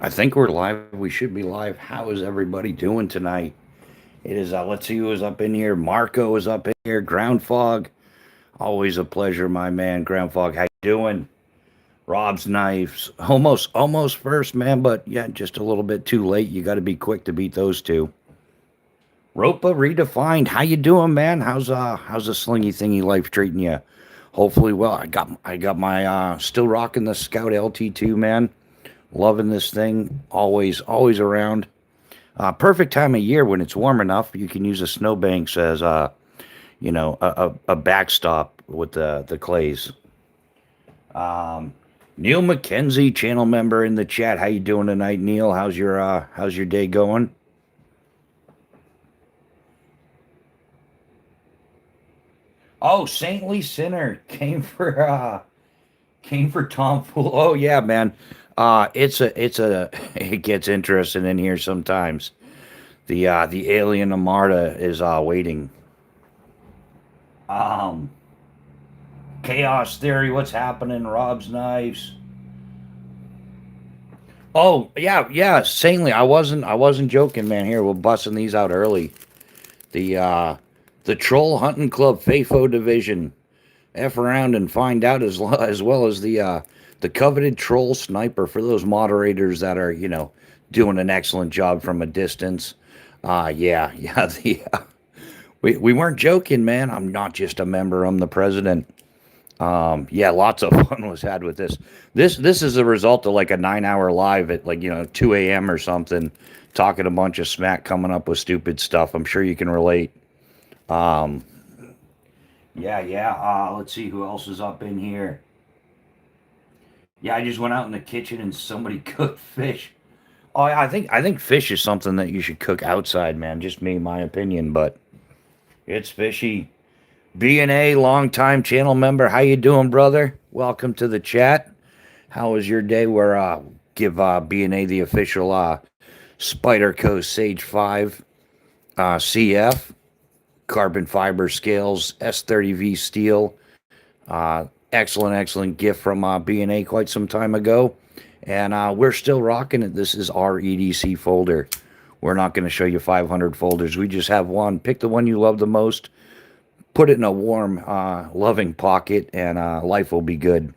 I think we're live. We should be live. How is everybody doing tonight? It is, let's see who is up in here. Marco is up in here. Ground Fog. Always a pleasure, my man. Ground Fog, how you doing? Rob's Knives. Almost first, man, but yeah, just a little bit too late. You got to be quick to beat those two. Ropa Redefined. How you doing, man? How's the slingy thingy life treating you? Hopefully well. I got my still rocking the Scout LT2, man. Loving this thing. Always around. Perfect time of year when it's warm enough. You can use the snowbanks as a backstop with the clays. Um, Neil McKenzie, channel member in the chat. How you doing tonight, Neil? How's your day going? Oh, Saintly Sinner came for Tom Fool. Oh yeah, man. It's a it gets interesting in here sometimes. The alien Amarta is waiting. Um, Chaos Theory, what's happening? Rob's Knives. Oh yeah, Saintly. I wasn't joking, man. Here, we're busting these out early. The Troll Hunting Club FAFO division. F around and find out as well as the coveted troll sniper for those moderators that are doing an excellent job from a distance. Yeah. We weren't joking, man. I'm not just a member. I'm the president. Yeah, lots of fun was had with this. This is a result of like a 9 hour live at 2 a.m. or something, talking a bunch of smack, coming up with stupid stuff. I'm sure you can relate. Um, yeah. Let's see who else is up in here. Yeah, I just went out in the kitchen and somebody cooked fish. Oh, I think fish is something that you should cook outside, man. Just me, my opinion, but it's fishy. B&A, longtime channel member. How you doing, brother? Welcome to the chat. How was your day? Where give B&A the official Spider Coast Sage 5 CF carbon fiber scales S30V steel. Excellent gift from B&A quite some time ago. And we're still rocking it. This is our EDC folder. We're not going to show you 500 folders. We just have one. Pick the one you love the most. Put it in a warm, loving pocket, and life will be good.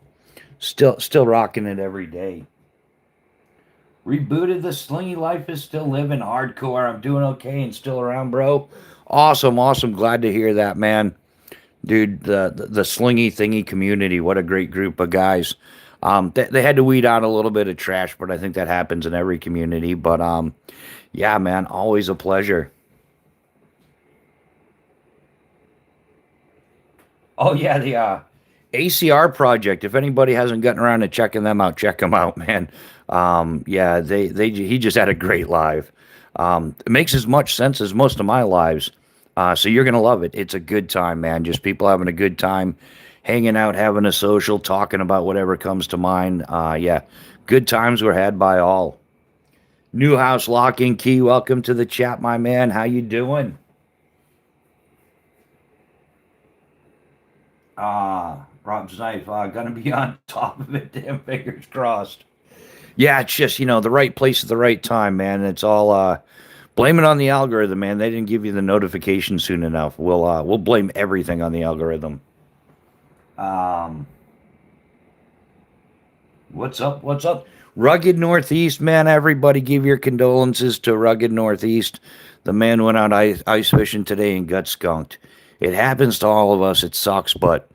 Still rocking it every day. Rebooted. The slingy life is still living hardcore. I'm doing okay and still around, bro. Awesome. Glad to hear that, man. Dude, the slingy thingy community, what a great group of guys. They had to weed out a little bit of trash, but I think that happens in every community. But yeah, man, always a pleasure. Oh yeah, the ACR project. If anybody hasn't gotten around to checking them out, check them out, man. Yeah, he just had a great live. It makes as much sense as most of my lives. So you're gonna love it. It's a good time, man. Just people having a good time, hanging out, having a social, talking about whatever comes to mind. Yeah, good times were had by all. New house lock and key. Welcome to the chat, my man. How you doing? Rob's knife. Gonna be on top of it. Damn, fingers crossed. Yeah, it's just the right place at the right time, man. It's all blame it on the algorithm, man. They didn't give you the notification soon enough. We'll blame everything on the algorithm. Um, what's up? What's up? Rugged Northeast, man. Everybody give your condolences to Rugged Northeast. The man went out ice fishing today and got skunked. It happens to all of us. It sucks, but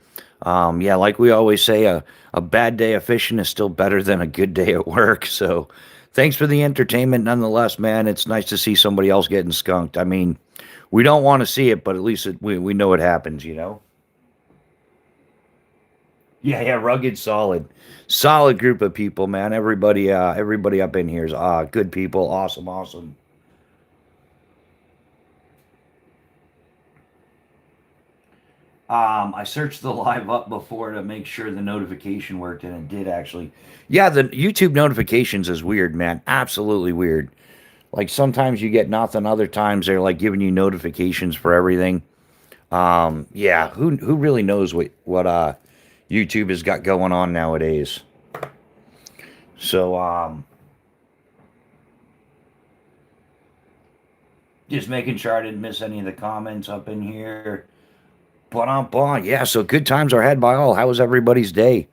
yeah, like we always say, a bad day of fishing is still better than a good day at work. So thanks for the entertainment nonetheless, man. It's nice to see somebody else getting skunked. I mean, we don't want to see it, but at least we know it happens. Yeah, rugged, solid group of people, man. Everybody up in here is good people, awesome. I searched the live up before to make sure the notification worked, and it did actually. Yeah, the YouTube notifications is weird, man. Absolutely weird. Like sometimes you get nothing, other times they're like giving you notifications for everything. Yeah, who really knows what YouTube has got going on nowadays? So Just making sure I didn't miss any of the comments up in here. But yeah, so good times are had by all. How was everybody's day?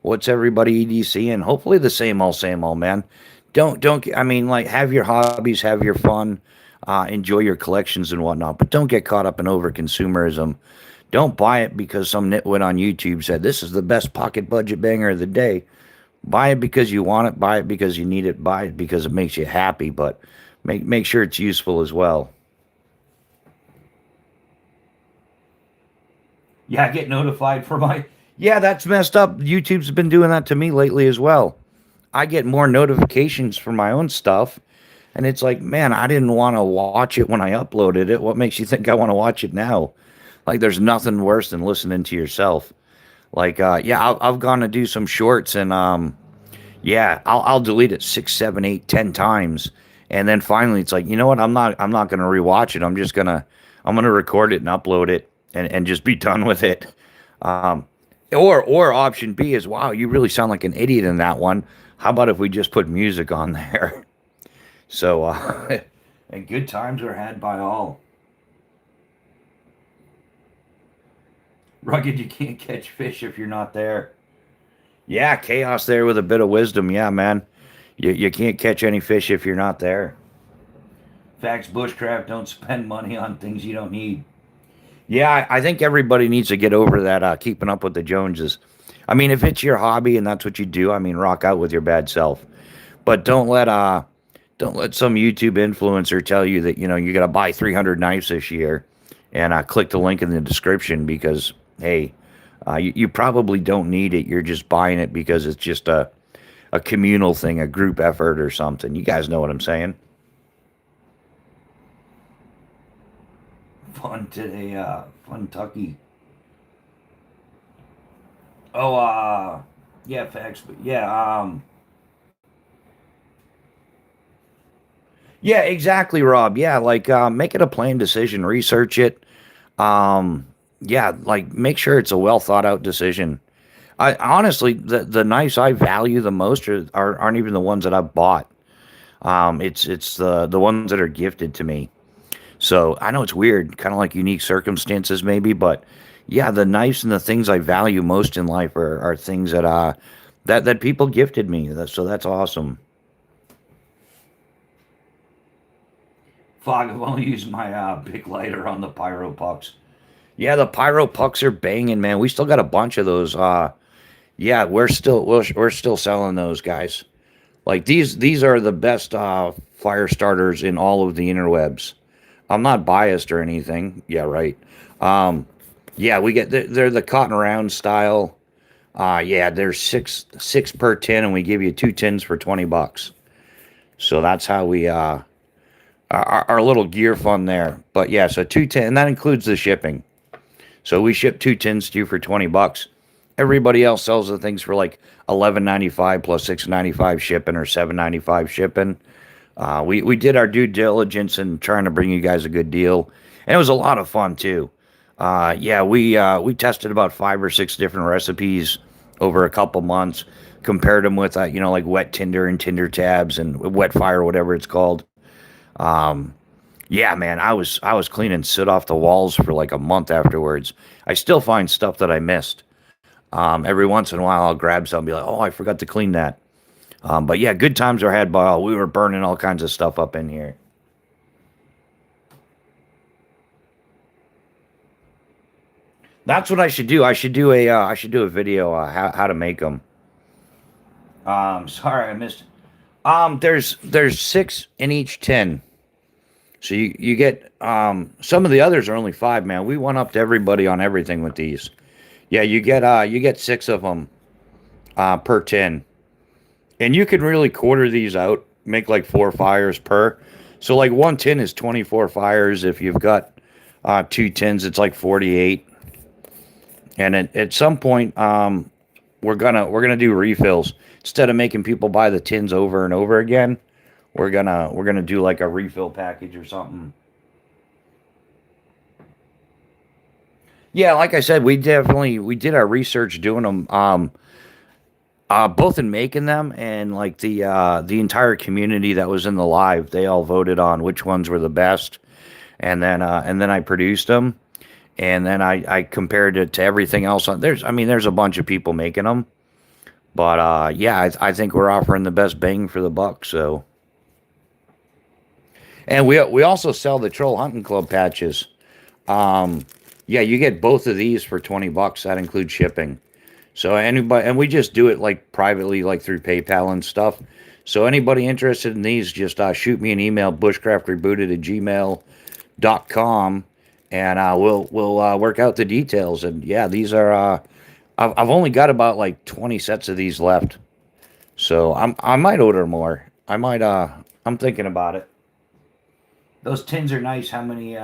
What's everybody EDCing? Hopefully the same old, man. Don't. I mean, like, have your hobbies, have your fun, enjoy your collections and whatnot, but don't get caught up in over consumerism. Don't buy it because some nitwit on YouTube said this is the best pocket budget banger of the day. Buy it because you want it. Buy it because you need it. Buy it because it makes you happy. But make sure it's useful as well. Yeah, I get notified for my. Yeah, that's messed up. YouTube's been doing that to me lately as well. I get more notifications for my own stuff, and it's like, man, I didn't want to watch it when I uploaded it. What makes you think I want to watch it now? Like, there's nothing worse than listening to yourself. Like, yeah, I've gone to do some shorts, and yeah, I'll delete it 6, 7, 8, 10 times, and then finally it's like, you know what? I'm not gonna rewatch it. I'm gonna record it and upload it, and just be done with it. Um, or option B is, wow, you really sound like an idiot in that one. How about if we just put music on there? So, and good times are had by all. Rugged, you can't catch fish if you're not there. Yeah, chaos there with a bit of wisdom. Yeah, man. You can't catch any fish if you're not there. Facts, bushcraft, don't spend money on things you don't need. Yeah, I think everybody needs to get over that keeping up with the Joneses. I mean, if it's your hobby and that's what you do, I mean, rock out with your bad self. But don't let some YouTube influencer tell you that, you got to buy 300 knives this year and click the link in the description because, hey, you probably don't need it. You're just buying it because it's just a communal thing, a group effort or something. You guys know what I'm saying? Fun today, fun Tucky. Oh, yeah, facts, but yeah, yeah, exactly, Rob. Yeah, like, make it a plain decision, research it. Yeah, like, make sure it's a well thought out decision. I honestly, the knives I value the most aren't even the ones that I've bought. It's the ones that are gifted to me. So I know it's weird, kind of like unique circumstances maybe, but yeah, the knives and the things I value most in life are things that people gifted me. So that's awesome. Fog, I've only used my big lighter on the pyro pucks. Yeah, the pyro pucks are banging, man. We still got a bunch of those. Yeah, we're still selling those guys. Like, these are the best fire starters in all of the interwebs. I'm not biased or anything. Yeah, right. Um, yeah, they're the cotton round style. Yeah, there's six per tin, and we give you two tins for $20. So that's how we our little gear fund there. But yeah, so two tin, and that includes the shipping. So we ship two tins to you for $20. Everybody else sells the things for like 11.95 plus 6.95 shipping or 7.95 shipping. We did our due diligence in trying to bring you guys a good deal, and it was a lot of fun too. Yeah, we tested about 5 or 6 different recipes over a couple months, compared them with like wet tinder and tinder tabs and wet fire, whatever it's called. Um, yeah, man, I was cleaning soot off the walls for like a month afterwards. I still find stuff that I missed. Every once in a while, I'll grab some and be like, oh, I forgot to clean that. But yeah, good times are had by all. We were burning all kinds of stuff up in here. That's what I should do. I should do a video how to make them. Sorry I missed. There's 6 in each tin. So you get some of the others are only 5, man. We went up to everybody on everything with these. Yeah, you get 6 of them per tin. And you can really quarter these out, make like 4 fires per. So like one tin is 24 fires. If you've got 2 tins, it's like 48. And at some point, we're gonna do refills instead of making people buy the tins over and over again. We're gonna do like a refill package or something. Yeah, like I said, we did our research doing them. Both in making them and like the entire community that was in the live, they all voted on which ones were the best. and then I produced them, and then I compared it to everything else. There's a bunch of people making them, but yeah, I think we're offering the best bang for the buck. So, and we also sell the Troll Hunting Club patches. Yeah, you get both of these for $20. That includes shipping. So anybody, and we just do it like privately, like through PayPal and stuff. So anybody interested in these, just shoot me an email, bushcraftrebooted@gmail.com, and we'll work out the details. And yeah, these are I've only got about like 20 sets of these left, so I might order more. I'm thinking about it. Those tins are nice. How many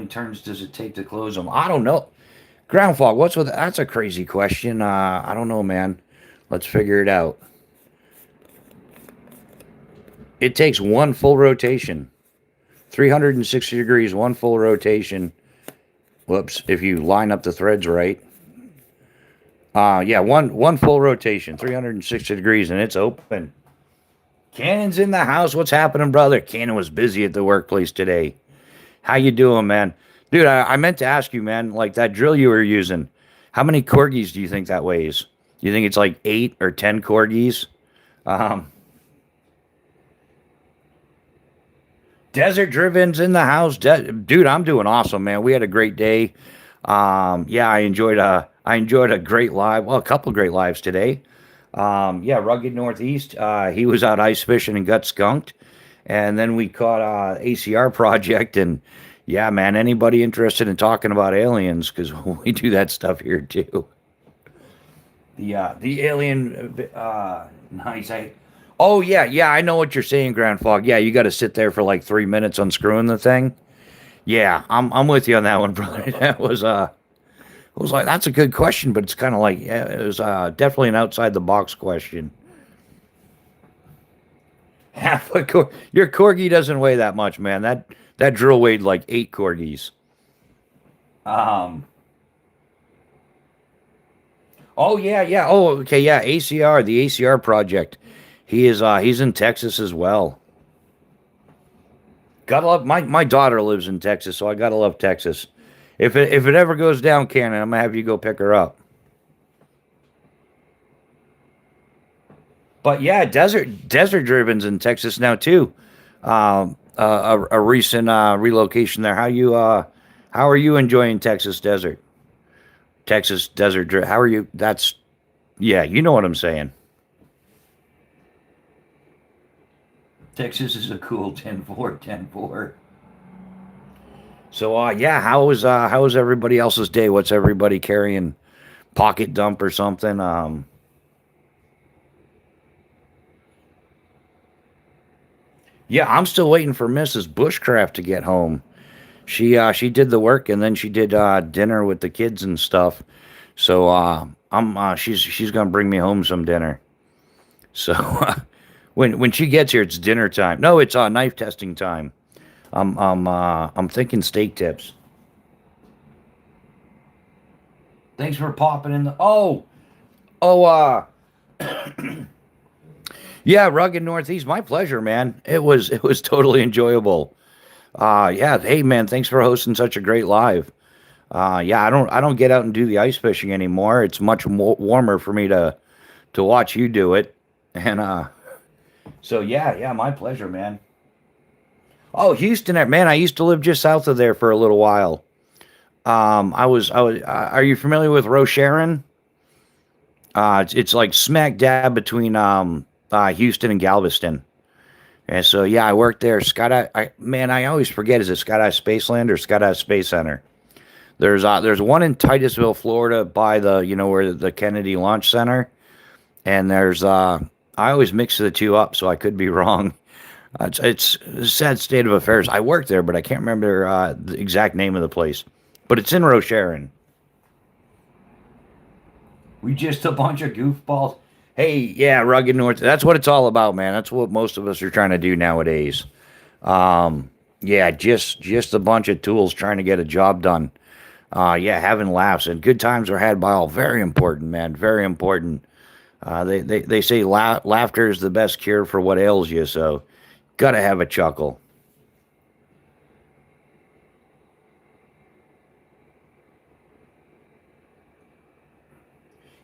turns does it take to close them? I don't know. Ground fog. What's with that's a crazy question. I don't know, man. Let's figure it out. It takes one full rotation, 360 degrees, one full rotation. Whoops! If you line up the threads right. Yeah, one full rotation, 360 degrees, and it's open. Cannon's in the house. What's happening, brother? Cannon was busy at the workplace today. How you doing, man? Dude, I meant to ask you, man, like that drill you were using, how many corgis do you think that weighs? Do you think it's like 8 or 10 corgis? Um, Desert Driven's in the house. Dude, I'm doing awesome, man. We had a great day. Yeah, I enjoyed a great live, well, a couple great lives today. Yeah, Rugged Northeast. He was out ice fishing and got skunked. And then we caught ACR Project, and yeah, man, anybody interested in talking about aliens, because we do that stuff here too. The alien nice. Oh yeah, yeah, I know what you're saying, Ground Fog. Yeah, you got to sit there for like 3 minutes unscrewing the thing. Yeah, I'm with you on that one, brother. That was I was like, that's a good question, but it's kind of like, yeah, it was definitely an outside the box question. Your corgi doesn't weigh that much, man. That drill weighed like 8 corgis. Um. Oh yeah, yeah. Oh, okay, yeah. ACR, the ACR project. He's in Texas as well. Gotta love my daughter lives in Texas, so I gotta love Texas. If it ever goes down, Cannon, I'm gonna have you go pick her up. But yeah, desert driven's in Texas now too. A recent relocation there. How are you enjoying Texas desert? Texas desert. How are you? That's yeah. You know what I'm saying. Texas is a cool 10-4, 10-4. So yeah, how was everybody else's day? What's everybody carrying? Pocket dump or something? Yeah, I'm still waiting for Mrs. Bushcraft to get home. She did the work, and then she did dinner with the kids and stuff. So she's gonna bring me home some dinner. So when she gets here, it's dinner time. No, it's knife testing time. I'm thinking steak tips. Thanks for popping in the. Oh, yeah, Rugged Northeast. My pleasure, man. It was totally enjoyable. Yeah, hey man, thanks for hosting such a great live. Yeah, I don't get out and do the ice fishing anymore. It's much more warmer for me to watch you do it. And so yeah, yeah, my pleasure, man. Oh, Houston, man, I used to live just south of there for a little while. I was. Are you familiar with Rocheron? It's like smack dab between Houston and Galveston. And so yeah, I worked there. Man, I always forget, is it Skydive Spaceland or Skydive Space Center? There's one in Titusville, Florida, by the where the Kennedy Launch Center, and there's I always mix the two up, so I could be wrong. It's a sad state of affairs. I worked there, but I can't remember the exact name of the place. But it's in Rocheron. We just a bunch of goofballs. Hey, yeah, Rugged North. That's what it's all about, man. That's what most of us are trying to do nowadays. Yeah, just a bunch of tools trying to get a job done. Yeah, having laughs and good times are had by all. Very important, man. Very important. They say laughter is the best cure for what ails you. So, gotta have a chuckle.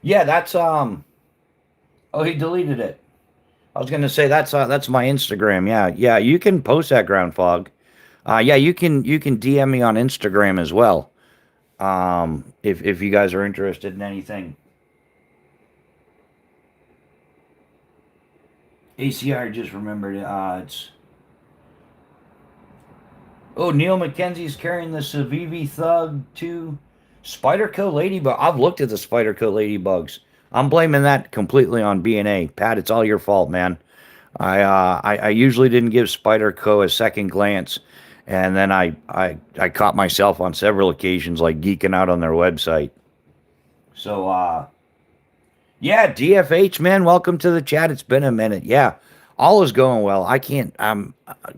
Yeah, that's oh, he deleted it. I was gonna say that's my Instagram. Yeah, yeah, you can post that ground fog. Yeah, you can DM me on Instagram as well. If you guys are interested in anything. ACR just remembered it. It's oh, Neil McKenzie's carrying the Civivi Thug 2 Spyderco Ladybug. I've looked at the Spyderco Ladybugs. I'm blaming that completely on B&A. Pat, it's all your fault, man. I usually didn't give Spyderco a second glance, and then I caught myself on several occasions like geeking out on their website. So yeah, DFH man, welcome to the chat. It's been a minute. Yeah, all is going well. I can't.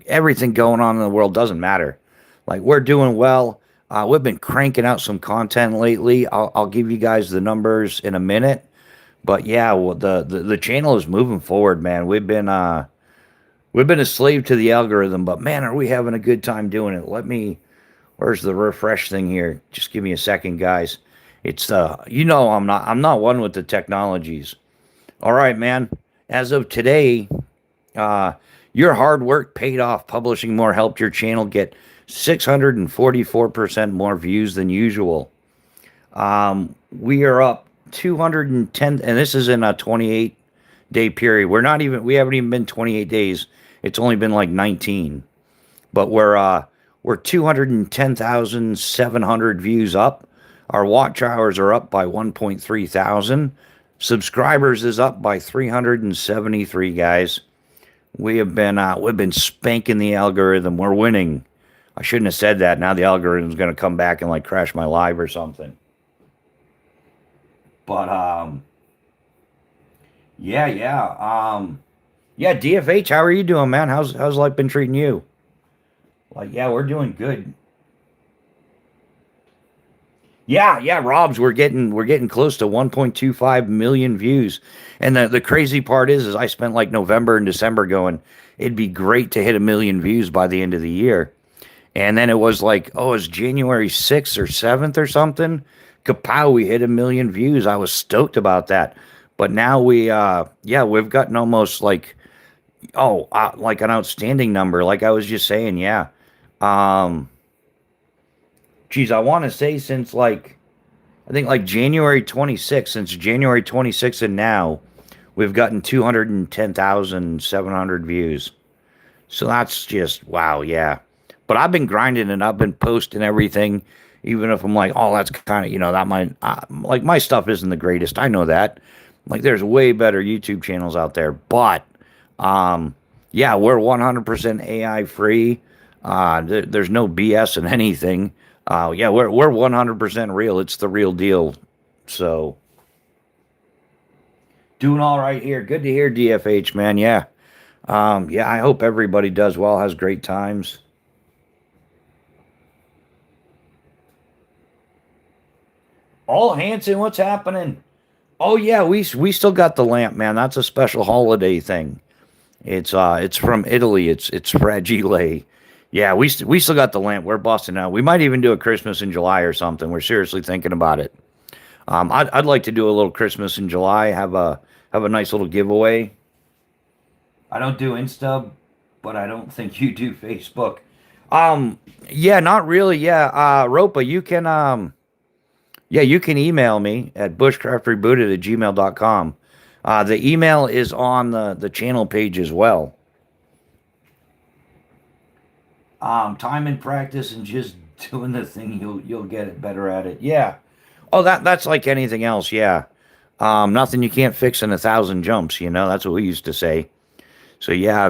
Everything going on in the world doesn't matter. Like we're doing well. We've been cranking out some content lately. I'll give you guys the numbers in a minute. But yeah, well, the channel is moving forward, man. We've been a slave to the algorithm, but man, are we having a good time doing it? Where's the refresh thing here? Just give me a second, guys. It's I'm not one with the technologies. All right, man. As of today, uh, your hard work paid off. Publishing more helped your channel get 644% more views than usual. We are up 210, and this is in a 28-day period. We haven't even been 28 days. It's only been like 19, but we're 210,700 views up. Our watch hours are up by 1.3 thousand. Subscribers is up by 373 guys. We've been spanking the algorithm. We're winning. I shouldn't have said that. Now the algorithm's going to come back and like crash my live or something. But yeah, yeah. Yeah, DFH, how are you doing, man? How's life been treating you? Like, yeah, we're doing good. Yeah, yeah, Rob's, we're getting close to 1.25 million views. And the crazy part is I spent like November and December going, it'd be great to hit a million views by the end of the year. And then it was like, oh, it's January 6th or 7th or something. Kapow, we hit a million views. I was stoked about that. But now yeah, we've gotten almost like, like an outstanding number. Like I was just saying, yeah. Um, Geez, I want to say since like, I think like January 26th, since January 26th and now, we've gotten 210,700 views. So that's just wow, yeah. But I've been grinding and I've been posting everything, even if I'm like, oh, that's kind of, that might, like my stuff isn't the greatest. I know that. Like there's way better YouTube channels out there. But yeah, we're 100% AI free. There's no BS in anything. Yeah, we're 100% real. It's the real deal. So doing all right here. Good to hear, DFH, man. Yeah. Yeah, I hope everybody does well, has great times. All Hanson, what's happening? Oh yeah, we still got the lamp, man. That's a special holiday thing. It's from Italy. It's fragile. Yeah, we still got the lamp. We're busting out. We might even do a Christmas in July or something. We're seriously thinking about it. I'd like to do a little Christmas in July. Have a nice little giveaway. I don't do Insta, but I don't think you do Facebook. Um, yeah, not really. Yeah, Ropa, you can email me at bushcraftrebooted@gmail.com. The email is on the channel page as well. Time and practice and just doing the thing, you'll get it better at it. Yeah. Oh, that's like anything else. Yeah. Nothing you can't fix in 1,000 jumps. That's what we used to say. So yeah,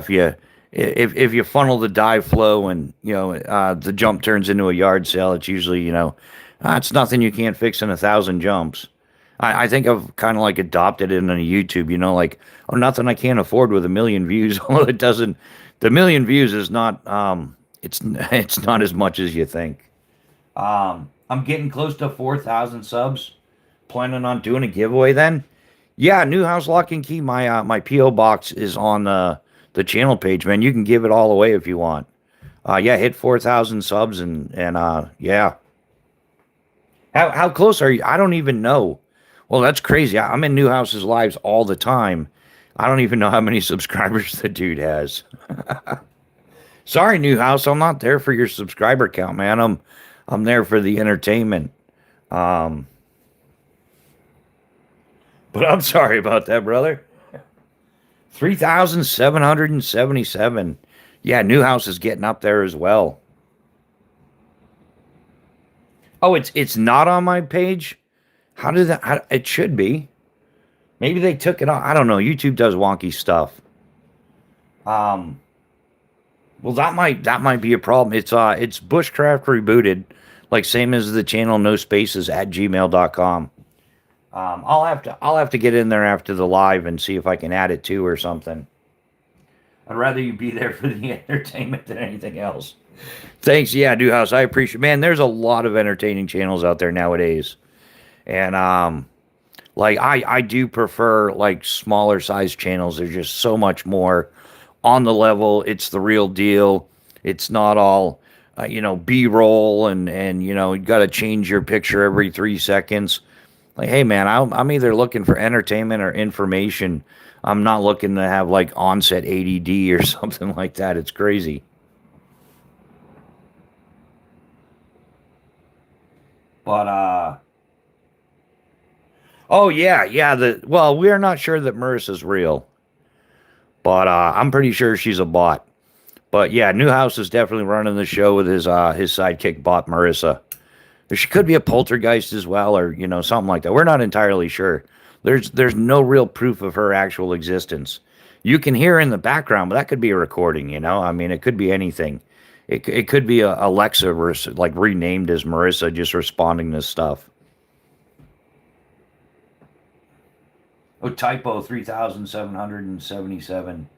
if you funnel the dive flow and the jump turns into a yard sale, it's usually it's nothing you can't fix in 1,000 jumps. I think I've kind of like adopted it on YouTube. Like oh, nothing I can't afford with a million views. Although it doesn't, the million views is not it's not as much as you think. I'm getting close to 4,000 subs. Planning on doing a giveaway then. Yeah, new house lock and key. My PO box is on the channel page, man. You can give it all away if you want. Yeah, hit 4,000 subs and yeah. How close are you? I don't even know. Well, that's crazy. I'm in Newhouse's lives all the time. I don't even know how many subscribers the dude has. Sorry, Newhouse, I'm not there for your subscriber count, man. I'm there for the entertainment. Um, but I'm sorry about that, brother. 3,777. Yeah, Newhouse is getting up there as well. Oh, it's not on my page. How did that? It should be. Maybe they took it off. I don't know. YouTube does wonky stuff. Um, well, that might be a problem. It's Bushcraft Rebooted, like same as the channel, no spaces at gmail.com. I'll have to get in there after the live and see if I can add it too or something. I'd rather you be there for the entertainment than anything else. Thanks, yeah, Newhouse. I appreciate. Man, there's a lot of entertaining channels out there nowadays, and like I do prefer like smaller size channels. They're just so much more on the level. It's the real deal. It's not all B-roll and you got to change your picture every 3 seconds. Like, hey man, I'm either looking for entertainment or information. I'm not looking to have like onset ADD or something like that. It's crazy. But oh yeah, yeah. Well, we are not sure that Marissa's real, but I'm pretty sure she's a bot. But yeah, Newhouse is definitely running the show with his sidekick bot Marissa. She could be a poltergeist as well, or something like that. We're not entirely sure. There's no real proof of her actual existence. You can hear her in the background, but that could be a recording. I mean, it could be anything. It could be a Alexa like renamed as Marissa, just responding to stuff. Oh, typo 3,777.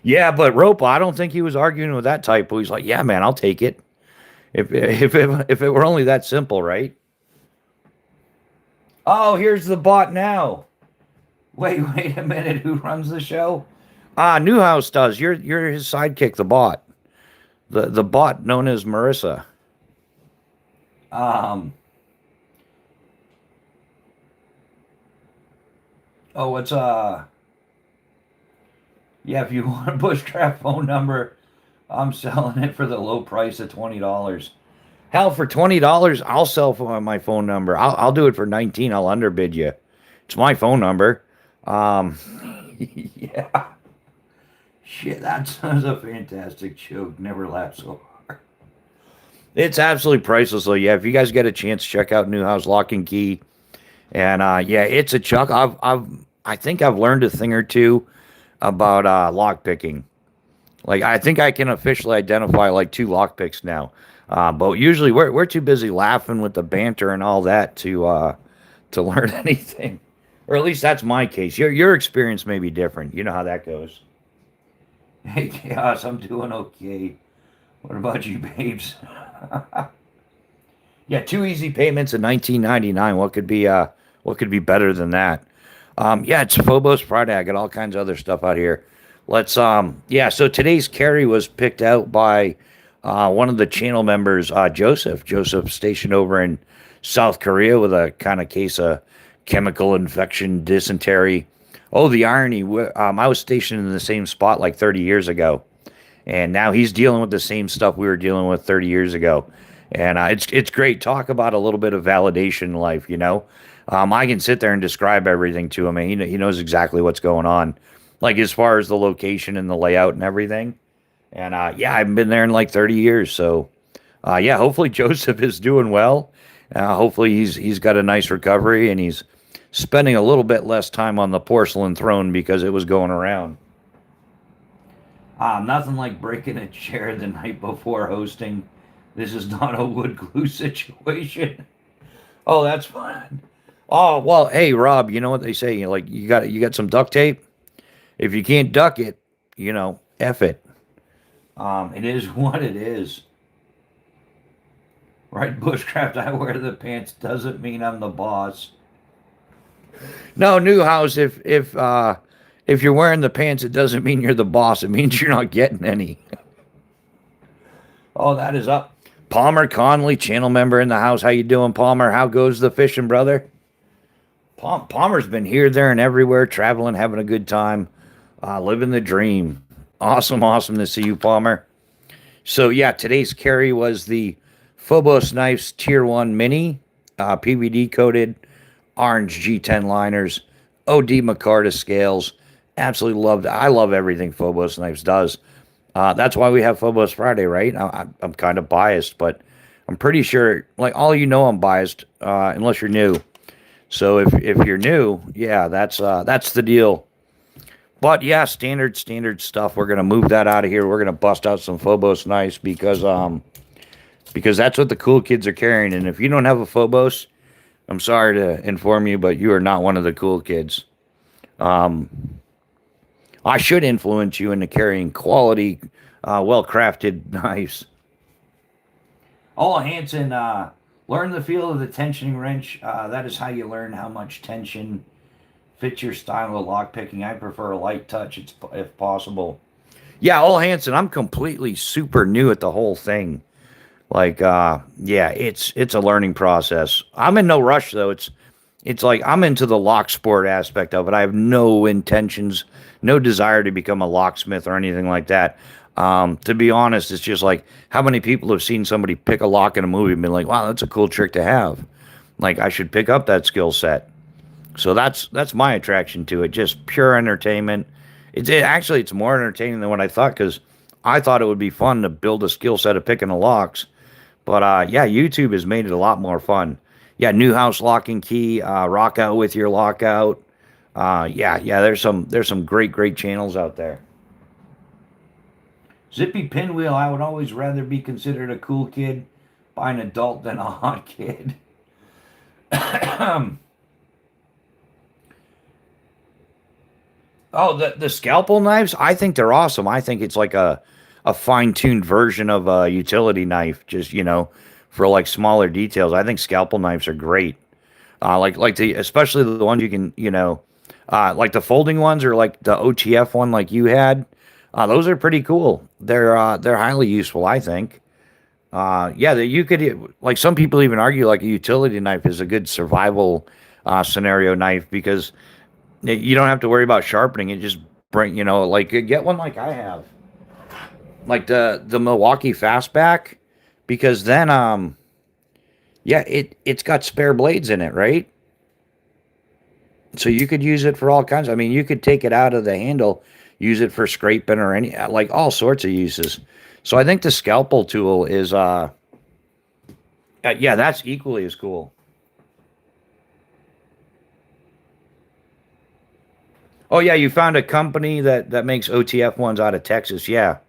Yeah, but Ropa, I don't think he was arguing with that typo. He's like, yeah, man, I'll take it. If it were only that simple, right? Oh, here's the bot now. Wait a minute. Who runs the show? Newhouse does. You're his sidekick, the bot. The bot known as Marissa. Um. Oh, it's yeah. If you want a bushcraft phone number, I'm selling it for the low price of $20. Hell, for $20, I'll sell for my phone number. I'll do it for 19. I'll underbid you. It's my phone number. Um, yeah. Shit, that sounds a fantastic joke. Never laughed so hard. It's absolutely priceless, though. Yeah, if you guys get a chance, check out Newhouse Lock and Key. And yeah, it's a chuck. I think I've learned a thing or two about lock picking. Like I think I can officially identify like two lock picks now. But usually we're too busy laughing with the banter and all that to learn anything. Or at least that's my case. Your experience may be different. You know how that goes. Hey Chaos, I'm doing okay. What about you, babes? Yeah, 2 easy payments in 1999. What could be better than that? Yeah, it's Phobos Friday. I got all kinds of other stuff out here. Let's yeah, so today's carry was picked out by one of the channel members, Joseph. Joseph stationed over in South Korea with a kind of case of chemical infection, dysentery. Oh, the irony. I was stationed in the same spot like 30 years ago. And now he's dealing with the same stuff we were dealing with 30 years ago. And it's great. Talk about a little bit of validation in life. I can sit there and describe everything to him, and he knows exactly what's going on, like as far as the location and the layout and everything. And yeah, I haven't been there in like 30 years. So yeah, hopefully Joseph is doing well. Hopefully he's got a nice recovery, and he's spending a little bit less time on the porcelain throne because it was going around. Nothing like breaking a chair the night before hosting. This is not a wood glue situation. Oh, that's fun. Oh well, hey Rob, you know what they say? Like you got some duct tape. If you can't duck it, F it. It is what it is. Right, Bushcraft. I wear the pants doesn't mean I'm the boss. No, Newhouse. If you're wearing the pants, it doesn't mean you're the boss. It means you're not getting any. Oh, that is up. Palmer Conley, channel member in the house. How you doing, Palmer? How goes the fishing, brother? Palmer's been here, there, and everywhere, traveling, having a good time, living the dream. Awesome, awesome to see you, Palmer. So yeah, today's carry was the Phobos Knives Tier 1 Mini, PVD coated, orange G10 liners, OD Micarta scales. Absolutely loved. I love everything Phobos Knives does. That's why we have Phobos Friday, right? I'm kind of biased, but I'm pretty sure, like all you know, I'm biased unless you're new. So if you're new, yeah, that's the deal. But yeah, standard stuff. We're gonna move that out of here. We're gonna bust out some Phobos knives because that's what the cool kids are carrying. And if you don't have a Phobos, I'm sorry to inform you, but you are not one of the cool kids. Um, I should influence you into carrying quality, well-crafted knives. Oh, Hanson, learn the feel of the tensioning wrench. That is how you learn how much tension fits your style of lockpicking. I prefer a light touch, if possible. Yeah, Ole Hanson, I'm completely super new at the whole thing. Like, yeah, it's a learning process. I'm in no rush though. It's like I'm into the lock sport aspect of it. I have no intentions, no desire to become a locksmith or anything like that. To be honest, it's just like how many people have seen somebody pick a lock in a movie and been like, "Wow, that's a cool trick to have." Like I should pick up that skill set. So that's my attraction to it. Just pure entertainment. Actually it's more entertaining than what I thought because I thought it would be fun to build a skill set of picking the locks. But yeah, YouTube has made it a lot more fun. Yeah, new house lock and key, rock out with your lockout. Yeah. There's some great channels out there. Zippy Pinwheel. I would always rather be considered a cool kid by an adult than a hot kid. Oh, the scalpel knives. I think they're awesome. I think it's like a fine tuned version of a utility knife. Just for like smaller details. I think scalpel knives are great. Like the especially the ones you can like the folding ones or like the OTF one like you had. Those are pretty cool. They're highly useful. I think. Yeah, that you could like some people even argue like a utility knife is a good survival scenario knife because you don't have to worry about sharpening it. Just bring like get one like I have, like the Milwaukee Fastback, because then yeah it's got spare blades in it, right? So you could use it for all kinds. I mean, you could take it out of the handle, use it for scraping or any like all sorts of uses. So I think the scalpel tool is yeah, that's equally as cool. Oh yeah, you found a company that makes OTF ones out of Texas. Yeah.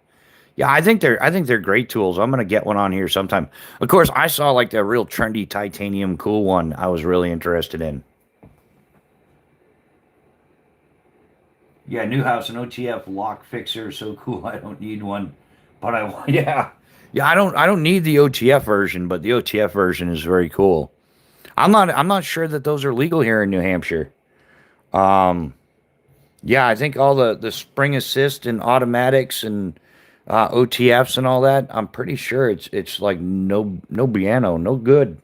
Yeah, I think they're great tools. I'm gonna get one on here sometime. Of course, I saw like the real trendy titanium cool one. I was really interested in. Yeah, Newhouse and OTF lock fixer, so cool. I don't need one, but yeah. I don't need the OTF version, but the OTF version is very cool. I'm not sure that those are legal here in New Hampshire. Um, yeah, I think all the spring assist and automatics and OTFs and all that. I'm pretty sure it's like no piano, no good.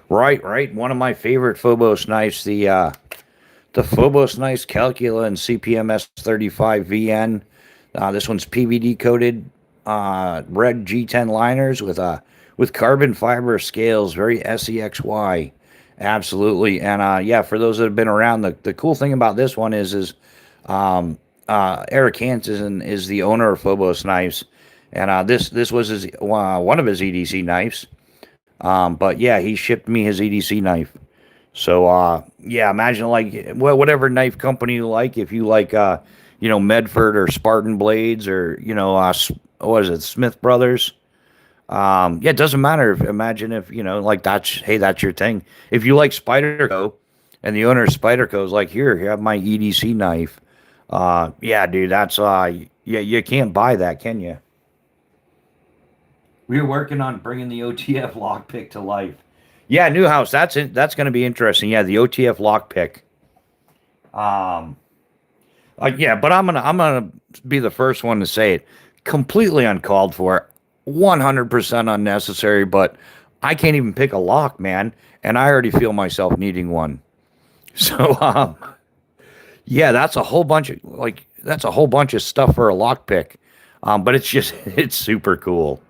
Right. One of my favorite Phobos knives, the Phobos Knives Calcula and CPMS 35 VN. This one's PVD coated, red G10 liners with carbon fiber scales, very SEXY, absolutely. And yeah, for those that have been around, the cool thing about this one is Eric Hansen is the owner of Phobos Knives, and this was his one of his EDC knives. But yeah, he shipped me his EDC knife. So yeah, imagine like whatever knife company you like. If you like Medford or Spartan Blades or what is it, Smith Brothers. Yeah, it doesn't matter. Imagine if like that's your thing. If you like Spyderco, and the owner of Spyderco is like, here, have my EDC knife. Yeah, dude, that's yeah, you can't buy that, can you? We're working on bringing the OTF lockpick to life. Yeah, new house. That's it. That's going to be interesting. Yeah, the OTF lockpick. Um, yeah, but I'm gonna be the first one to say it. Completely uncalled for. 100% unnecessary, but I can't even pick a lock, man, and I already feel myself needing one. So, yeah, that's a whole bunch of stuff for a lockpick. But it's just it's super cool.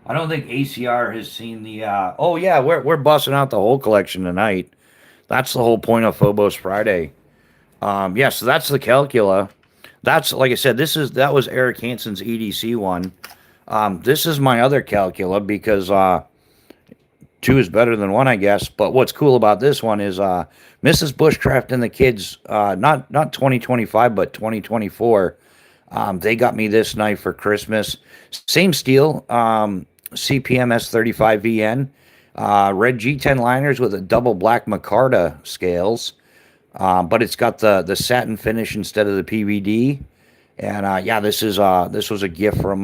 I don't think ACR has seen the. Oh yeah, we're busting out the whole collection tonight. That's the whole point of Phobos Friday. Yeah, so that's the calcula. That's like I said. That was Eric Hansen's EDC one. This is my other calcula because two is better than one, I guess. But what's cool about this one is Mrs. Bushcraft and the kids, not 2025, but 2024. They got me this knife for Christmas. Same steel, CPM S35VN, red G10 liners with a double black micarta scales, but it's got the satin finish instead of the PVD. And yeah, this was a gift from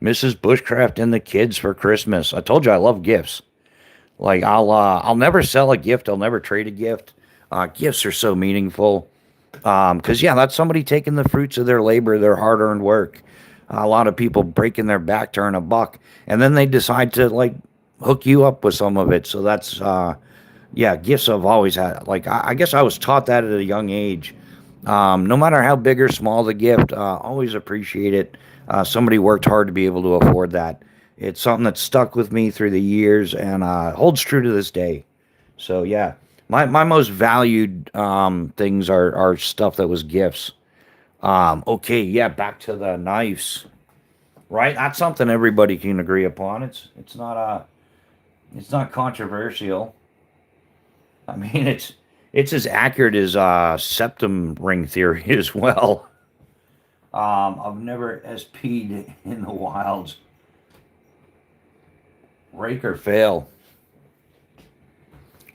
Mrs. Bushcraft and the kids for Christmas. I told you I love gifts. Like I'll never sell a gift. I'll never trade a gift. Gifts are so meaningful. Because yeah, that's somebody taking the fruits of their labor, their hard-earned work. A lot of people breaking their back to earn a buck, and then they decide to like hook you up with some of it. So that's yeah, gifts I've always had. Like I guess I was taught that at a young age. No matter how big or small the gift, always appreciate it. Somebody worked hard to be able to afford that. It's something that stuck with me through the years and holds true to this day. So yeah, my most valued things are stuff that was gifts. Okay, yeah, back to the knives. Right, that's something everybody can agree upon. It's not controversial. I mean, it's as accurate as septum ring theory as well. I've never SP'd in the wilds. Rake or fail.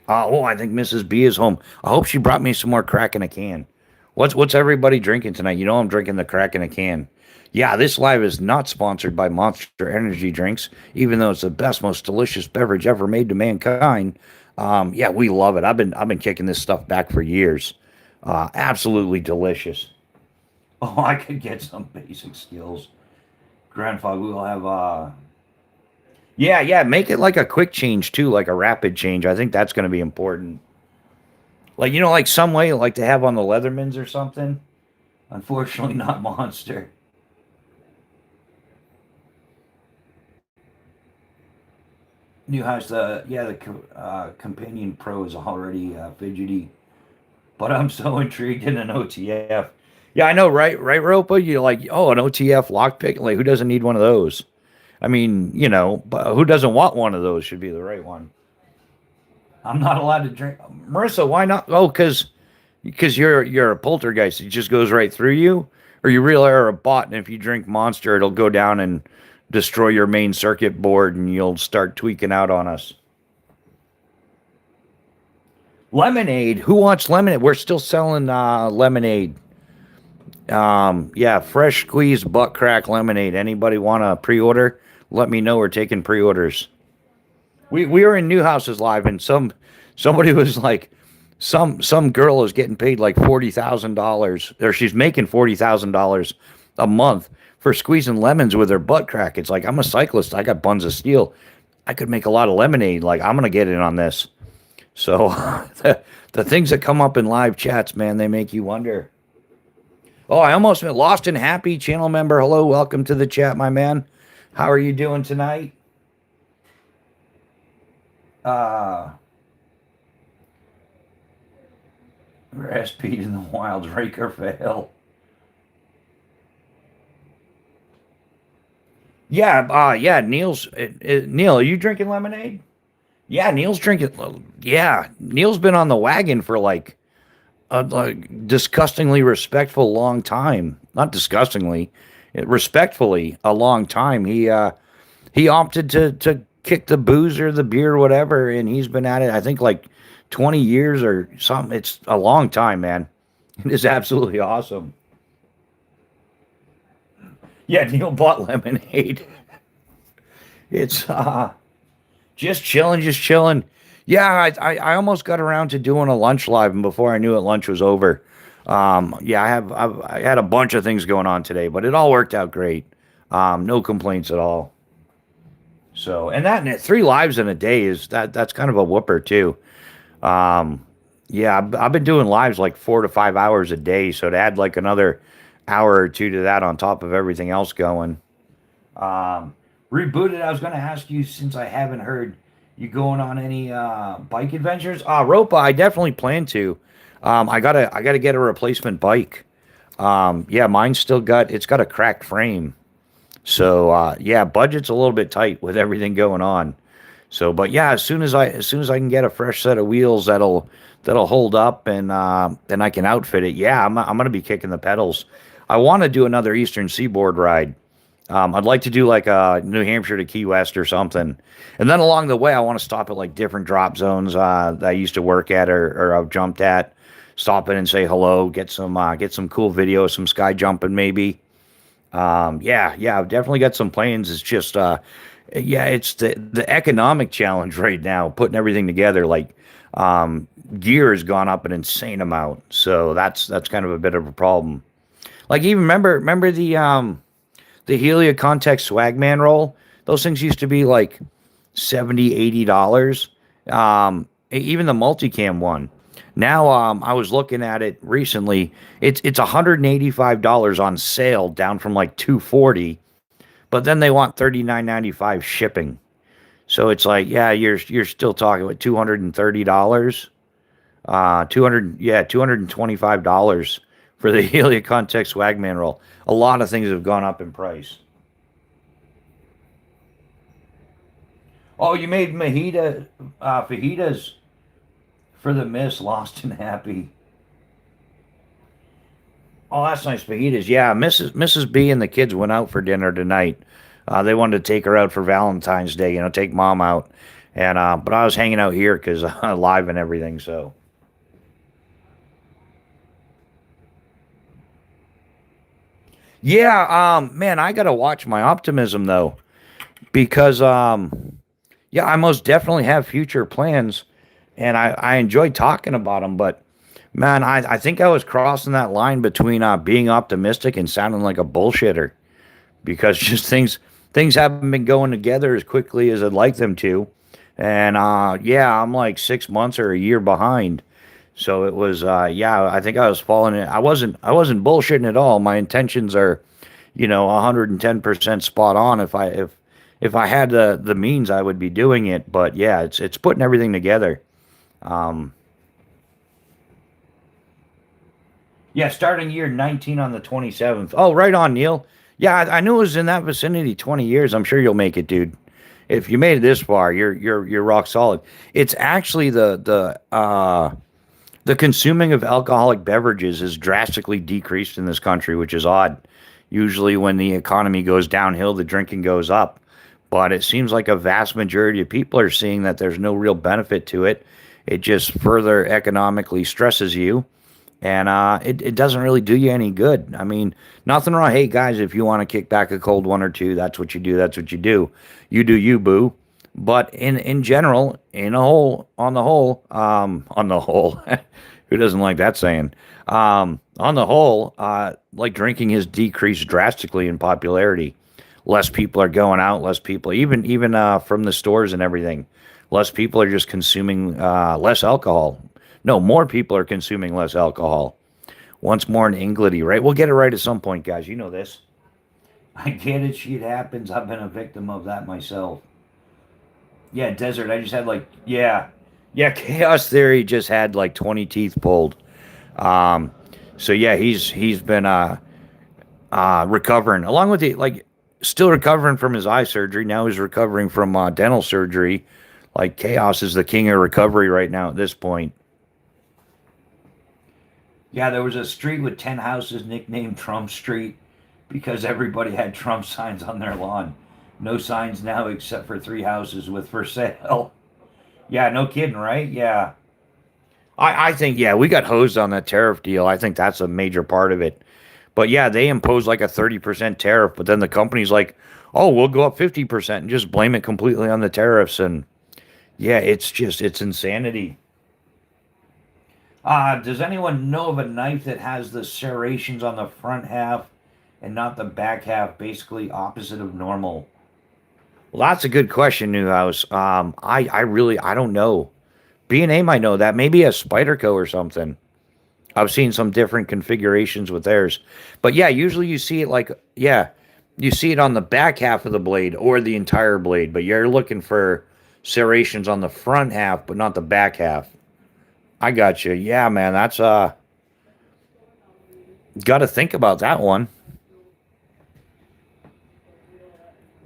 Oh, I think Mrs. B is home. I hope she brought me some more crack in a can. What's everybody drinking tonight? You know I'm drinking the crack in a can. Yeah, this live is not sponsored by Monster Energy Drinks, even though it's the best, most delicious beverage ever made to mankind. Yeah, we love it. I've been kicking this stuff back for years. Absolutely delicious. Oh, I could get some basic skills. Grandfather, we'll have yeah, make it like a quick change too, like a rapid change. I think that's going to be important. Like like some way like to have on the Leathermans or something. Unfortunately, not Monster. New House, the Companion Pro is already fidgety, but I'm so intrigued in an OTF. Yeah, I know, right, right, Ropa. You're like, oh, an OTF lockpick. Like, who doesn't need one of those? I mean, but who doesn't want one of those? Should be the right one. I'm not allowed to drink. Marissa, why not? Oh, because you're a poltergeist. It just goes right through you, or you really are a bot. And if you drink Monster, it'll go down and destroy your main circuit board, and you'll start tweaking out on us. Lemonade. Who wants lemonade? We're still selling lemonade. Yeah, fresh squeezed butt crack lemonade. Anybody want to pre-order? Let me know. We're taking pre-orders. We were in New Houses live, and somebody was like, some girl is getting paid like $40,000, or she's making $40,000 a month for squeezing lemons with her butt crack. It's like, I'm a cyclist. I got buns of steel. I could make a lot of lemonade. Like, I'm gonna get in on this. So the things that come up in live chats, man, they make you wonder. Oh, I almost lost and happy channel member. Hello, welcome to the chat, my man. How are you doing tonight? We're SP'd in the wilds, rake or fail. Yeah, yeah, Neil, are you drinking lemonade? Yeah, Neil's drinking. Yeah, Neil's been on the wagon for like a disgustingly respectful long time. Not disgustingly, respectfully a long time. He opted to kick the booze or the beer or whatever, and he's been at it. I think like 20 years or something. It's a long time, man. It is absolutely awesome. Yeah, Neil bought lemonade. It's just chilling, just chilling. Yeah, I almost got around to doing a lunch live, and before I knew it, lunch was over. Yeah, I had a bunch of things going on today, but it all worked out great. No complaints at all. So, and that 3 lives in a day is that's kind of a whooper too. Um, yeah, I've been doing lives like 4 to 5 hours a day, so to add like another hour or two to that on top of everything else going. Um, Rebooted. I was going to ask you since I haven't heard you going on any bike adventures. Ropa. I definitely plan to. I gotta get a replacement bike. Yeah, mine's still got it's got a cracked frame. So yeah, budget's a little bit tight with everything going on. So, but yeah, as soon as I can get a fresh set of wheels that'll hold up and then I can outfit it. Yeah, I'm gonna be kicking the pedals. I want to do another Eastern Seaboard ride. I'd like to do like New Hampshire to Key West or something, and then along the way, I want to stop at like different drop zones that I used to work at or I've jumped at. Stop in and say hello, get some cool videos, some sky jumping maybe. Yeah, I've definitely got some plans. It's just, yeah, it's the economic challenge right now, putting everything together. Like, gear has gone up an insane amount, so that's kind of a bit of a problem. Like, even remember the Helia Context Swagman roll? Those things used to be like 70, $80. Even the multicam one. Now, I was looking at it recently. It's $185 on sale, down from like 240. But then they want 39.95 shipping. So it's like, yeah, you're still talking about $230. 200, yeah, $225 for the Helia Context Swagman roll. A lot of things have gone up in price. Oh, you made fajitas for the Miss Lost and Happy. Oh, that's nice fajitas. Yeah, Mrs. B and the kids went out for dinner tonight. They wanted to take her out for Valentine's Day. Take mom out, and but I was hanging out here because live and everything. So yeah, man, I gotta watch my optimism though because yeah, I most definitely have future plans, and I enjoy talking about them. But man, I think I was crossing that line between being optimistic and sounding like a bullshitter because just things haven't been going together as quickly as I'd like them to. And yeah, I'm like 6 months or a year behind. So it was yeah, I think I was falling in. I wasn't bullshitting at all. My intentions are, 110% spot on. If I had the means, I would be doing it. But yeah, it's putting everything together. Um, yeah, starting year 19 on the 27th. Oh, right on, Neil. Yeah, I knew it was in that vicinity. 20 years. I'm sure you'll make it, dude. If you made it this far, you're rock solid. It's actually the consuming of alcoholic beverages is drastically decreased in this country, which is odd. Usually, when the economy goes downhill, the drinking goes up. But it seems like a vast majority of people are seeing that there's no real benefit to it. It just further economically stresses you, and it doesn't really do you any good. I mean, nothing wrong. Hey, guys, if you want to kick back a cold one or two, that's what you do. That's what you do. You do you, boo. But in general, on the whole, who doesn't like that saying? On the whole, like drinking has decreased drastically in popularity. Less people are going out. Less people, even from the stores and everything. Less people are just consuming less alcohol. No, more people are consuming less alcohol. Once more in Engledy, right? We'll get it right at some point, guys. You know this. I get it. Shit happens. I've been a victim of that myself. Yeah, desert. I just had like, yeah. Chaos Theory just had like 20 teeth pulled. Um, so yeah, he's been recovering along with the like still recovering from his eye surgery. Now he's recovering from dental surgery. Like Chaos is the king of recovery right now at this point. Yeah, there was a street with 10 houses nicknamed Trump Street because everybody had Trump signs on their lawn. No signs now except for 3 houses with for sale. Yeah, no kidding, right? Yeah. I think, yeah, we got hosed on that tariff deal. I think that's a major part of it. But yeah, they imposed like a 30% tariff, but then the company's like, oh, we'll go up 50% and just blame it completely on the tariffs. And yeah, it's insanity. Does anyone know of a knife that has the serrations on the front half and not the back half, basically opposite of normal? Well, that's a good question, Newhouse. I don't know. B&A might know that. Maybe a Spyderco or something. I've seen some different configurations with theirs. But yeah, usually you see it like, yeah, you see it on the back half of the blade or the entire blade, but you're looking for serrations on the front half, but not the back half. I got you. Yeah, man, that's got to think about that one.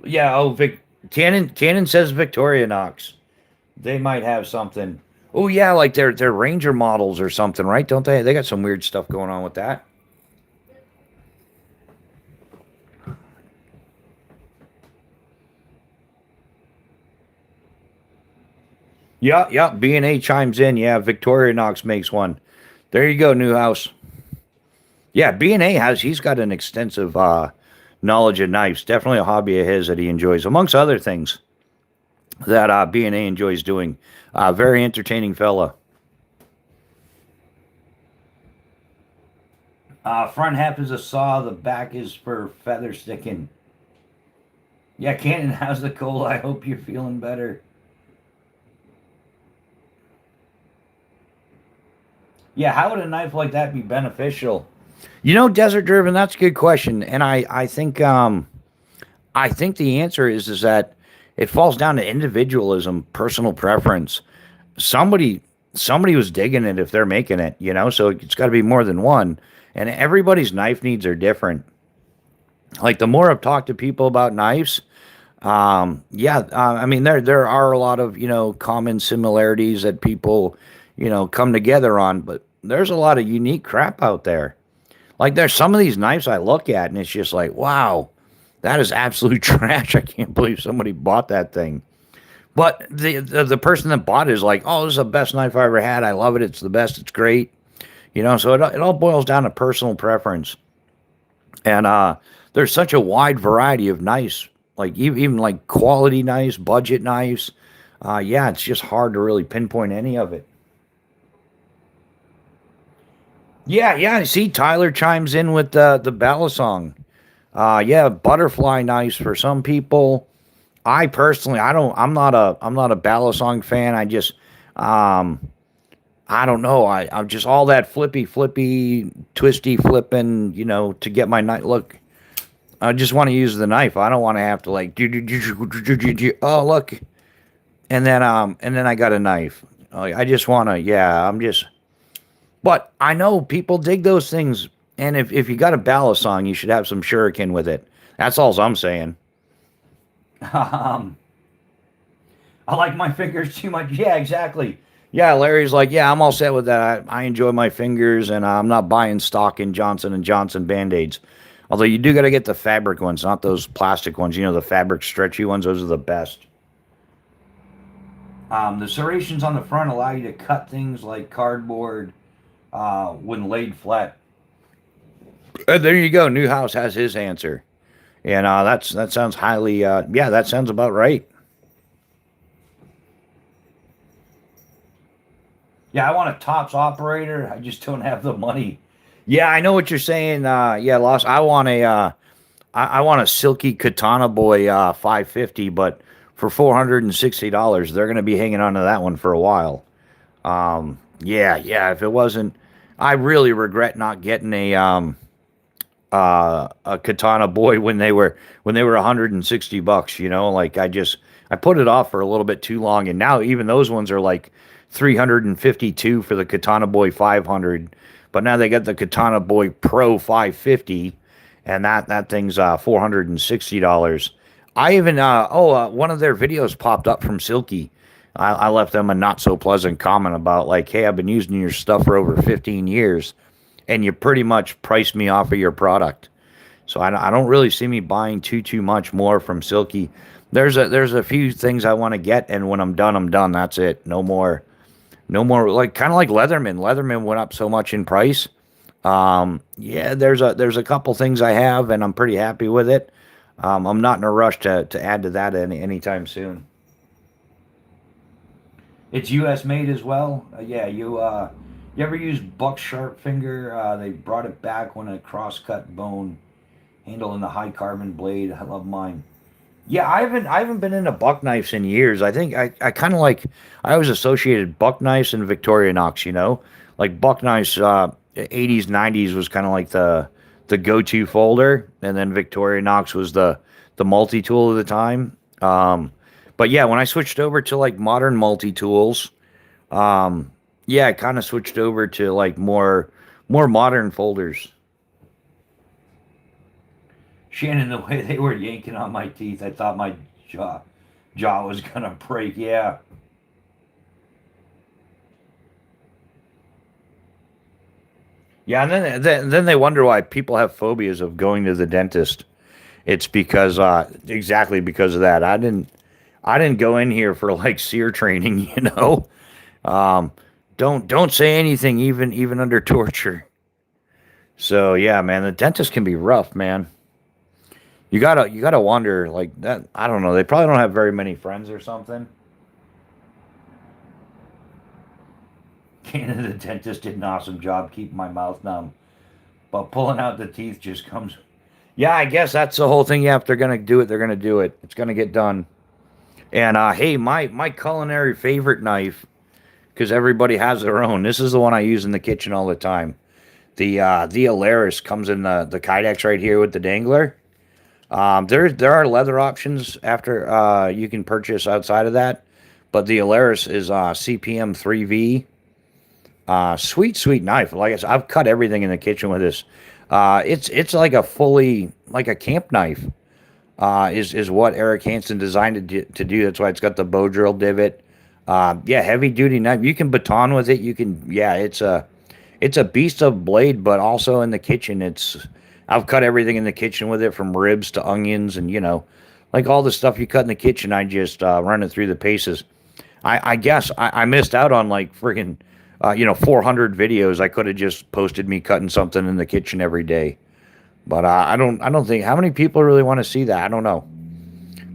Yeah, oh, Canon says Victorinox. They might have something. Oh yeah, like their Ranger models or something, right? Don't they? They got some weird stuff going on with that. Yeah, yeah. B&A chimes in. Yeah, Victorinox makes one. There you go, Newhouse. Yeah, B&A has. He's got an extensive knowledge of knives. Definitely a hobby of his that he enjoys, amongst other things that B&A enjoys doing. Very entertaining fella. Front half is a saw. The back is for feather sticking. Yeah, Cannon, how's the cold? I hope you're feeling better. Yeah, how would a knife like that be beneficial? Desert driven. That's a good question, and I think the answer is that it falls down to individualism, personal preference. Somebody somebody was digging it if they're making it, so it's got to be more than one. And everybody's knife needs are different. Like the more I've talked to people about knives, yeah, I mean there are a lot of common similarities that people come together on, but there's a lot of unique crap out there. Like there's some of these knives I look at and it's just like, wow, that is absolute trash. I can't believe somebody bought that thing. But the person that bought it is like, oh, this is the best knife I ever had. I love it. It's the best. It's great. So it all boils down to personal preference. And there's such a wide variety of knives, like even like quality knives, budget knives. Yeah, it's just hard to really pinpoint any of it. Yeah, yeah. I see Tyler chimes in with the Bella song. Yeah, butterfly knives for some people. I personally, I don't. I'm not a Balisong fan. Um, I don't know. I'm just all that flippy, twisty flipping. To get my knife. Look, I just want to use the knife. I don't want to have to like. Oh look, and then I got a knife. I just want to. Yeah, I'm just. But I know people dig those things, and if you got a Balisong, you should have some shuriken with it. That's all I'm saying. Um, I like my fingers too much. Yeah, exactly. Yeah, Larry's like, yeah, I'm all set with that. I enjoy my fingers, and I'm not buying stock in Johnson and Johnson Band-Aids. Although you do got to get the fabric ones, not those plastic ones. The fabric stretchy ones. Those are the best. The serrations on the front allow you to cut things like cardboard when laid flat. There you go. Newhouse has his answer, and that sounds highly. Yeah, that sounds about right. Yeah, I want a tops operator. I just don't have the money. Yeah, I know what you're saying. Yeah, Lost. I want a silky Katana Boy 550, but for $460, they're gonna be hanging on to that one for a while. Yeah, yeah. If it wasn't, I really regret not getting a Katana Boy when they were $160. Like I put it off for a little bit too long, and now even those ones are like 352 for the Katana Boy 500. But now they got the Katana Boy Pro 550, and that thing's $460. I even one of their videos popped up from Silky. I left them a not so pleasant comment about like, hey, I've been using your stuff for over 15 years, and you pretty much priced me off of your product. So I don't really see me buying too much more from Silky. There's a few things I want to get, and when I'm done, I'm done. That's it. No more. No more. Like kind of like Leatherman. Leatherman went up so much in price. Yeah, there's a couple things I have, and I'm pretty happy with it. I'm not in a rush to add to that anytime soon. It's U.S. made as well. Yeah, you ever use Buck Sharp Finger? They brought it back when a crosscut bone. Handle in the high carbon blade. I love mine. Yeah, I haven't been into buck knives in years. I think I kind of like I always associated buck knives and Victorinox, you know? Like buck knives 80s 90s was kind of like the go-to folder, and then Victorinox was the multi-tool of the time. But yeah, when I switched over to like modern multi-tools, yeah, I kind of switched over to like more modern folders. Shannon, the way they were yanking on my teeth, I thought my jaw was gonna break. Yeah, yeah, and then they wonder why people have phobias of going to the dentist. It's because exactly because of that. I didn't go in here for like sear training, you know. Um, don't say anything even under torture. So yeah, man, the dentist can be rough, man. You gotta wonder like that. I don't know. They probably don't have very many friends or something. Canada, the dentist did an awesome job keeping my mouth numb, but pulling out the teeth just comes. Yeah, I guess that's the whole thing. Yeah, if they're gonna do it, they're gonna do it. It's gonna get done. And hey, my culinary favorite knife, because everybody has their own. This is the one I use in the kitchen all the time. The Alaris comes in the Kydex right here with the dangler. There are leather options after you can purchase outside of that, but the Alaris is CPM 3V. Sweet knife. Like I said, I've cut everything in the kitchen with this. It's like a fully like a camp knife. Is what Eric Hansen designed to do. That's why it's got the bow drill divot. Yeah, heavy duty knife. You can baton with it. You can yeah. It's a beast of blade, but also in the kitchen. I've cut everything in the kitchen with it, from ribs to onions, and like all the stuff you cut in the kitchen. I just run it through the paces. I guess I missed out on like friggin' 400 videos. I could have just posted me cutting something in the kitchen every day. But I don't think how many people really want to see that. I don't know.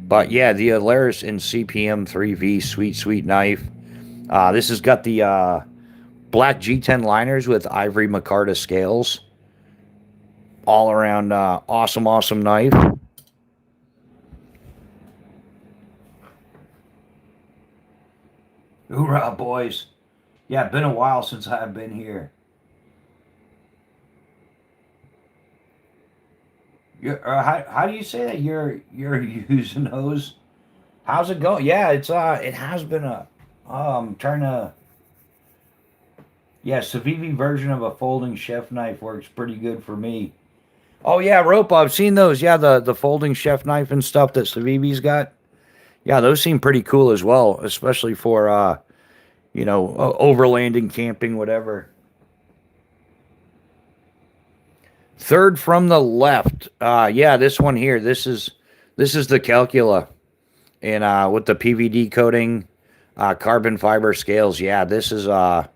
But yeah, the Alaris in CPM 3V, sweet knife. This has got the black G10 liners with ivory micarta scales. All around awesome knife. Hoorah, boys! Yeah, been a while since I've been here. How do you say that you're using those? How's it going? Yeah, it has been a trying to yeah, Civivi version of a folding chef knife works pretty good for me. Oh yeah, rope. I've seen those. Yeah, the folding chef knife and stuff that Civivi's got. Yeah, those seem pretty cool as well, especially for overlanding, camping, whatever. Third from the left. Yeah, this one here. This is the Calcula, and with the PVD coating, carbon fiber scales. Yeah, this is absolutely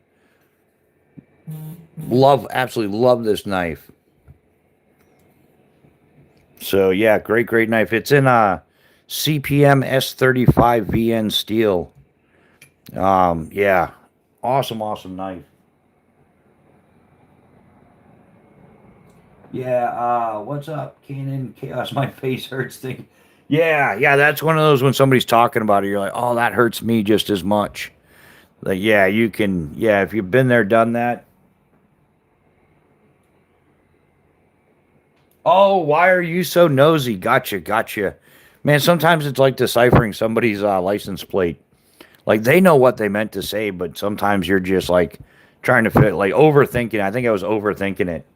love this knife. So yeah, great knife. It's in CPM S35 VN steel. Yeah, awesome knife. Yeah, what's up, Canon Chaos? My face hurts. Thing. Yeah, that's one of those when somebody's talking about it, you're like, oh, that hurts me just as much. Like, yeah, you can. Yeah, if you've been there, done that. Oh, why are you so nosy? Gotcha. Man, sometimes it's like deciphering somebody's license plate. Like they know what they meant to say, but sometimes you're just like trying to fit, like overthinking. I think I was overthinking it.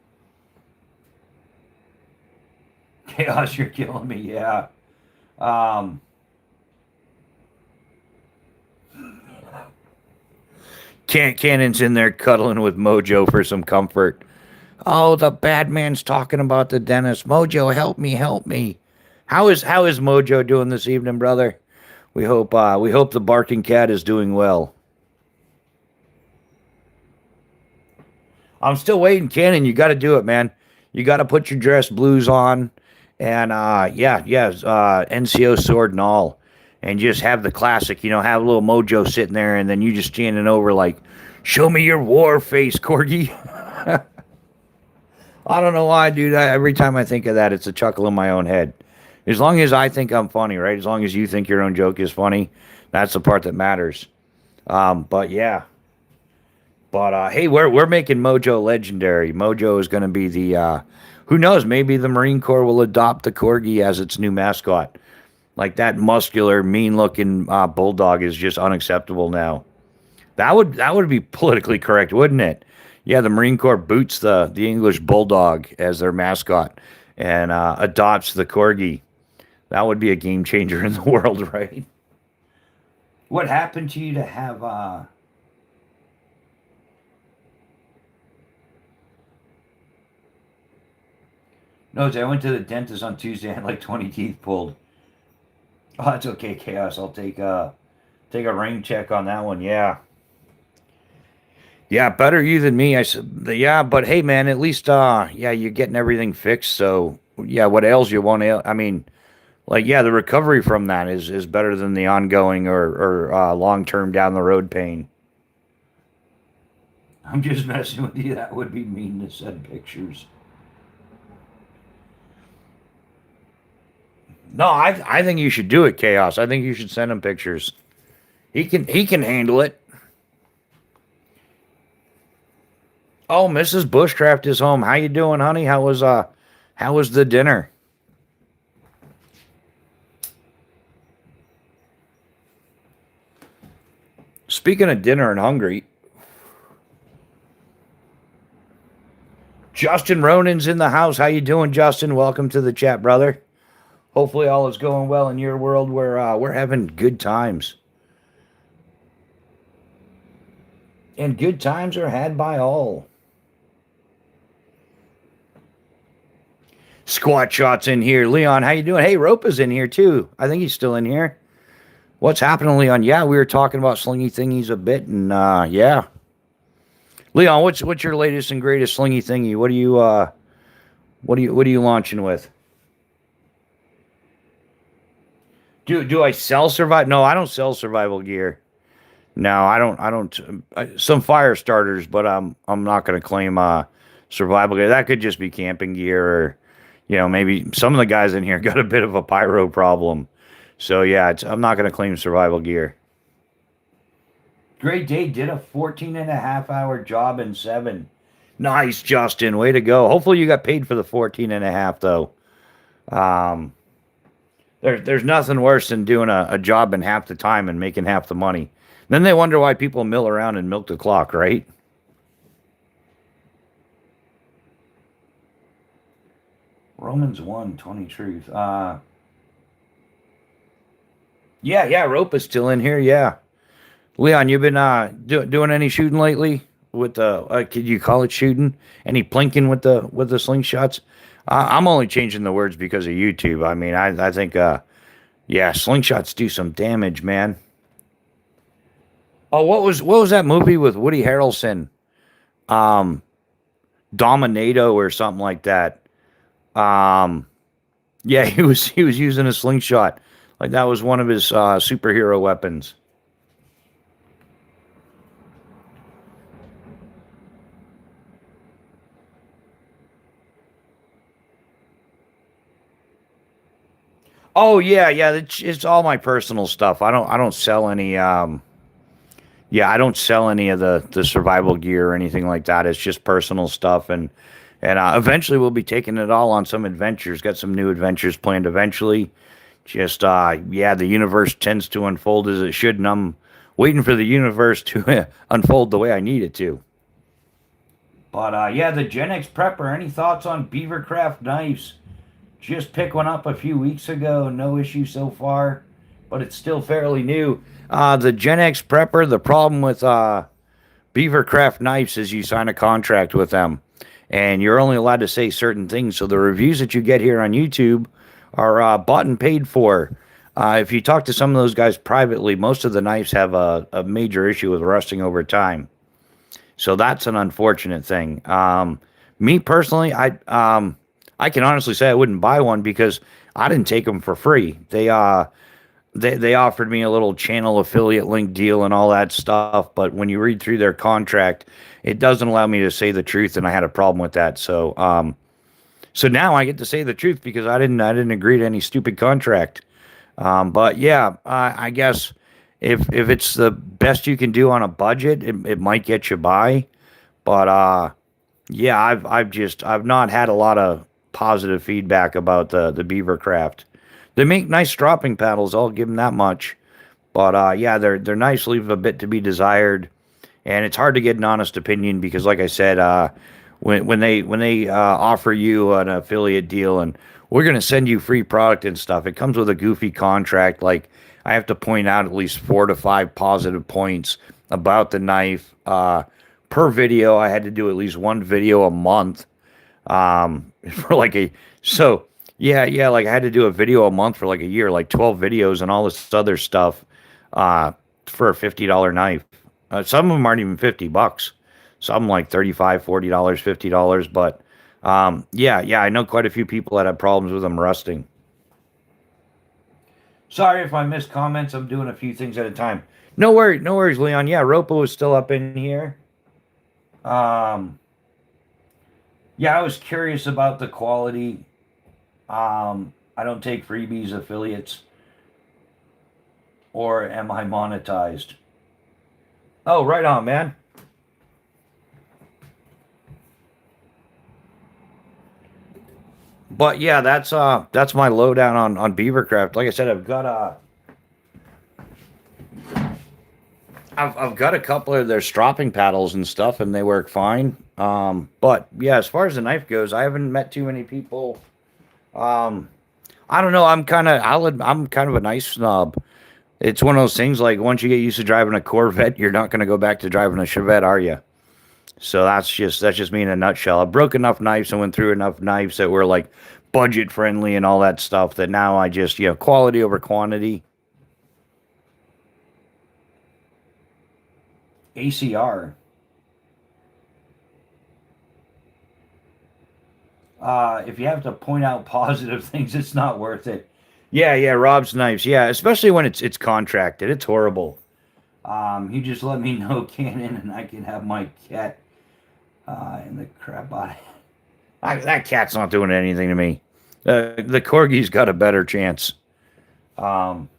Chaos, you're killing me. Yeah. Um, Cannon's in there cuddling with Mojo for some comfort. Oh, the bad man's talking about the dentist. Mojo, help me. How is Mojo doing this evening, brother? We hope the barking cat is doing well. I'm still waiting, Cannon. You got to do it, man. You got to put your dress blues on, and yeah, NCO sword and all, and just have the classic. Have a little Mojo sitting there, and then you just standing over like, show me your war face, Corgi. I don't know why I do that. Every time I think of that, it's a chuckle in my own head. As long as I think I'm funny, right? As long as you think your own joke is funny, that's the part that matters. But yeah. But hey, we're making Mojo legendary. Mojo is going to be the who knows? Maybe the Marine Corps will adopt the corgi as its new mascot. Like that muscular, mean-looking bulldog is just unacceptable now. That would be politically correct, wouldn't it? Yeah, the Marine Corps boots the English bulldog as their mascot and adopts the corgi. That would be a game changer in the world, right? What happened to you to have No, I went to the dentist on Tuesday. I had like 20 teeth pulled. Oh, that's okay, chaos. I'll take a ring check on that one. Yeah, yeah, better you than me. I said, yeah, but hey, man, at least yeah, you're getting everything fixed. So yeah, what ails you won't ail. I mean, like yeah, the recovery from that is better than the ongoing or long term down the road pain. I'm just messing with you. That would be mean to send pictures. No, I think you should do it, Chaos. I think you should send him pictures. He can handle it. Oh, Mrs. Bushcraft is home. How you doing, honey? How was the dinner? Speaking of dinner and hungry, Justin Ronan's in the house. How you doing, Justin? Welcome to the chat, brother. Hopefully all is going well in your world. We're having good times. And good times are had by all. Squat shots in here. Leon, how you doing? Hey, Rope is in here too. I think he's still in here. What's happening, Leon? Yeah, we were talking about slingy thingies a bit, and yeah. Leon, what's your latest and greatest slingy thingy? What are you launching with? Do I sell survival? No, I don't sell survival gear. No, I don't. Some fire starters, but I'm not going to claim survival gear. That could just be camping gear, or maybe some of the guys in here got a bit of a pyro problem. So yeah, I'm not going to claim survival gear. Great day. Did a 14 and a half hour job in 7. Nice, Justin. Way to go. Hopefully you got paid for the 14 and a half though. Um, there's nothing worse than doing a job in half the time and making half the money. Then they wonder why people mill around and milk the clock, right? Romans 1:20 truth. Yeah, Rope is still in here. Yeah. Leon, you been doing any shooting lately with the could you call it shooting? Any plinking with the slingshots? I'm only changing the words because of YouTube. I mean, I think yeah, slingshots do some damage, man. Oh, what was that movie with Woody Harrelson? Um, Dominado or something like that. Um, yeah, he was using a slingshot. Like that was one of his superhero weapons. Oh yeah. It's all my personal stuff. I don't sell any. Yeah, I don't sell any of the survival gear or anything like that. It's just personal stuff, and eventually we'll be taking it all on some adventures. Got some new adventures planned eventually. Just yeah, the universe tends to unfold as it should, and I'm waiting for the universe to unfold the way I need it to. But yeah, the Gen X Prepper. Any thoughts on Beavercraft knives? Just picked one up a few weeks ago. No issue so far, but it's still fairly new. The Gen X Prepper. The problem with Beavercraft knives is you sign a contract with them, and you're only allowed to say certain things. So the reviews that you get here on YouTube are bought and paid for. If you talk to some of those guys privately, most of the knives have a major issue with rusting over time. So that's an unfortunate thing. Me personally, I can honestly say I wouldn't buy one because I didn't take them for free. They offered me a little channel affiliate link deal and all that stuff, but when you read through their contract, it doesn't allow me to say the truth, and I had a problem with that. So now I get to say the truth because I didn't agree to any stupid contract. But yeah, I guess if it's the best you can do on a budget, it might get you by. But yeah, I've not had a lot of positive feedback about the Beavercraft. They make nice dropping paddles. I'll give them that much. But yeah, they're nice. Leave a bit to be desired, and it's hard to get an honest opinion because, like I said, when they offer you an affiliate deal and we're gonna send you free product and stuff, it comes with a goofy contract. Like I have to point out at least 4 to 5 positive points about the knife per video. I had to do at least one video a month for like a so yeah, like I had to do a video a month for like a year, like 12 videos and all this other stuff uh, for a $50 knife. Some of them aren't even $50. Some like 35, $40, $50. But yeah, I know quite a few people that have problems with them rusting. Sorry if I missed comments. I'm doing a few things at a time. No worries, Leon. Yeah, Ropo is still up in here. Um, yeah, I was curious about the quality. I don't take freebies, affiliates, or am I monetized? Oh, right on, man. But yeah, that's my lowdown on Beavercraft. Like I said, I've got a couple of their stropping paddles and stuff, and they work fine. But yeah, as far as the knife goes, I haven't met too many people. Um, I don't know. I'm kind of a knife snob. It's one of those things like once you get used to driving a Corvette, you're not going to go back to driving a Chevette, are you? So that's just me in a nutshell. I broke enough knives and went through enough knives that were like budget friendly and all that stuff that now I just quality over quantity. ACR. If you have to point out positive things, it's not worth it. Yeah, Rob's knives. Yeah, especially when it's contracted. It's horrible. You just let me know, Cannon, and I can have my cat and the crap out of it. That cat's not doing anything to me. The corgi's got a better chance. Um,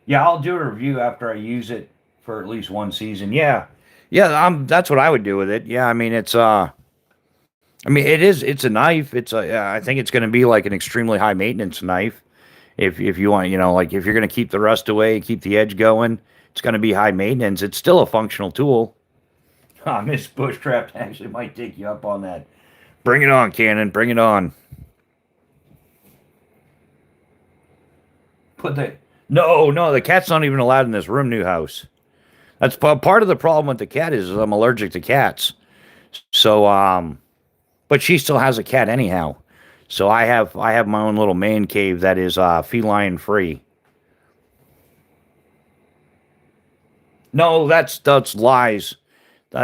yeah, I'll do a review after I use it for at least one season. Yeah, that's what I would do with it. Yeah, I mean it's a knife. I think it's going to be like an extremely high maintenance knife. If you want, like if you're going to keep the rust away, keep the edge going, it's going to be high maintenance. It's still a functional tool. Miss Bushcraft actually might take you up on that. Bring it on, Cannon. Bring it on. Put the no, the cat's not even allowed in this room, new house. That's part of the problem with the cat is I'm allergic to cats. So but she still has a cat anyhow. So I have my own little man cave that is feline free. No, that's lies.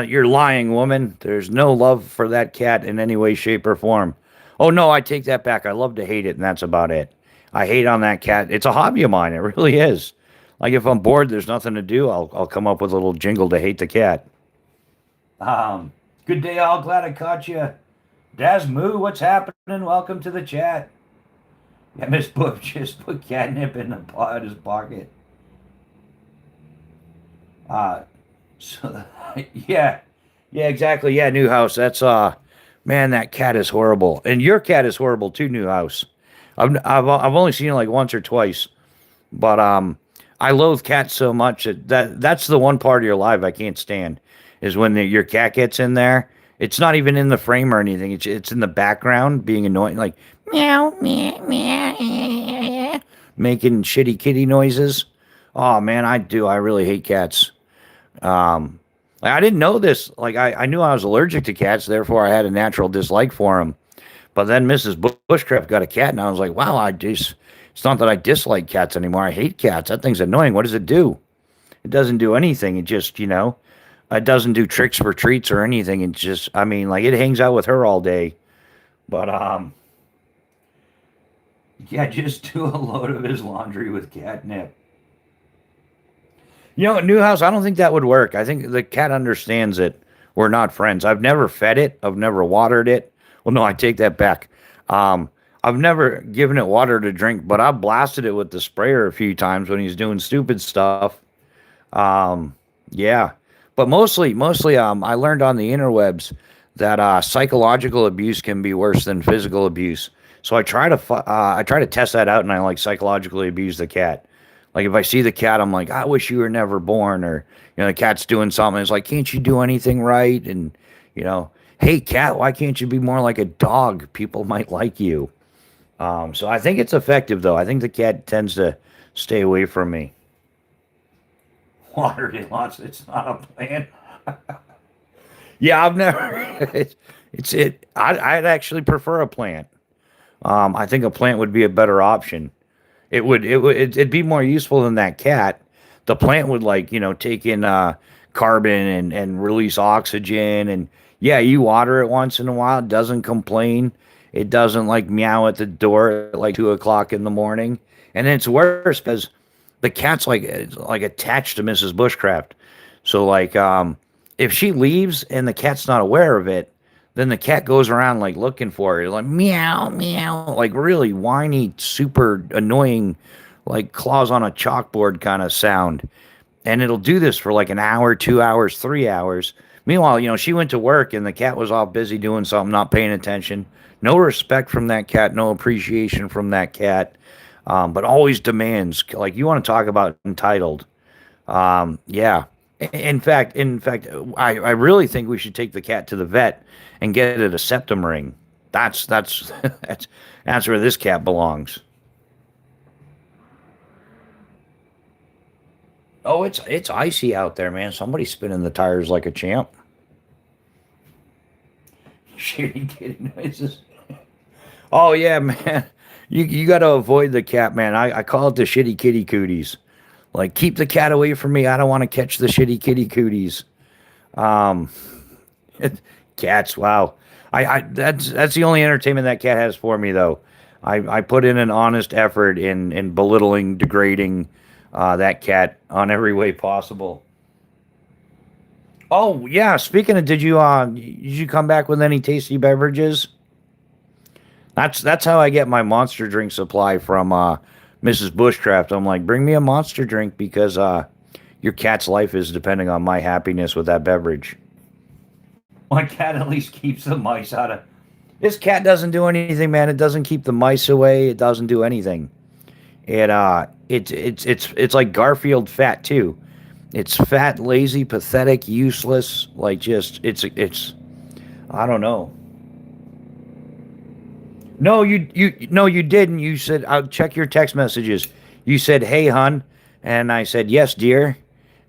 You're lying, woman. There's no love for that cat in any way, shape, or form. Oh no, I take that back. I love to hate it, and that's about it. I hate on that cat. It's a hobby of mine. It really is. Like if I'm bored, there's nothing to do. I'll come up with a little jingle to hate the cat. Good day, all. Glad I caught you. Daz Moo, what's happening? Welcome to the chat. Yeah, Miss Book just put catnip in his pocket. Uh, so yeah, exactly. Yeah, new house. That's man, that cat is horrible, and your cat is horrible too. New house. I've only seen it like once or twice, but I loathe cats so much that's the one part of your life I can't stand is when your cat gets in there. It's not even in the frame or anything. It's in the background being annoying, like meow meow meow, making shitty kitty noises. Oh man, I really hate cats. Like I didn't know this. Like I knew I was allergic to cats, therefore I had a natural dislike for them. But then Mrs. Bushcraft got a cat, and I was like, wow, it's not that I dislike cats anymore. I hate cats. That thing's annoying. What does it do? It doesn't do anything. It just, it doesn't do tricks for treats or anything. It's just, I mean, like it hangs out with her all day. But, yeah, just do a load of his laundry with catnip. New house, I don't think that would work. I think the cat understands it. we're not friends. I've never fed it. I've never watered it. Well, no, I take that back. Um, I've never given it water to drink, but I've blasted it with the sprayer a few times when he's doing stupid stuff. Um, yeah, but mostly, I learned on the interwebs that psychological abuse can be worse than physical abuse. So I try to test that out, and I like psychologically abuse the cat. Like if I see the cat, I'm like, I wish you were never born, or the cat's doing something. It's like, can't you do anything right? And you know, hey cat, why can't you be more like a dog? People might like you. So I think it's effective though. I think the cat tends to stay away from me. Watered it lots. It's not a plant. Yeah, I've never. It's. I'd actually prefer a plant. I think a plant would be a better option. It'd be more useful than that cat. The plant would like take in carbon and release oxygen, and yeah, you water it once in a while. It doesn't complain. It doesn't like meow at the door at like 2 o'clock in the morning. And then it's worse because the cat's like attached to Mrs. Bushcraft. So like if she leaves and the cat's not aware of it, then the cat goes around like looking for her, like meow meow, like really whiny, super annoying, like claws on a chalkboard kind of sound. And it'll do this for like an hour, 2 hours, 3 hours. Meanwhile, she went to work and the cat was all busy doing something, not paying attention. No respect from that cat, no appreciation from that cat, but always demands. Like you want to talk about entitled. Yeah. In fact, I really think we should take the cat to the vet and get it a septum ring. That's that's where this cat belongs. Oh, it's icy out there, man. Somebody's spinning the tires like a champ. Shitty kitty noises. Oh yeah, man. You got to avoid the cat, man. I call it the shitty kitty cooties. Like keep the cat away from me. I don't want to catch the shitty kitty cooties. Um, Cats. Wow. That's the only entertainment that cat has for me though. I put in an honest effort in belittling, degrading that cat on every way possible. Oh yeah. Speaking of, did you come back with any tasty beverages? That's how I get my monster drink supply from Mrs. Bushcraft. I'm like, bring me a monster drink because your cat's life is depending on my happiness with that beverage. My cat at least keeps the mice out of. This cat doesn't do anything, man. It doesn't keep the mice away. It doesn't do anything. It's like Garfield fat too. It's fat, lazy, pathetic, useless. Like just it's. I don't know. No, you didn't. You said I'll check your text messages. You said, "Hey, hun," and I said, "Yes, dear,"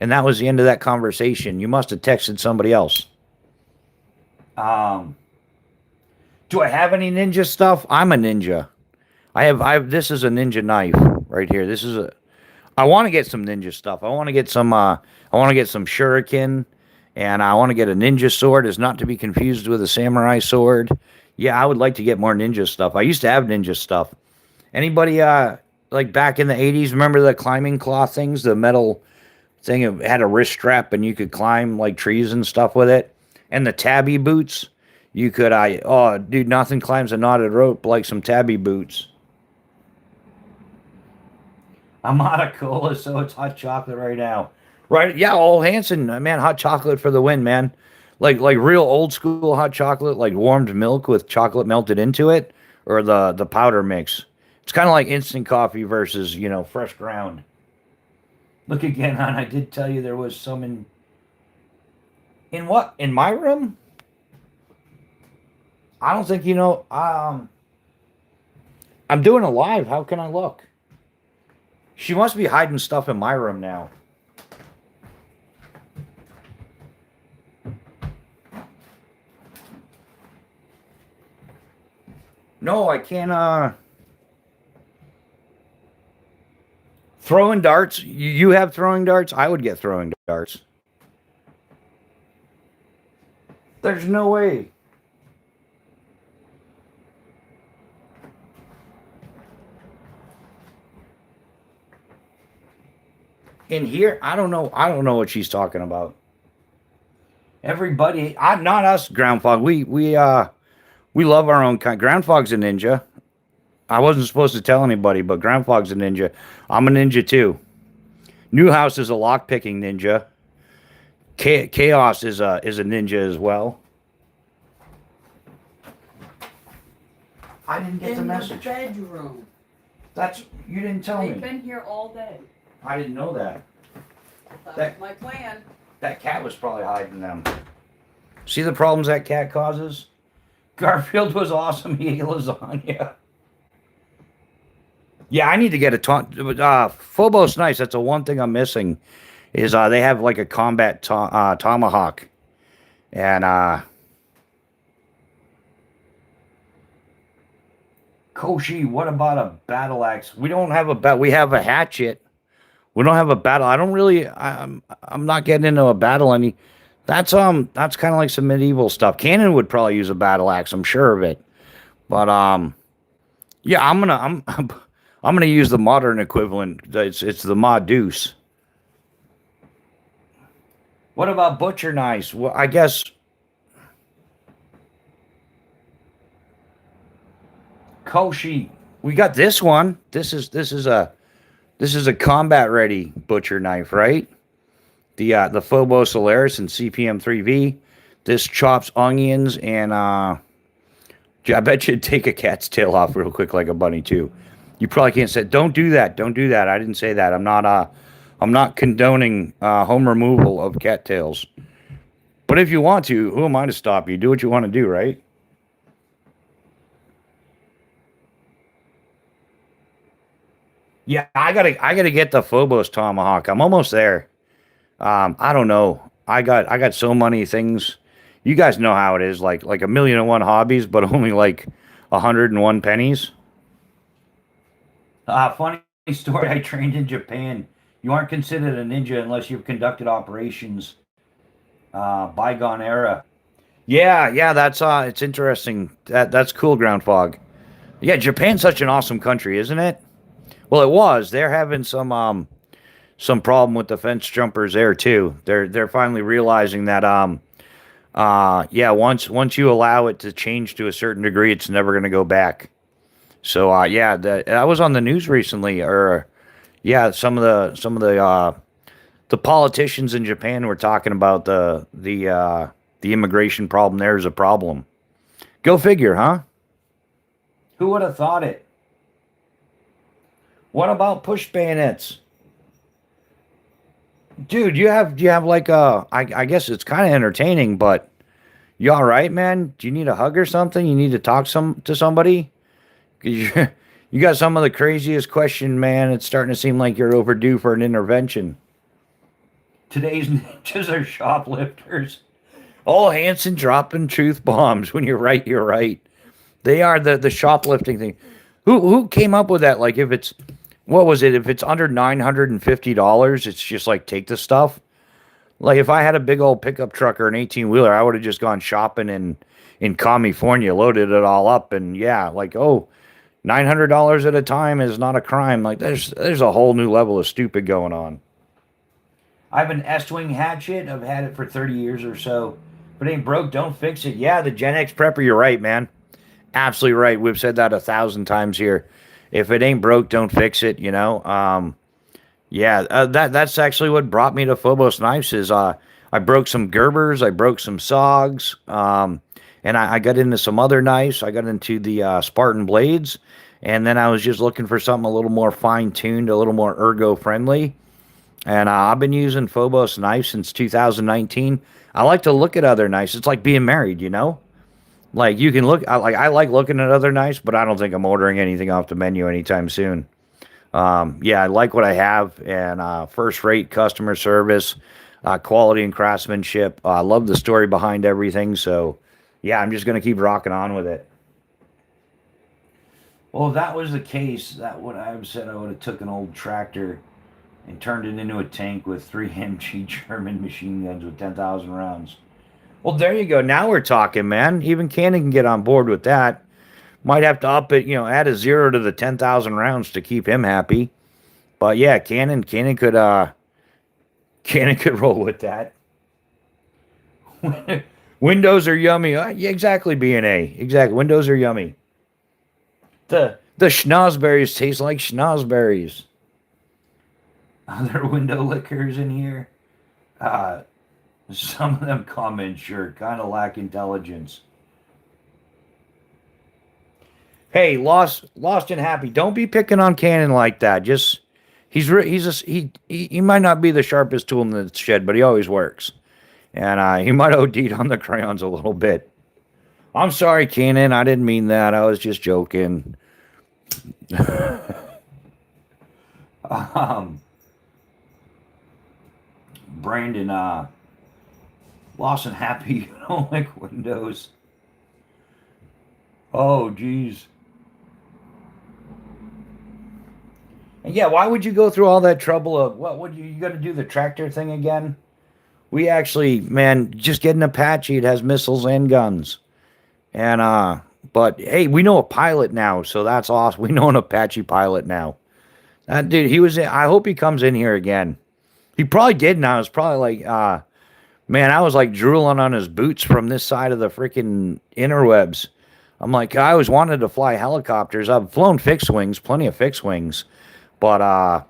and that was the end of that conversation. You must have texted somebody else. Um, do I have any ninja stuff? I'm a ninja. I have. This is a ninja knife right here. This is a. I want to get some ninja stuff. I want to get some. I want to get some shuriken, and I want to get a ninja sword. Is not to be confused with a samurai sword. Yeah, I would like to get more ninja stuff. I used to have ninja stuff. Anybody like back in the 80s, remember the climbing claw things, the metal thing it had a wrist strap and you could climb like trees and stuff with it? And the tabby boots, you could oh dude, nothing climbs a knotted rope like some tabby boots. I'm out of cola, so it's hot chocolate right now. Right? Yeah, old Hanson, man, hot chocolate for the win, man. Like real old school hot chocolate, like warmed milk with chocolate melted into it, or the powder mix. It's kind of like instant coffee versus fresh ground. Look again, hon. I did tell you there was some in what in my room. I don't think you know. I'm doing a live. How can I look? She must be hiding stuff in my room now. No, I can't. Throwing darts. You have throwing darts. I would get throwing darts. There's no way. In here, I don't know. I don't know what she's talking about. Everybody, not us, Ground Fog. We love our own kind. Ground Fog's a ninja. I wasn't supposed to tell anybody, but Ground Fog's a ninja. I'm a ninja too. Newhouse is a lockpicking ninja. Chaos is a ninja as well. I didn't get the message. In the bedroom. That's you didn't tell me. They've been here all day. I didn't know that. That was my plan. That cat was probably hiding them. See the problems that cat causes? Garfield was awesome. He ate lasagna. Yeah, I need to get a Phobos Knives. That's the one thing I'm missing. Is they have like a combat tomahawk, and Koshi. What about a battle axe? We don't have a bat. We have a hatchet. We don't have a battle. I don't really. I'm not getting into a battle any. That's kind of like some medieval stuff. Cannon would probably use a battle axe. I'm sure of it. But yeah, I'm gonna use the modern equivalent. It's the Ma Deuce. What about butcher knives? Well, I guess Koshi. We got this one. This is a combat ready butcher knife, right? The Phobos Solaris and CPM 3V. This chops onions and I bet you'd take a cat's tail off real quick like a bunny too. You probably can't say don't do that. Don't do that. I didn't say that. I'm not condoning home removal of cattails. But if you want to, who am I to stop you? Do what you want to do, right? Yeah, I gotta get the Phobos tomahawk. I'm almost there. I don't know. I got so many things. You guys know how it is, like a million and one hobbies, but only like 101 pennies. Funny story. I trained in Japan. You aren't considered a ninja unless you've conducted operations bygone era. Yeah, that's it's interesting. That's cool, Ground Fog. Yeah, Japan's such an awesome country, isn't it? Well, it was. They're having some problem with the fence jumpers there too. They're finally realizing that yeah, once you allow it to change to a certain degree, it's never going to go back. So yeah, that was on the news recently, or yeah, some of the politicians in Japan were talking about the immigration problem. There's a problem. Go figure, huh? Who would have thought it? What about push bayonets? Dude, you have like I guess it's kind of entertaining, but you all right, man? Do you need a hug or something? You need to talk to somebody? 'Cause you got some of the craziest question, man. It's starting to seem like you're overdue for an intervention. Today's ninjas are shoplifters. Oh, Hanson dropping truth bombs. When you're right, you're right. They are the shoplifting thing. Who came up with that? Like if it's what was it? If it's under $950, it's just like take the stuff. Like if I had a big old pickup truck or an 18-wheeler, I would have just gone shopping in California, loaded it all up, and yeah, like oh, $900 at a time is not a crime. Like there's a whole new level of stupid going on. I have an S-wing hatchet. I've had it for 30 years or so. If it ain't broke, don't fix it. Yeah, the Gen X prepper, you're right, man. Absolutely right. We've said that 1,000 times here. If it ain't broke, don't fix it. You know. Yeah, that's actually what brought me to Phobos Knives. Is I broke some Gerbers, I broke some Sogs, and I got into some other knives. I got into the Spartan blades, and then I was just looking for something a little more fine tuned, a little more ergo friendly. And I've been using Phobos knives since 2019. I like to look at other knives. It's like being married, you know. Like you can look. I like looking at other knives, but I don't think I'm ordering anything off the menu anytime soon. Yeah, I like what I have, and first-rate customer service, quality and craftsmanship. I love the story behind everything. So, yeah, I'm just gonna keep rocking on with it. Well, if that was the case, that would I have said I would have took an old tractor and turned it into a tank with 3 MG German machine guns with 10,000 rounds. Well, there you go. Now we're talking, man. Even Cannon can get on board with that. Might have to up it, add a 0 to the 10,000 rounds to keep him happy. But yeah, Cannon could Cannon could roll with that. Windows are yummy. Yeah, exactly, B&A. Exactly. Windows are yummy. The schnozberries taste like schnozberries. Other window lickers in here. Uh, some of them comments sure kind of lack intelligence. Hey, lost and happy. Don't be picking on Cannon like that. Just he might not be the sharpest tool in the shed, but he always works. And he might OD'd on the crayons a little bit. I'm sorry, Cannon. I didn't mean that. I was just joking. um, Brandon, lost and happy. You don't like Windows. Oh, geez. And yeah, why would you go through all that trouble of what would you got to do the tractor thing again? We actually, man, just get an Apache. It has missiles and guns. And but hey, we know a pilot now, so that's awesome. We know an Apache pilot now. That dude, he was. I hope he comes in here again. He probably did. Now it's probably like, man, I was like drooling on his boots from this side of the freaking interwebs. I'm like, I always wanted to fly helicopters. I've flown fixed wings, plenty of fixed wings, but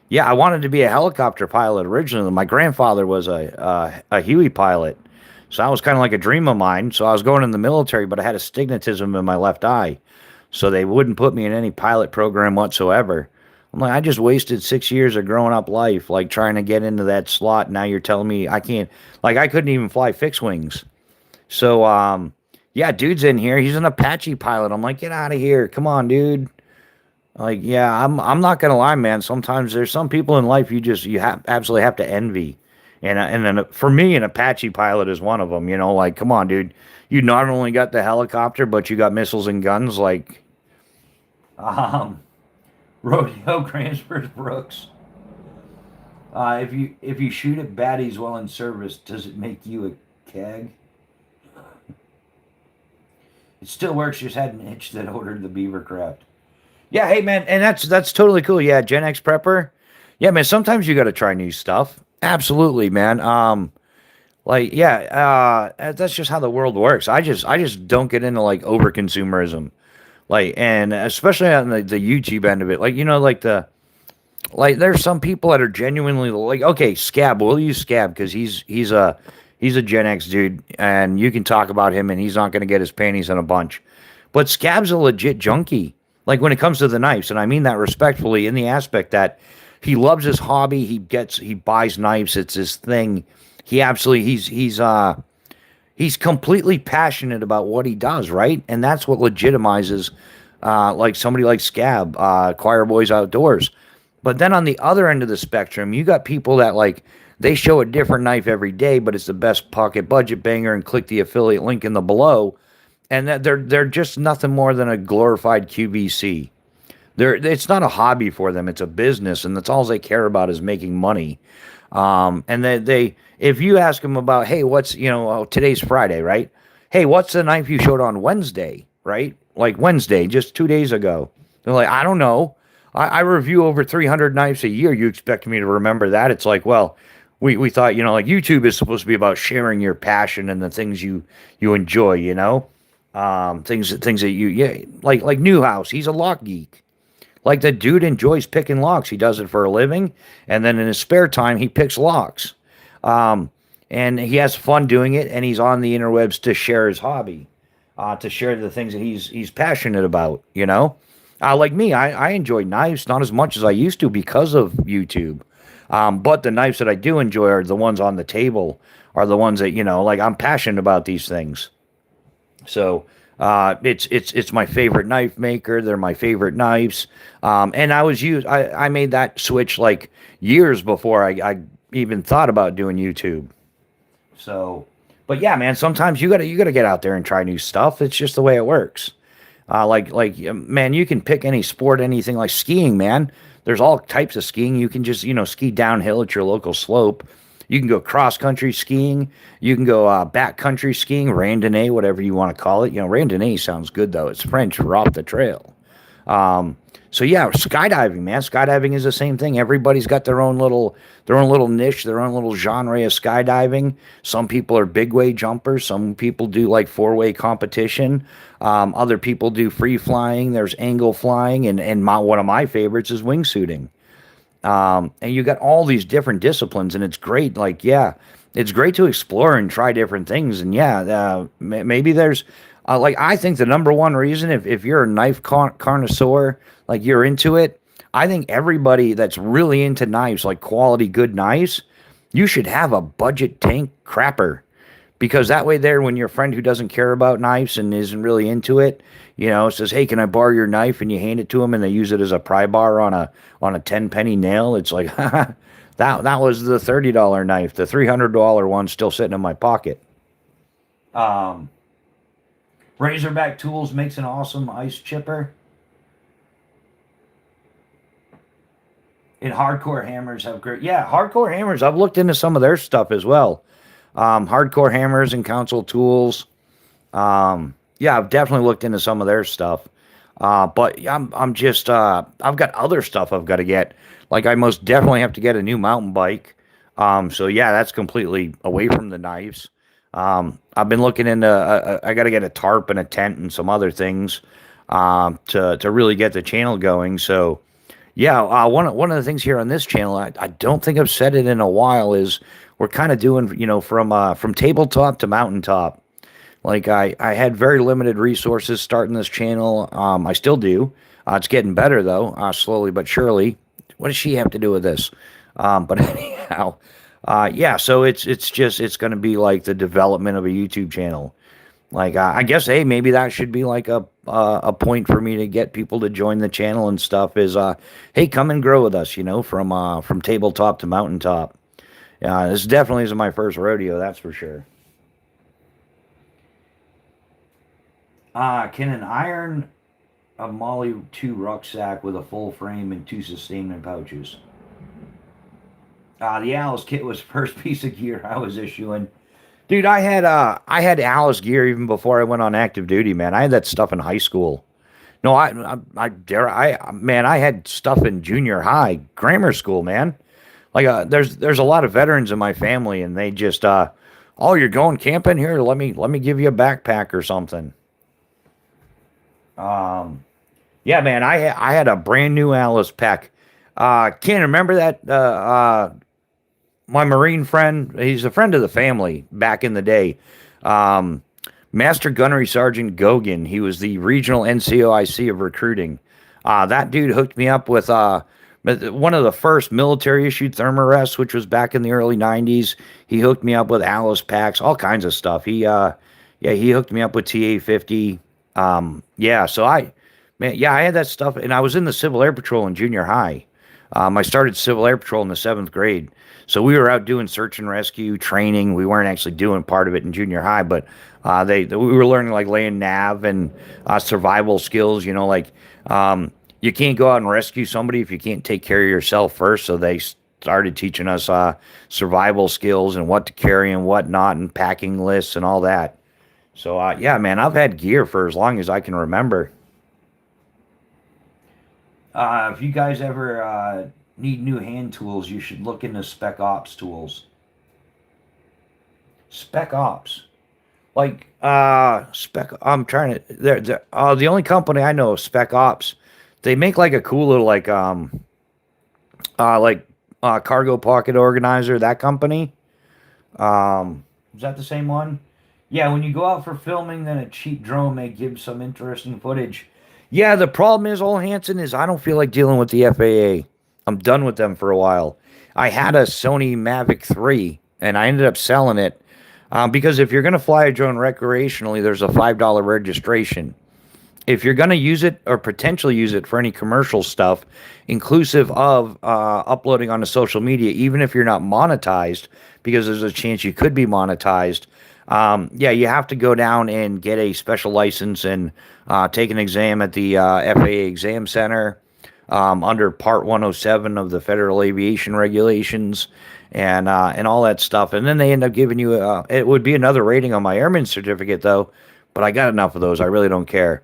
yeah, I wanted to be a helicopter pilot originally. My grandfather was a Huey pilot, so that was kind of like a dream of mine. So I was going in the military, but I had astigmatism in my left eye, so they wouldn't put me in any pilot program whatsoever. I'm like, I just wasted 6 years of growing up life, like trying to get into that slot. Now you're telling me I can't, like, I couldn't even fly fixed wings. So, yeah, dude's in here. He's an Apache pilot. I'm like, get out of here. Come on, dude. Like, yeah, I'm not gonna lie, man. Sometimes there's some people in life absolutely have to envy, and then for me, an Apache pilot is one of them. You know, like, come on, dude. You not only got the helicopter, but you got missiles and guns. Like, um, rodeo Cransford Brooks. If you shoot at baddies while in service, does it make you a keg? It still works. Just had an itch that ordered the Beavercraft. Yeah, hey man, and that's totally cool. Yeah, Gen X prepper. Yeah, man. Sometimes you got to try new stuff. Absolutely, man. Like yeah, that's just how the world works. I just don't get into like over consumerism, like, and especially on the YouTube end of it. Like, you know, like there's some people that are genuinely like, okay, Scab. We'll use Scab because he's a Gen X dude, and you can talk about him, and he's not going to get his panties in a bunch. But Scab's a legit junkie. Like when it comes to the knives, and I mean that respectfully, in the aspect that he loves his hobby. He buys knives. It's his thing. He's completely passionate about what he does, right? And that's what legitimizes, like somebody like Scab, Choir Boys Outdoors. But then on the other end of the spectrum, you got people that like they show a different knife every day, but it's the best pocket budget banger, and click the affiliate link in the below, and that they're just nothing more than a glorified QVC. It's not a hobby for them; it's a business, and that's all they care about is making money. And they if you ask them about, hey, what's today's Friday, right? Hey, what's the knife you showed on Wednesday, right? Like Wednesday, just 2 days ago. They're like, I don't know. I review over 300 knives a year. You expect me to remember that? It's like, well, we thought, like YouTube is supposed to be about sharing your passion and the things you enjoy, things that yeah, like Newhouse. He's a lock geek. Like the dude enjoys picking locks. He does it for a living, and then in his spare time he picks locks. And he has fun doing it, and he's on the interwebs to share his hobby, to share the things that he's passionate about. Like me, I enjoy knives not as much as I used to because of YouTube. But the knives that I do enjoy are the ones on the table, are the ones that, like I'm passionate about these things. So it's my favorite knife maker. They're my favorite knives. And I made that switch like years before I even thought about doing YouTube. So, but yeah, man, sometimes you gotta get out there and try new stuff. It's just the way it works. Man, you can pick any sport, anything like skiing, man. There's all types of skiing. You can just, ski downhill at your local slope. You can go cross country skiing. You can go back country skiing, randonnée, whatever you want to call it. Randonnée sounds good though. It's French for off the trail. So yeah, skydiving, man. Skydiving is the same thing. Everybody's got their own little niche, their own little genre of skydiving. Some people are big way jumpers. Some people do like four-way competition. Other people do free flying. There's angle flying, and one of my favorites is wingsuiting. And you got all these different disciplines, and it's great. Like, yeah, it's great to explore and try different things. And yeah, maybe there's like I think the number one reason if you're a knife connoisseur, like you're into it, I think everybody that's really into knives, like quality good knives, you should have a budget tank crapper because that way there when your friend who doesn't care about knives and isn't really into it, says, hey, can I borrow your knife, and you hand it to them and they use it as a pry bar on a 10-penny nail, it's like that was the $30 knife. The $300 one's still sitting in my pocket. Razorback Tools makes an awesome ice chipper. And Hardcore Hammers have great. Yeah, Hardcore Hammers. I've looked into some of their stuff as well. Hardcore Hammers and Council Tools. Yeah, I've definitely looked into some of their stuff. But I'm just I've got other stuff I've got to get. Like I most definitely have to get a new mountain bike. So yeah, that's completely away from the knives. I've been looking into. I got to get a tarp and a tent and some other things to really get the channel going. So yeah, one of the things here on this channel, I don't think I've said it in a while, is we're kind of doing from tabletop to mountaintop. Like I had very limited resources starting this channel. I still do. It's getting better though, slowly but surely. What does she have to do with this? But anyhow, yeah. So it's going to be like the development of a YouTube channel. Like I guess, hey, maybe that should be like a point for me to get people to join the channel and stuff. Is hey, come and grow with us. From tabletop to mountaintop. This definitely isn't my first rodeo, that's for sure. Can an iron a Molly 2 rucksack with a full frame and 2 sustainment pouches? The Alice kit was the first piece of gear I was issuing. Dude, I had Alice gear even before I went on active duty, man. I had that stuff in high school. No, man, I had stuff in junior high, grammar school, man. Like, there's a lot of veterans in my family, and they just, oh, you're going camping here? Let me give you a backpack or something. Yeah, man, I had a brand new Alice pack. Can't remember that. My Marine friend, he's a friend of the family back in the day. Master Gunnery Sergeant Gogan, he was the regional NCOIC of recruiting. That dude hooked me up with one of the first military issued thermarests, which was back in the early 90s. He hooked me up with Alice packs, all kinds of stuff. He hooked me up with TA-50. I had that stuff, and I was in the Civil Air Patrol in junior high. I started Civil Air Patrol in the 7th grade. So we were out doing search and rescue training. We weren't actually doing part of it in junior high, but we were learning like laying nav and survival skills. You can't go out and rescue somebody if you can't take care of yourself first. So they started teaching us survival skills and what to carry and what not, and packing lists and all that. So yeah, man, I've had gear for as long as I can remember. If you guys ever need new hand tools, you should look into Spec Ops tools. Spec Ops. Like, I'm trying to, the only company I know of, Spec Ops, they make like a cool little, cargo pocket organizer, that company. Is that the same one? Yeah, when you go out for filming, then a cheap drone may give some interesting footage. Yeah, the problem is, Ole Hansen, is I don't feel like dealing with the FAA. I'm done with them for a while. I had a Sony Mavic 3, and I ended up selling it because if you're going to fly a drone recreationally, there's a $5 registration. If you're going to use it or potentially use it for any commercial stuff, inclusive of uploading onto social media, even if you're not monetized, because there's a chance you could be monetized, you have to go down and get a special license and take an exam at the FAA Exam Center under Part 107 of the Federal Aviation Regulations and all that stuff. And then they end up giving you, it would be another rating on my airman certificate, though, but I got enough of those. I really don't care.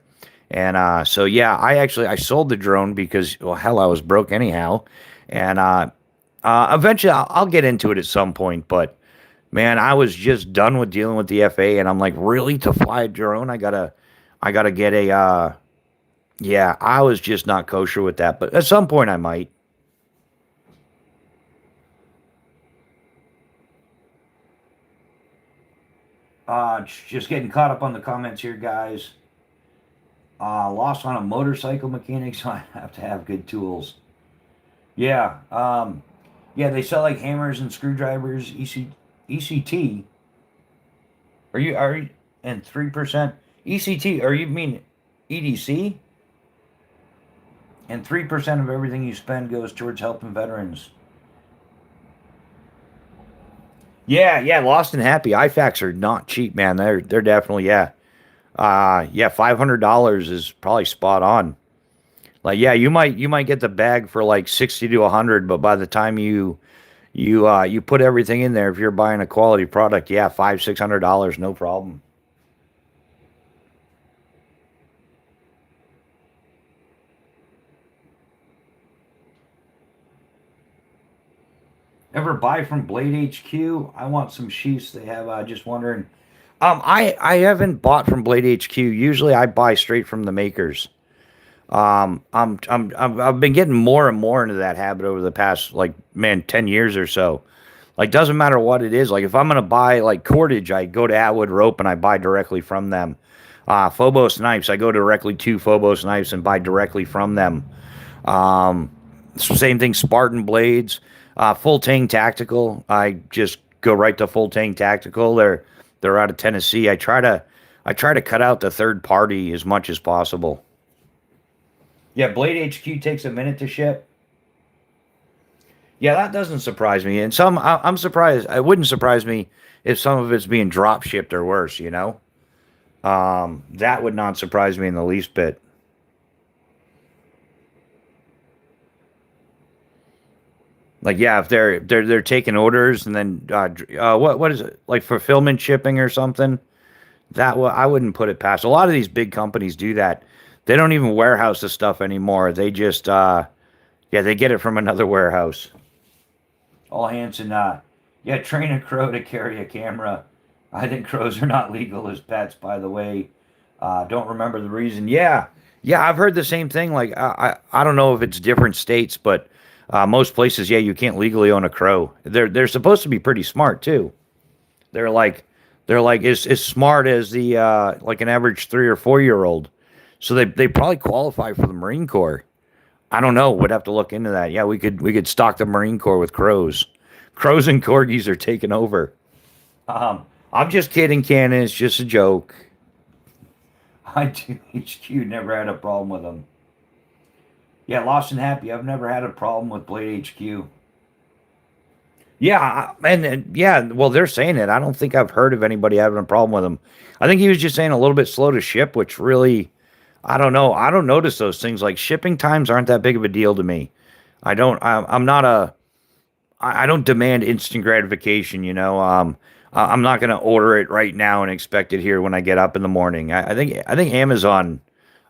And so yeah, I sold the drone because, well, hell, I was broke anyhow. And eventually I'll get into it at some point. But man, I was just done with dealing with the FA, and I'm like, really, to fly a drone, I gotta get a yeah. I was just not kosher with that. But at some point I might. Just getting caught up on the comments here, guys. Lost on a motorcycle mechanic, so I have to have good tools. Yeah, yeah, they sell like hammers and screwdrivers, ECT. Are you and 3% ECT? Or you mean EDC? And 3% of everything you spend goes towards helping veterans. Yeah, yeah, Lost and Happy. IFACs are not cheap, man. They're definitely, yeah. Yeah, $500 is probably spot on. Like, yeah, you might get the bag for like 60 to 100, but by the time you put everything in there, if you're buying a quality product, yeah, $500-600, no problem. Ever buy from Blade HQ? I want some sheaths they have. Just wondering. I haven't bought from Blade HQ. Usually I buy straight from the makers. I've been getting more and more into that habit over the past, like, man, 10 years or so. Like, doesn't matter what it is. Like, if I'm gonna buy like cordage, I go to Atwood Rope and I buy directly from them. Phobos Knives, I go directly to Phobos Knives and buy directly from them. Um, Same thing, Spartan Blades, Full Tang Tactical. I just go right to Full Tang Tactical. They're out of Tennessee. I try to cut out the third party as much as possible. Yeah, Blade HQ takes a minute to ship. Yeah, that doesn't surprise me. And I'm surprised. It wouldn't surprise me if some of it's being drop shipped or worse. That would not surprise me in the least bit. Like, yeah, if they're taking orders and then what is it, like, fulfillment shipping or something? I wouldn't put it past. A lot of these big companies do that. They don't even warehouse the stuff anymore. They just yeah, they get it from another warehouse. All hands and yeah, train a crow to carry a camera. I think crows are not legal as pets, by the way. Don't remember the reason. Yeah, yeah, I've heard the same thing. Like, I don't know if it's different states, but most places, yeah, you can't legally own a crow. They're supposed to be pretty smart too. They're like they're like as smart as the like an average 3 or 4 year old. So they probably qualify for the Marine Corps. I don't know. We'd have to look into that. Yeah, we could stock the Marine Corps with crows. Crows and corgis are taking over. I'm just kidding, Cannon. It's just a joke. I do HQ never had a problem with them. Yeah, Lost and Happy. I've never had a problem with Blade HQ. Yeah, and yeah, well, they're saying it. I don't think I've heard of anybody having a problem with them. I think he was just saying a little bit slow to ship, which really, I don't know. I don't notice those things. Like, shipping times aren't that big of a deal to me. I'm not a. I don't demand instant gratification. I'm not going to order it right now and expect it here when I get up in the morning. I think Amazon,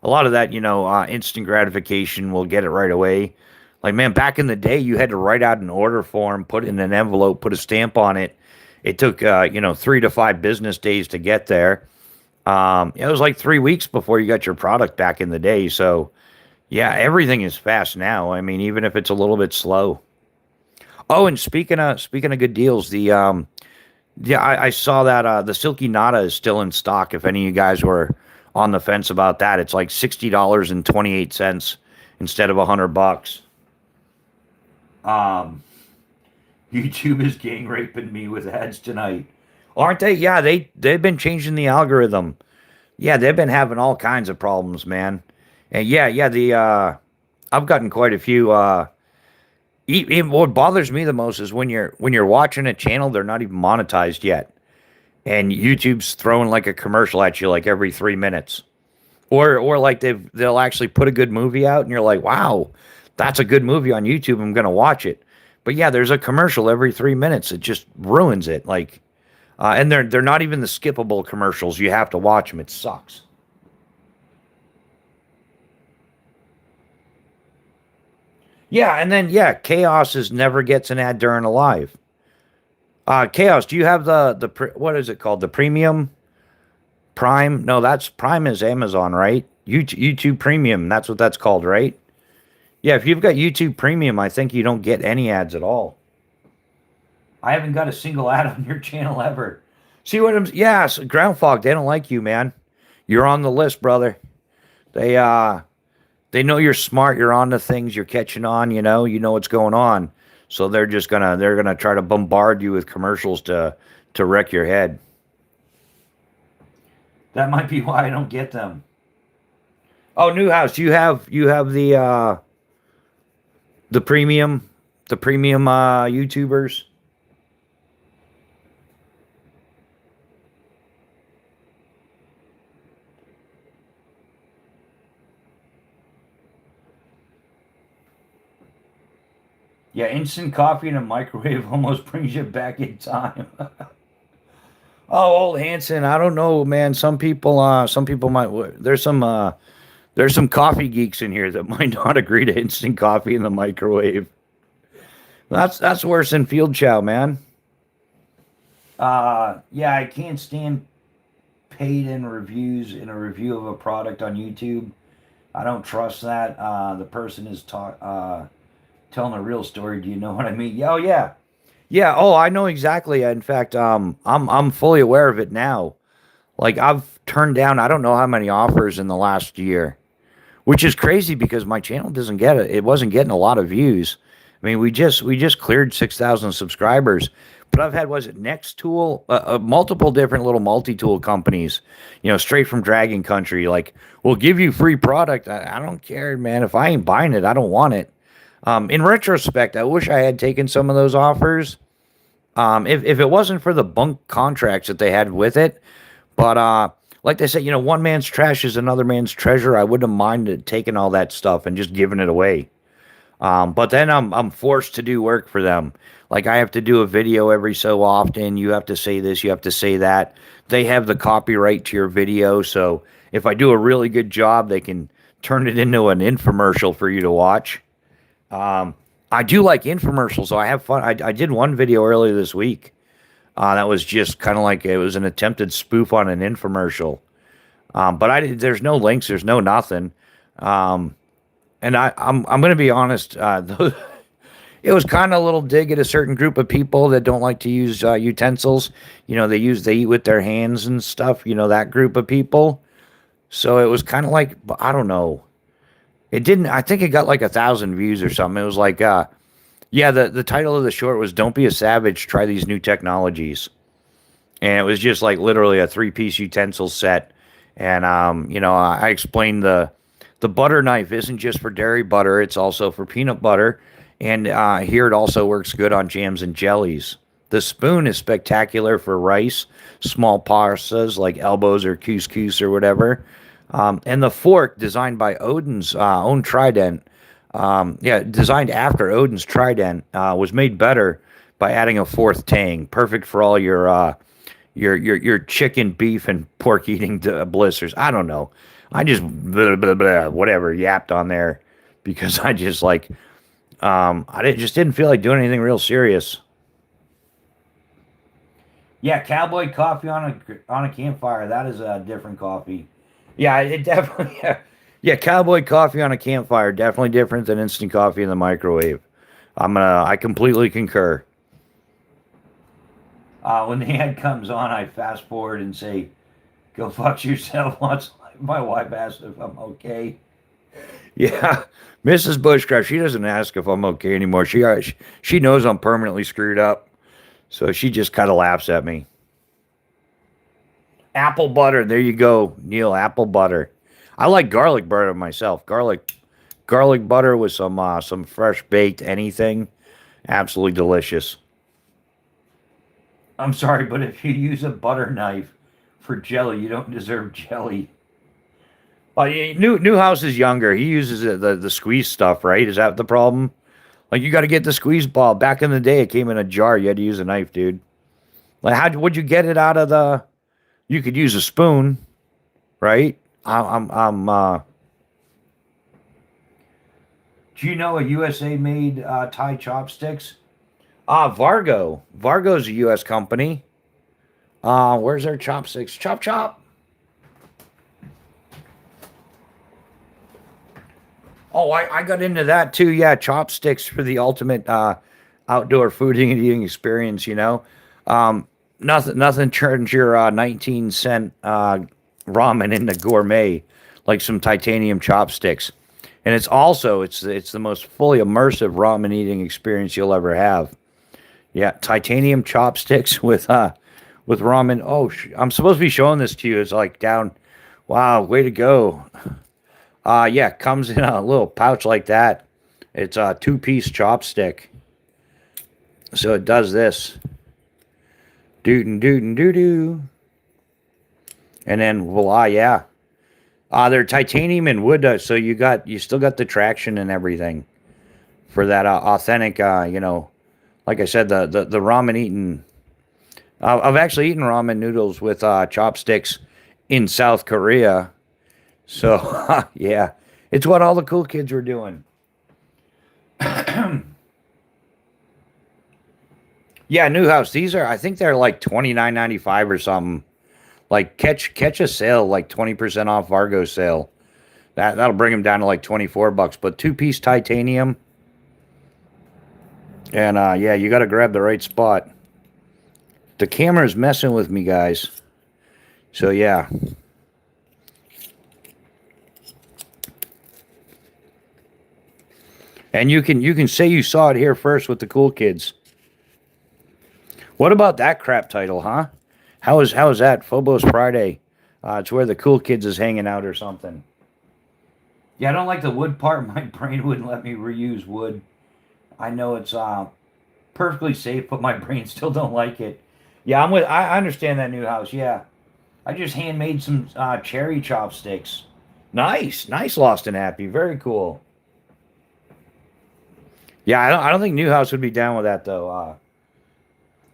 a lot of that, instant gratification will get it right away. Like, man, back in the day, you had to write out an order form, put it in an envelope, put a stamp on it. It took 3 to 5 business days to get there. It was like 3 weeks before you got your product back in the day. So yeah, everything is fast now. I mean, even if it's a little bit slow. Oh, and speaking of good deals, the yeah, I saw that the Silky Nada is still in stock. If any of you guys were on the fence about that, it's like $60.28 instead of $100. Um, YouTube is gang raping me with ads tonight, aren't they? Yeah, they've been changing the algorithm. Yeah, they've been having all kinds of problems, man. And yeah, yeah, the I've gotten quite a few. What bothers me the most is when you're watching a channel, they're not even monetized yet, and YouTube's throwing like a commercial at you like every 3 minutes, or like they'll actually put a good movie out, and you're like, wow, that's a good movie on YouTube. I'm gonna watch it. But yeah, there's a commercial every 3 minutes. It just ruins it. Like, and they're not even the skippable commercials. You have to watch them. It sucks. Yeah, and then yeah, Chaos is never gets an ad during a live. Chaos, do you have what is it called? The premium Prime? No, that's Prime is Amazon, right? YouTube Premium, that's what that's called, right? Yeah, if you've got YouTube Premium, I think you don't get any ads at all. I haven't got a single ad on your channel ever. See what I'm? Yeah, so Ground Fog, they don't like you, man. You're on the list, brother. They they know you're smart. You're on the things. You're catching on. You know what's going on. So they're gonna try to bombard you with commercials to wreck your head. That might be why I don't get them. Oh, New House, you have the premium YouTubers. Yeah, instant coffee in a microwave almost brings you back in time. Oh, old Hanson, I don't know, man. Some people might. There's some coffee geeks in here that might not agree to instant coffee in the microwave. That's worse than field chow, man. Yeah, I can't stand paid in reviews in a review of a product on YouTube. I don't trust that. The person is telling a real story. Do you know what I mean? Oh yeah, yeah. Oh, I know exactly. In fact, I'm fully aware of it now. Like I've turned down I don't know how many offers in the last year, which is crazy because my channel doesn't get it. It wasn't getting a lot of views. I mean, we just cleared 6,000 subscribers, but I've had was it Next Tool, multiple different little multi-tool companies, straight from Dragon Country. Like, we'll give you free product. I don't care, man. If I ain't buying it, I don't want it. In retrospect, I wish I had taken some of those offers. If it wasn't for the bunk contracts that they had with it, but like they said, one man's trash is another man's treasure. I wouldn't have minded taking all that stuff and just giving it away. But then I'm forced to do work for them. Like I have to do a video every so often. You have to say this, you have to say that. They have the copyright to your video, so if I do a really good job, they can turn it into an infomercial for you to watch. I do like infomercials, so I have fun. I did one video earlier this week. That was just kind of like it was an attempted spoof on an infomercial. But there's no links, there's no nothing. And I'm going to be honest. It was kind of a little dig at a certain group of people that don't like to use utensils. They eat with their hands and stuff. That group of people. So it was kind of like I don't know. It didn't. I think it got like 1,000 views or something. It was like, yeah. The title of the short was "Don't be a savage. Try these new technologies." And it was just like literally a 3-piece utensil set. And I explained the butter knife isn't just for dairy butter; it's also for peanut butter. And here it also works good on jams and jellies. The spoon is spectacular for rice, small pastas like elbows or couscous or whatever. And the fork, designed by Odin's own Trident, designed after Odin's Trident, was made better by adding a fourth tang, perfect for all your chicken, beef, and pork eating blisters. I don't know. I just whatever yapped on there because I just like just didn't feel like doing anything real serious. Yeah, cowboy coffee on a campfire. That is a different coffee. Yeah, it definitely. Yeah, cowboy coffee on a campfire definitely different than instant coffee in the microwave. I completely concur. When the ad comes on, I fast forward and say, "Go fuck yourself." Once my wife asked if I'm okay. Yeah, Mrs. Bushcraft. She doesn't ask if I'm okay anymore. She knows I'm permanently screwed up, so she just kind of laughs at me. Apple butter. There you go, Neil. Apple butter. I like garlic butter myself. Garlic butter with some fresh baked anything. Absolutely delicious. I'm sorry, but if you use a butter knife for jelly, you don't deserve jelly. Yeah, Newhouse is younger. He uses the squeeze stuff, right? Is that the problem? Like you got to get the squeeze ball. Back in the day, it came in a jar. You had to use a knife, dude. Like would you get it out of the? You could use a spoon, right? I'm Do you know a USA made Thai chopsticks? Vargo. Vargo's a US company. Where's their chopsticks? Chop chop. Oh, I got into that too. Yeah, chopsticks for the ultimate outdoor food and eating experience. Nothing turns your 19-cent ramen into gourmet like some titanium chopsticks. And it's the most fully immersive ramen eating experience you'll ever have. Yeah, titanium chopsticks with ramen. Oh, I'm supposed to be showing this to you. It's like down. Wow, way to go. Yeah, comes in a little pouch like that. It's a two-piece chopstick. So it does this. Doo doo doo doo. And then voila, yeah. They're titanium and wood, so you still got the traction and everything for that authentic. Like I said, the ramen eating. I've actually eaten ramen noodles with chopsticks in South Korea. So yeah, it's what all the cool kids were doing. Yeah, new house. I think they're like $29.95 or something. Like catch a sale, like 20% off Vargo sale. That'll bring them down to like $24. But two-piece titanium. And yeah, you got to grab the right spot. The camera's messing with me, guys. So yeah. And you can say you saw it here first with the cool kids. What about that crap title, huh? How is that? Phobos Friday. It's where the cool kids is hanging out or something. Yeah, I don't like the wood part. My brain wouldn't let me reuse wood. I know it's perfectly safe, but my brain still don't like it. Yeah, I understand that new house. Yeah, I just handmade some cherry chopsticks. Nice, Lost and Happy. Very cool. Yeah, I don't think Newhouse would be down with that though.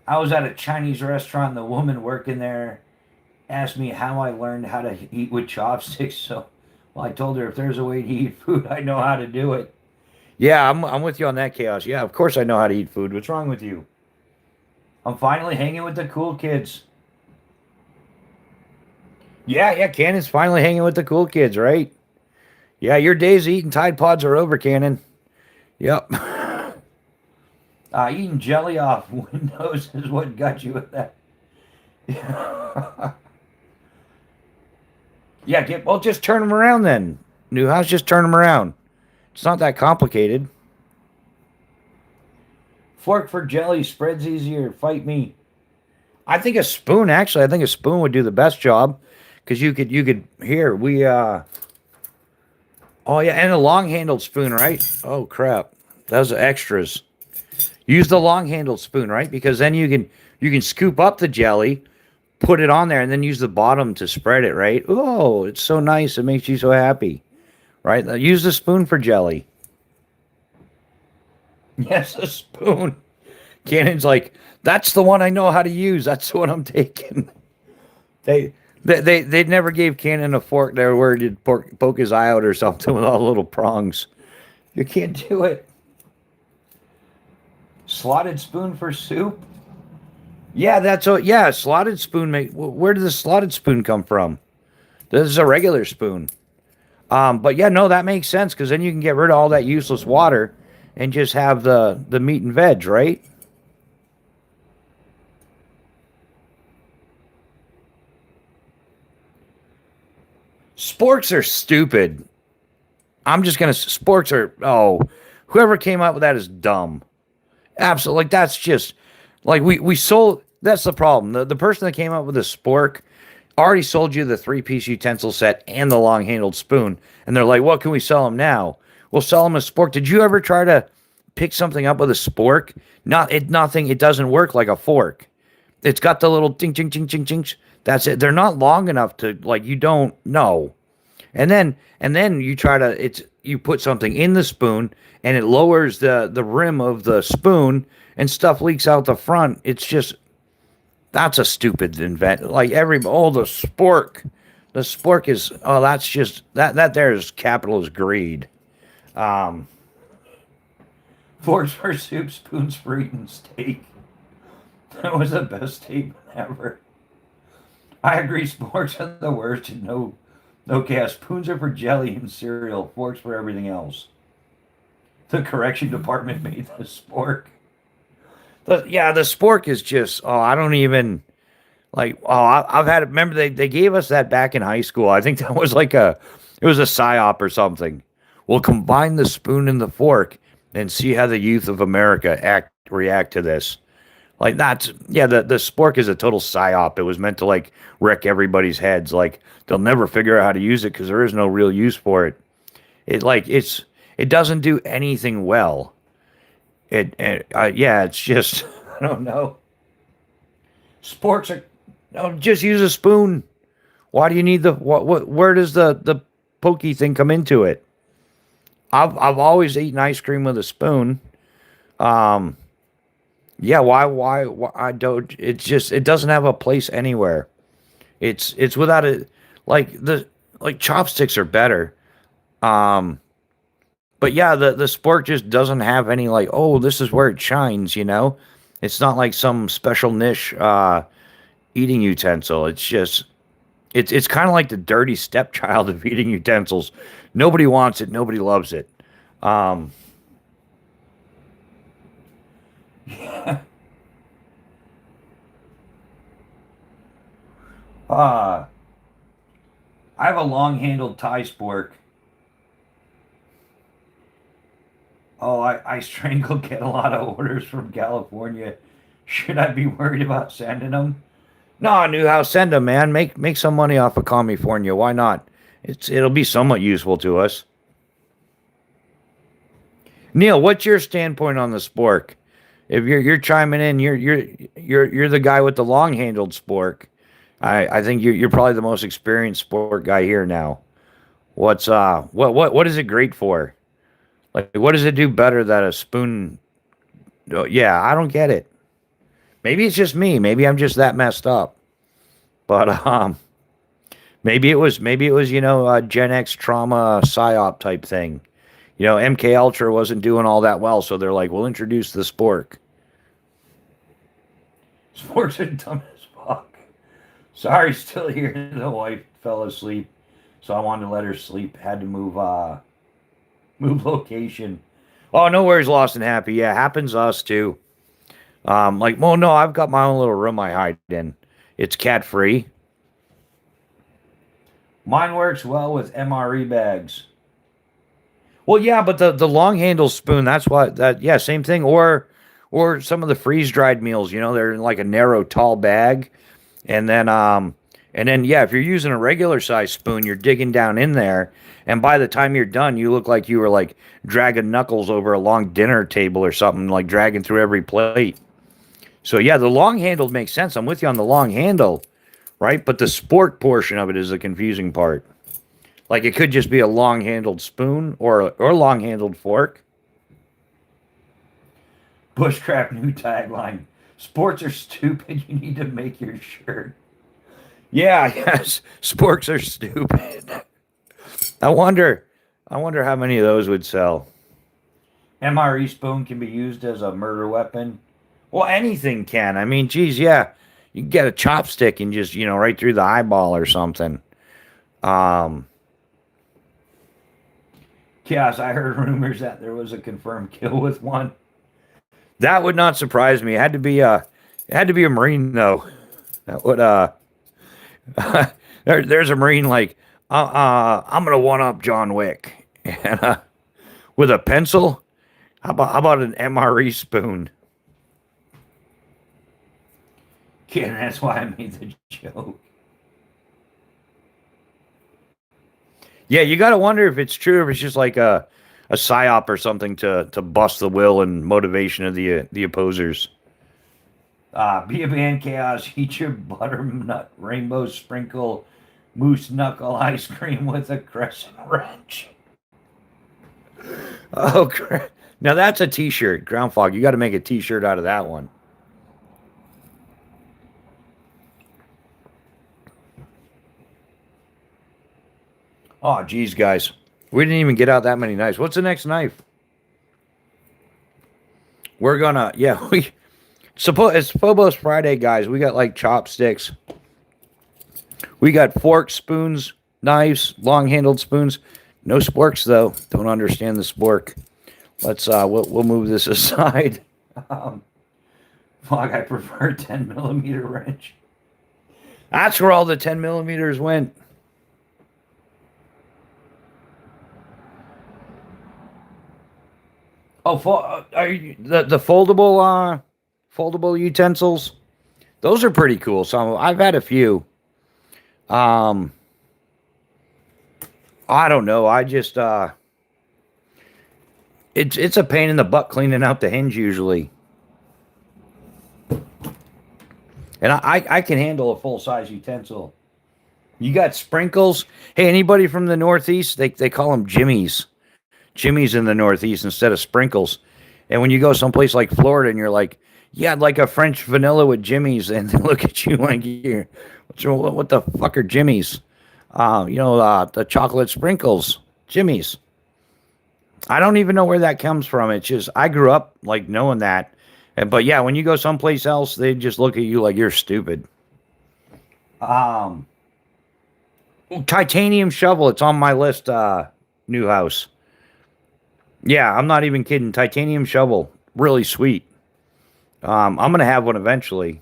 I was at a Chinese restaurant, and the woman working there asked me how I learned how to eat with chopsticks. So, well, I told her if there's a way to eat food, I know how to do it. Yeah, I'm with you on that, Chaos. Yeah, of course I know how to eat food. What's wrong with you? I'm finally hanging with the cool kids. Yeah, Cannon's finally hanging with the cool kids, right? Yeah, your days of eating Tide Pods are over, Cannon. Yep. Eating jelly off windows is what got you with that. Yeah, well, just turn them around then. New house, just turn them around. It's not that complicated. Fork for jelly, spreads easier. Fight me. I think a spoon, actually, I think a spoon would do the best job. Because you could, here, oh yeah, and a long-handled spoon, right? Oh, crap. Those are extras. Use the long-handled spoon, right? Because then you can scoop up the jelly, put it on there, and then use the bottom to spread it, right? Oh, it's so nice. It makes you so happy, right? Use the spoon for jelly. Yes, a spoon. Cannon's like, that's the one I know how to use. That's the one I'm taking. They never gave Cannon a fork there where he'd poke his eye out or something with all the little prongs. You can't do it. Slotted spoon for soup? Yeah, that's what. Yeah, slotted spoon. Where did the slotted spoon come from? This is a regular spoon. But yeah, no, that makes sense because then you can get rid of all that useless water and just have the meat and veg, right? Sporks are stupid. Sporks are. Oh, whoever came up with that is dumb. Absolutely. Like, that's just like we sold. That's the problem. The person that came up with the spork already sold you the 3-piece utensil set and the long handled spoon. And they're like, what can we sell them now? We'll sell them a spork. Did you ever try to pick something up with a spork? Nothing. It doesn't work like a fork. It's got the little ting, ting, ting, ting, ting. That's it. They're not long enough to, like, you don't know. And then you put something in the spoon and it lowers the rim of the spoon and stuff leaks out the front. It's just, that's a stupid invent. Like the spork. The spork is, that's just, that there is capitalist greed. Forks for soup, spoons for eating steak. That was the best statement ever. I agree, sporks are the worst and no gas. Spoons are for jelly and cereal, forks for everything else. The correction department made the spork. The spork is just, oh, I don't even, like, oh, I've had, remember they gave us that back in high school. I think that was like it was a psyop or something. We'll combine the spoon and the fork and see how the youth of America react to this. Like that's yeah, the spork is a total psyop. It was meant to like wreck everybody's heads. Like they'll never figure out how to use it because there is no real use for it. It doesn't do anything well. Yeah, it's just I don't know. Sporks are no, just use a spoon. Why do you need the what where does the pokey thing come into it? I've always eaten ice cream with a spoon. Um yeah, why I don't it's just it doesn't have a place anywhere. It's without it like the like chopsticks are better. Um but yeah, the spork just doesn't have any like, oh, this is where it shines, you know? It's not like some special niche eating utensil. It's just it's kind of like the dirty stepchild of eating utensils. Nobody wants it, nobody loves it. Um uh I have a long-handled tie spork. Oh, I strangle get a lot of orders from California. Should I be worried about sending them? No, Newhouse, send them, man. Make some money off of California. Why not? It'll be somewhat useful to us. Neil, what's your standpoint on the spork? If you're chiming in, you're the guy with the long handled spork. I think you're probably the most experienced sport guy here now. What is it great for? Like what does it do better that a spoon? Oh, yeah, I don't get it. Maybe it's just me. Maybe I'm just that messed up. But maybe it was Gen X trauma psyop type thing. MK Ultra wasn't doing all that well, so they're like, we'll introduce the spork. Sporks are dumb as fuck. Sorry, still here. The wife fell asleep, so I wanted to let her sleep. Had to move location. Oh, no worries, lost and happy. Yeah, happens to us too. Like, well, no, I've got my own little room I hide in. It's cat free. Mine works well with MRE bags. Well, yeah, but the long handle spoon, that's what that yeah, same thing. Or some of the freeze dried meals, they're in like a narrow, tall bag. And then yeah, if you're using a regular size spoon, you're digging down in there, and by the time you're done, you look like you were like dragging knuckles over a long dinner table or something, like dragging through every plate. So yeah, the long handled makes sense. I'm with you on the long handle, right? But the sport portion of it is the confusing part. Like it could just be a long handled spoon or long handled fork. Bushcraft new tagline. Sports are stupid. You need to make your shirt. Yeah, yes. Sporks are stupid. I wonder how many of those would sell. MRE spoon can be used as a murder weapon. Well, anything can. I mean, geez, yeah. You can get a chopstick and just, right through the eyeball or something. Um, Chaos, I heard rumors that there was a confirmed kill with one. That would not surprise me. It had to be a Marine though. That would there's a Marine like I'm gonna one up John Wick. And with a pencil. How about an MRE spoon? Yeah, that's why I made the joke. Yeah, you got to wonder if it's true, if it's just like a psyop or something to bust the will and motivation of the opposers. Be a band chaos. Eat your butternut rainbow sprinkle moose knuckle ice cream with a crescent wrench. Oh, crap. Now that's a T-shirt, Ground Fog. You got to make a T-shirt out of that one. Oh, geez, guys. We didn't even get out that many knives. What's the next knife? we're gonna, yeah, we suppose it's Phobos Friday, guys. We got like chopsticks. We got forks, spoons, knives, long-handled spoons. No sporks though. Don't understand the spork. Let's we'll move this aside. Um, Fuck, I prefer 10 millimeter wrench. That's where all the 10 millimeters went. Oh, are you, the foldable utensils? Those are pretty cool. So I've had a few. Um, I don't know. I just it's a pain in the butt cleaning out the hinge usually. And I can handle a full size utensil. You got sprinkles. Hey, anybody from the Northeast? They call them jimmies. Jimmies in the Northeast instead of sprinkles. And when you go someplace like Florida and you're like, yeah, I'd like a French vanilla with jimmies, and they look at you like, you're, what the fuck are jimmies? The chocolate sprinkles, jimmies. I don't even know where that comes from. It's just I grew up like knowing that. But yeah, when you go someplace else, they just look at you like you're stupid. Um, Titanium shovel. It's on my list. New house. Yeah, I'm not even kidding. Titanium shovel, really sweet. I'm gonna have one eventually.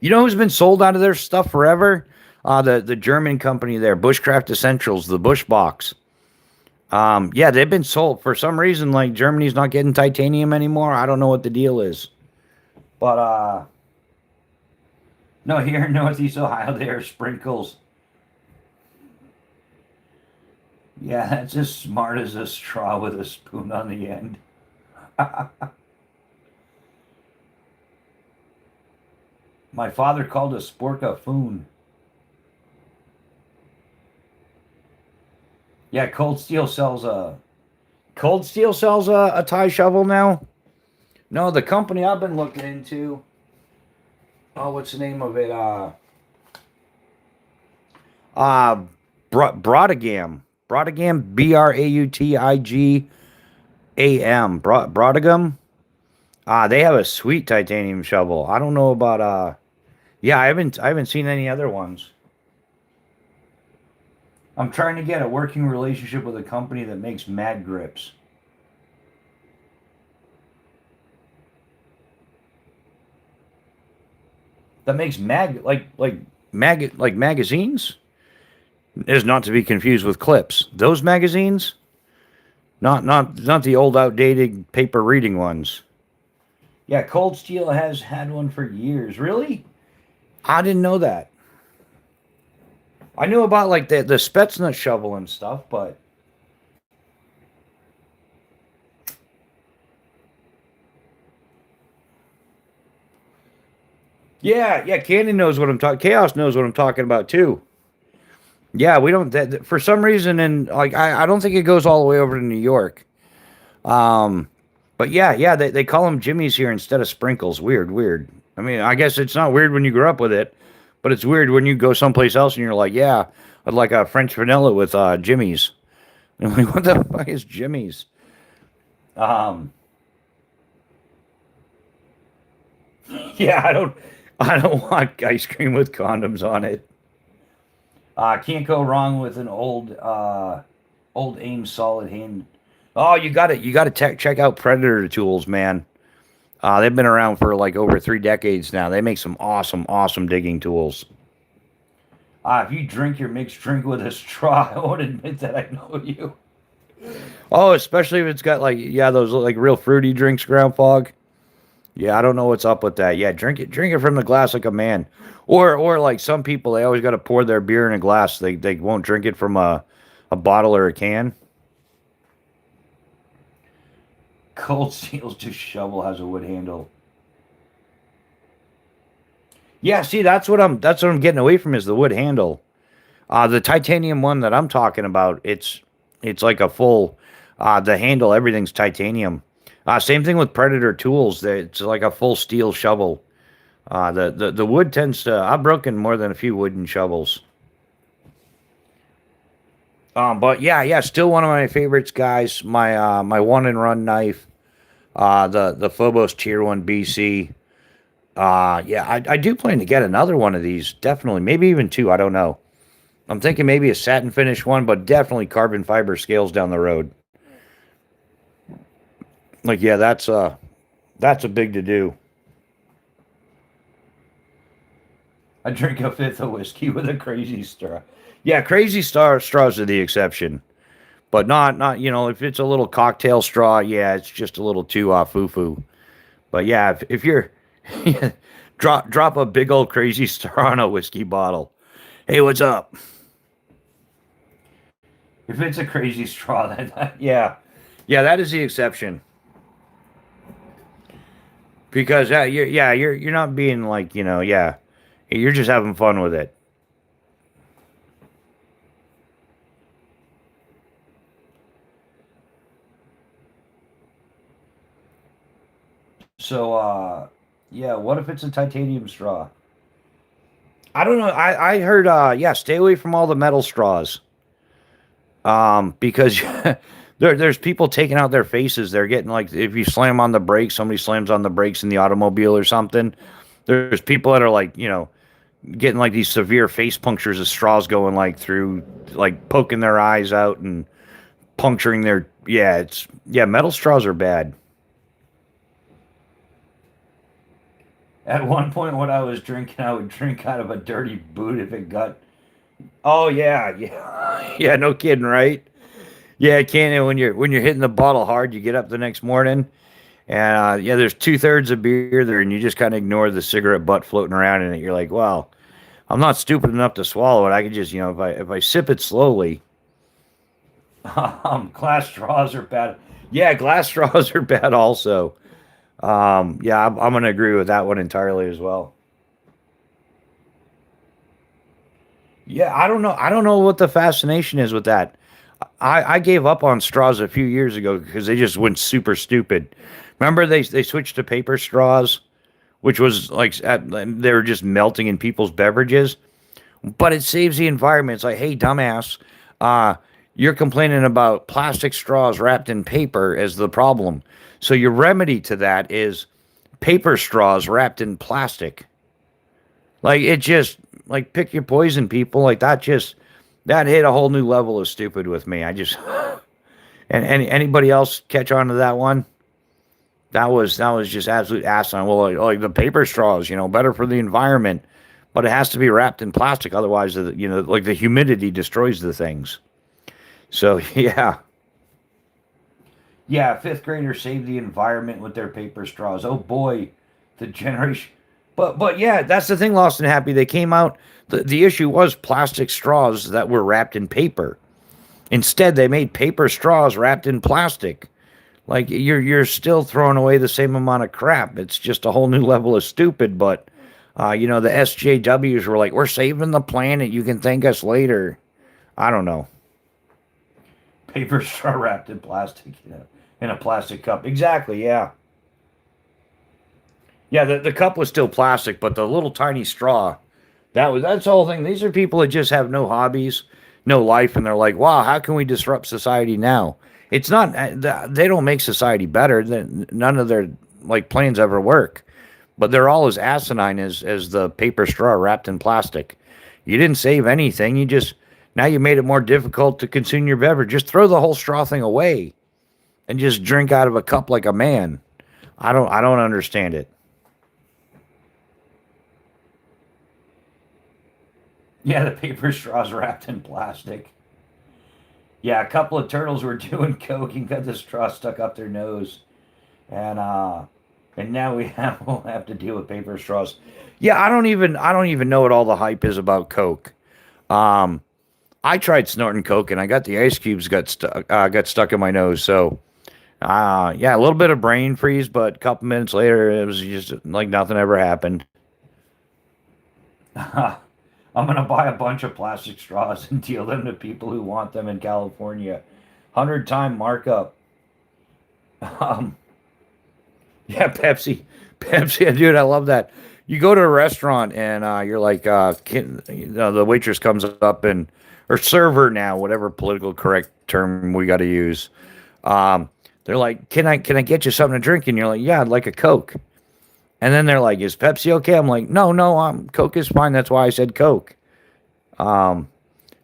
You know who's been sold out of their stuff forever? The German company there, Bushcraft Essentials, the Bush box. Yeah, they've been sold for some reason. Like Germany's not getting titanium anymore. I don't know what the deal is, but no, here in Northeast Ohio, there are sprinkles. Yeah, that's as smart as a straw with a spoon on the end. My father called a spork a foon. Yeah, Cold Steel sells a tie shovel now. No, the company I've been looking into. Oh, what's the name of it? Uh, Brodigam. Brodigam, Brautigam. Brodigam. They have a sweet titanium shovel. I don't know about yeah, I haven't seen any other ones. I'm trying to get a working relationship with a company that makes mag grips. That makes magazines? Is not to be confused with clips. Those magazines? Not the old outdated paper reading ones. Yeah, Cold Steel has had one for years. Really? I didn't know that. I knew about like the Spetsnaz shovel and stuff, but yeah, Candy knows what I'm talking. Chaos knows what I'm talking about too. Yeah, we don't for some reason, and like I don't think it goes all the way over to New York. Um, but yeah, they call them jimmies here instead of sprinkles. Weird. I mean, I guess it's not weird when you grew up with it, but it's weird when you go someplace else and you're like, yeah, I'd like a French vanilla with jimmies. And I'm like, what the fuck is jimmies? Um, yeah, I don't want ice cream with condoms on it. Can't go wrong with an old aim solid hand. Oh, you got to check out Predator tools, man. They've been around for like over 3 decades now. They make some awesome digging tools. If you drink your mixed drink with a straw, I won't admit that I know you. Oh, especially if it's got like yeah those like real fruity drinks, ground fog. Yeah, I don't know what's up with that. Yeah, drink it from the glass like a man. Or like some people, they always got to pour their beer in a glass. They won't drink it from a bottle or a can. Cold Steel's just shovel has a wood handle. Yeah, see, that's what I'm getting away from is the wood handle. The titanium one that I'm talking about, it's like a full the handle, everything's titanium. Same thing with Predator tools. It's like a full steel shovel. The wood tends to. I've broken more than a few wooden shovels. But yeah, still one of my favorites, guys. My one and run knife. The Phobos Tier 1 BC. Yeah, I do plan to get another one of these. Definitely. Maybe even two. I don't know. I'm thinking maybe a satin finish one, but definitely carbon fiber scales down the road. Like, yeah, that's a big to do. I drink a fifth of whiskey with a crazy straw. Yeah, crazy straws are the exception, but not if it's a little cocktail straw, yeah, it's just a little too foo foo. But yeah, if you're drop a big old crazy straw on a whiskey bottle. Hey, what's up? If it's a crazy straw, yeah, yeah, that is the exception because you're not being like yeah, you're just having fun with it. So yeah, what if it's a titanium straw? I don't know. I heard yeah, stay away from all the metal straws. Because there's people taking out their faces. They're getting like if you slam on the brakes, somebody slams on the brakes in the automobile or something. There's people that are like, getting like these severe face punctures of straws going like through like poking their eyes out and puncturing their yeah, metal straws are bad. At one point when I was drinking, I would drink out of a dirty boot if it got. Oh yeah, yeah, yeah. No kidding, right? Yeah, I can't. And when you're hitting the bottle hard, you get up the next morning, and yeah, there's 2/3 of beer there, and you just kind of ignore the cigarette butt floating around in it. You're like, well, I'm not stupid enough to swallow it. I could just, if I sip it slowly. Glass straws are bad. Yeah, glass straws are bad also. Yeah, I'm gonna agree with that one entirely as well. Yeah, I don't know. I don't know what the fascination is with that. I gave up on straws a few years ago because they just went super stupid. Remember they switched to paper straws, which was like they were just melting in people's beverages. But it saves the environment. It's like, hey, dumbass, uh, you're complaining about plastic straws wrapped in paper as the problem. So your remedy to that is paper straws wrapped in plastic. Like it just like pick your poison, people. Like that hit a whole new level of stupid with me. I just and anybody else catch on to that one? That was just absolute asinine. Well, like the paper straws, better for the environment, but it has to be wrapped in plastic, otherwise, like the humidity destroys the things. So yeah, yeah. Fifth graders save the environment with their paper straws. Oh boy, the generation. But yeah, that's the thing. Lost and Happy. They came out. The issue was plastic straws that were wrapped in paper. Instead, they made paper straws wrapped in plastic. Like you're still throwing away the same amount of crap. It's just a whole new level of stupid. But the SJWs were like, "We're saving the planet. You can thank us later." I don't know. Paper straw wrapped in plastic, in a plastic cup. Exactly. Yeah. Yeah. The cup was still plastic, but the little tiny straw. That's the whole thing. These are people that just have no hobbies, no life, and they're like, "Wow, how can we disrupt society now?" It's not. They don't make society better. None of their like plans ever work, but they're all as asinine as the paper straw wrapped in plastic. You didn't save anything. You just now you made it more difficult to consume your beverage. Just throw the whole straw thing away and just drink out of a cup like a man. I don't understand it. Yeah, the paper straw's wrapped in plastic. Yeah, a couple of turtles were doing coke and got the straw stuck up their nose, and now we'll have to deal with paper straws. Yeah, I don't even know what all the hype is about coke. Um, I tried snorting coke and I got the ice cubes got stuck in my nose. So yeah, a little bit of brain freeze, but a couple minutes later it was just like nothing ever happened. I'm gonna buy a bunch of plastic straws and deal them to people who want them in California. 100-time markup. Um, yeah, Pepsi, dude, I love that. You go to a restaurant and you're like, the waitress comes up or server now, whatever political correct term we got to use. Um, They're like, can I get you something to drink? And you're like, yeah, I'd like a Coke. And then they're like, is Pepsi okay? I'm like, no, Coke is fine. That's why I said Coke. Um,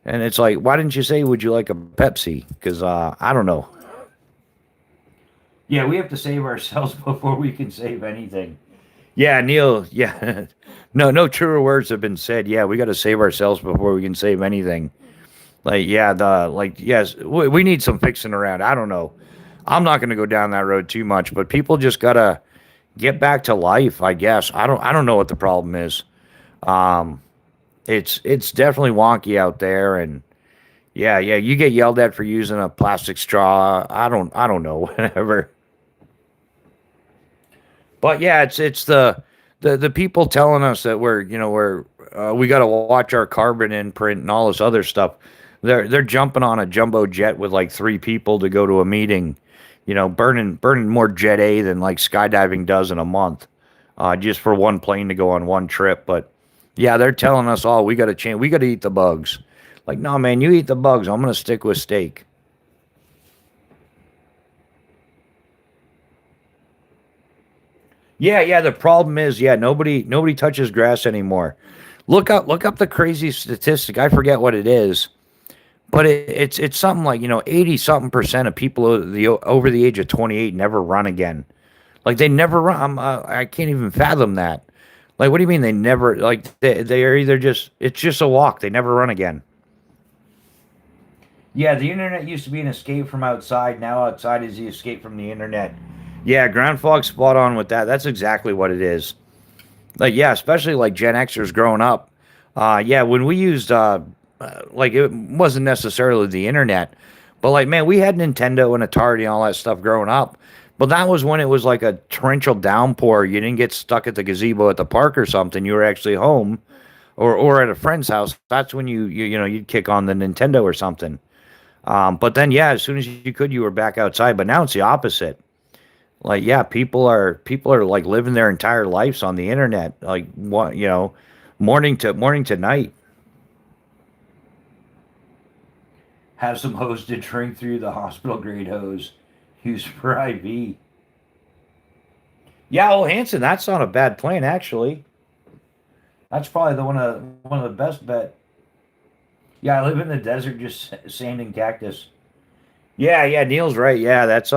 and it's like, why didn't you say, would you like a Pepsi? Because I don't know. Yeah, we have to save ourselves before we can save anything. Yeah, Neil. Yeah, no truer words have been said. Yeah, we got to save ourselves before we can save anything. Like, yeah, yes, we need some fixing around. I don't know. I'm not going to go down that road too much, but people just gotta get back to life. I guess I don't know what the problem is. Um, it's definitely wonky out there, and yeah, you get yelled at for using a plastic straw. I don't know, whatever. But yeah, it's the people telling us that we got to watch our carbon imprint and all this other stuff. They're jumping on a jumbo jet with like three people to go to a meeting, burning more Jet A than like skydiving does in a month, just for one plane to go on one trip. But yeah, they're telling us all we got to change. We got to eat the bugs. Like, no, man, you eat the bugs. I'm gonna stick with steak. Yeah. The problem is, yeah, nobody touches grass anymore. Look up the crazy statistic. I forget what it is, but it's something like 80 something percent of people over the age of 28 never run again. Like they never run. I can't even fathom that. Like, what do you mean they never? Like they are either just it's just a walk. They never run again. Yeah, the internet used to be an escape from outside. Now outside is the escape from the internet. Yeah, Ground Fog spot on with that. That's exactly what it is. Like, yeah, especially like Gen Xers growing up. Yeah, when we used like it wasn't necessarily the internet, but like man, we had Nintendo and Atari and all that stuff growing up. But that was when it was like a torrential downpour. You didn't get stuck at the gazebo at the park or something. You were actually home or at a friend's house. That's when you'd kick on the Nintendo or something. But then yeah, as soon as you could, you were back outside. But now it's the opposite. Like yeah, people are like living their entire lives on the internet. Like what morning to night. Have some hose to drink through the hospital grade hose. Use for IV. Yeah, well, Hanson, that's not a bad plan actually. That's probably the one of the best bet. Yeah, I live in the desert, just sand and cactus. Yeah, Neil's right. Yeah, that's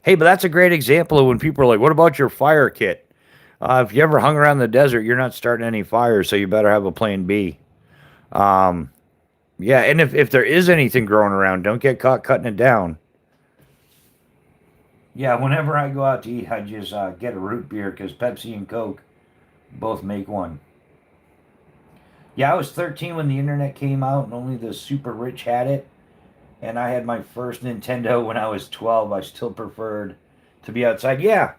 Hey, but that's a great example of when people are like, "What about your fire kit?" If you ever hung around the desert, you're not starting any fires, so you better have a plan B. Um, yeah, and if there is anything growing around, don't get caught cutting it down. Yeah, whenever I go out to eat, I just get a root beer because Pepsi and Coke both make one. Yeah, I was 13 when the internet came out, and only the super rich had it. And I had my first Nintendo when I was 12. I still preferred to be outside. Yeah,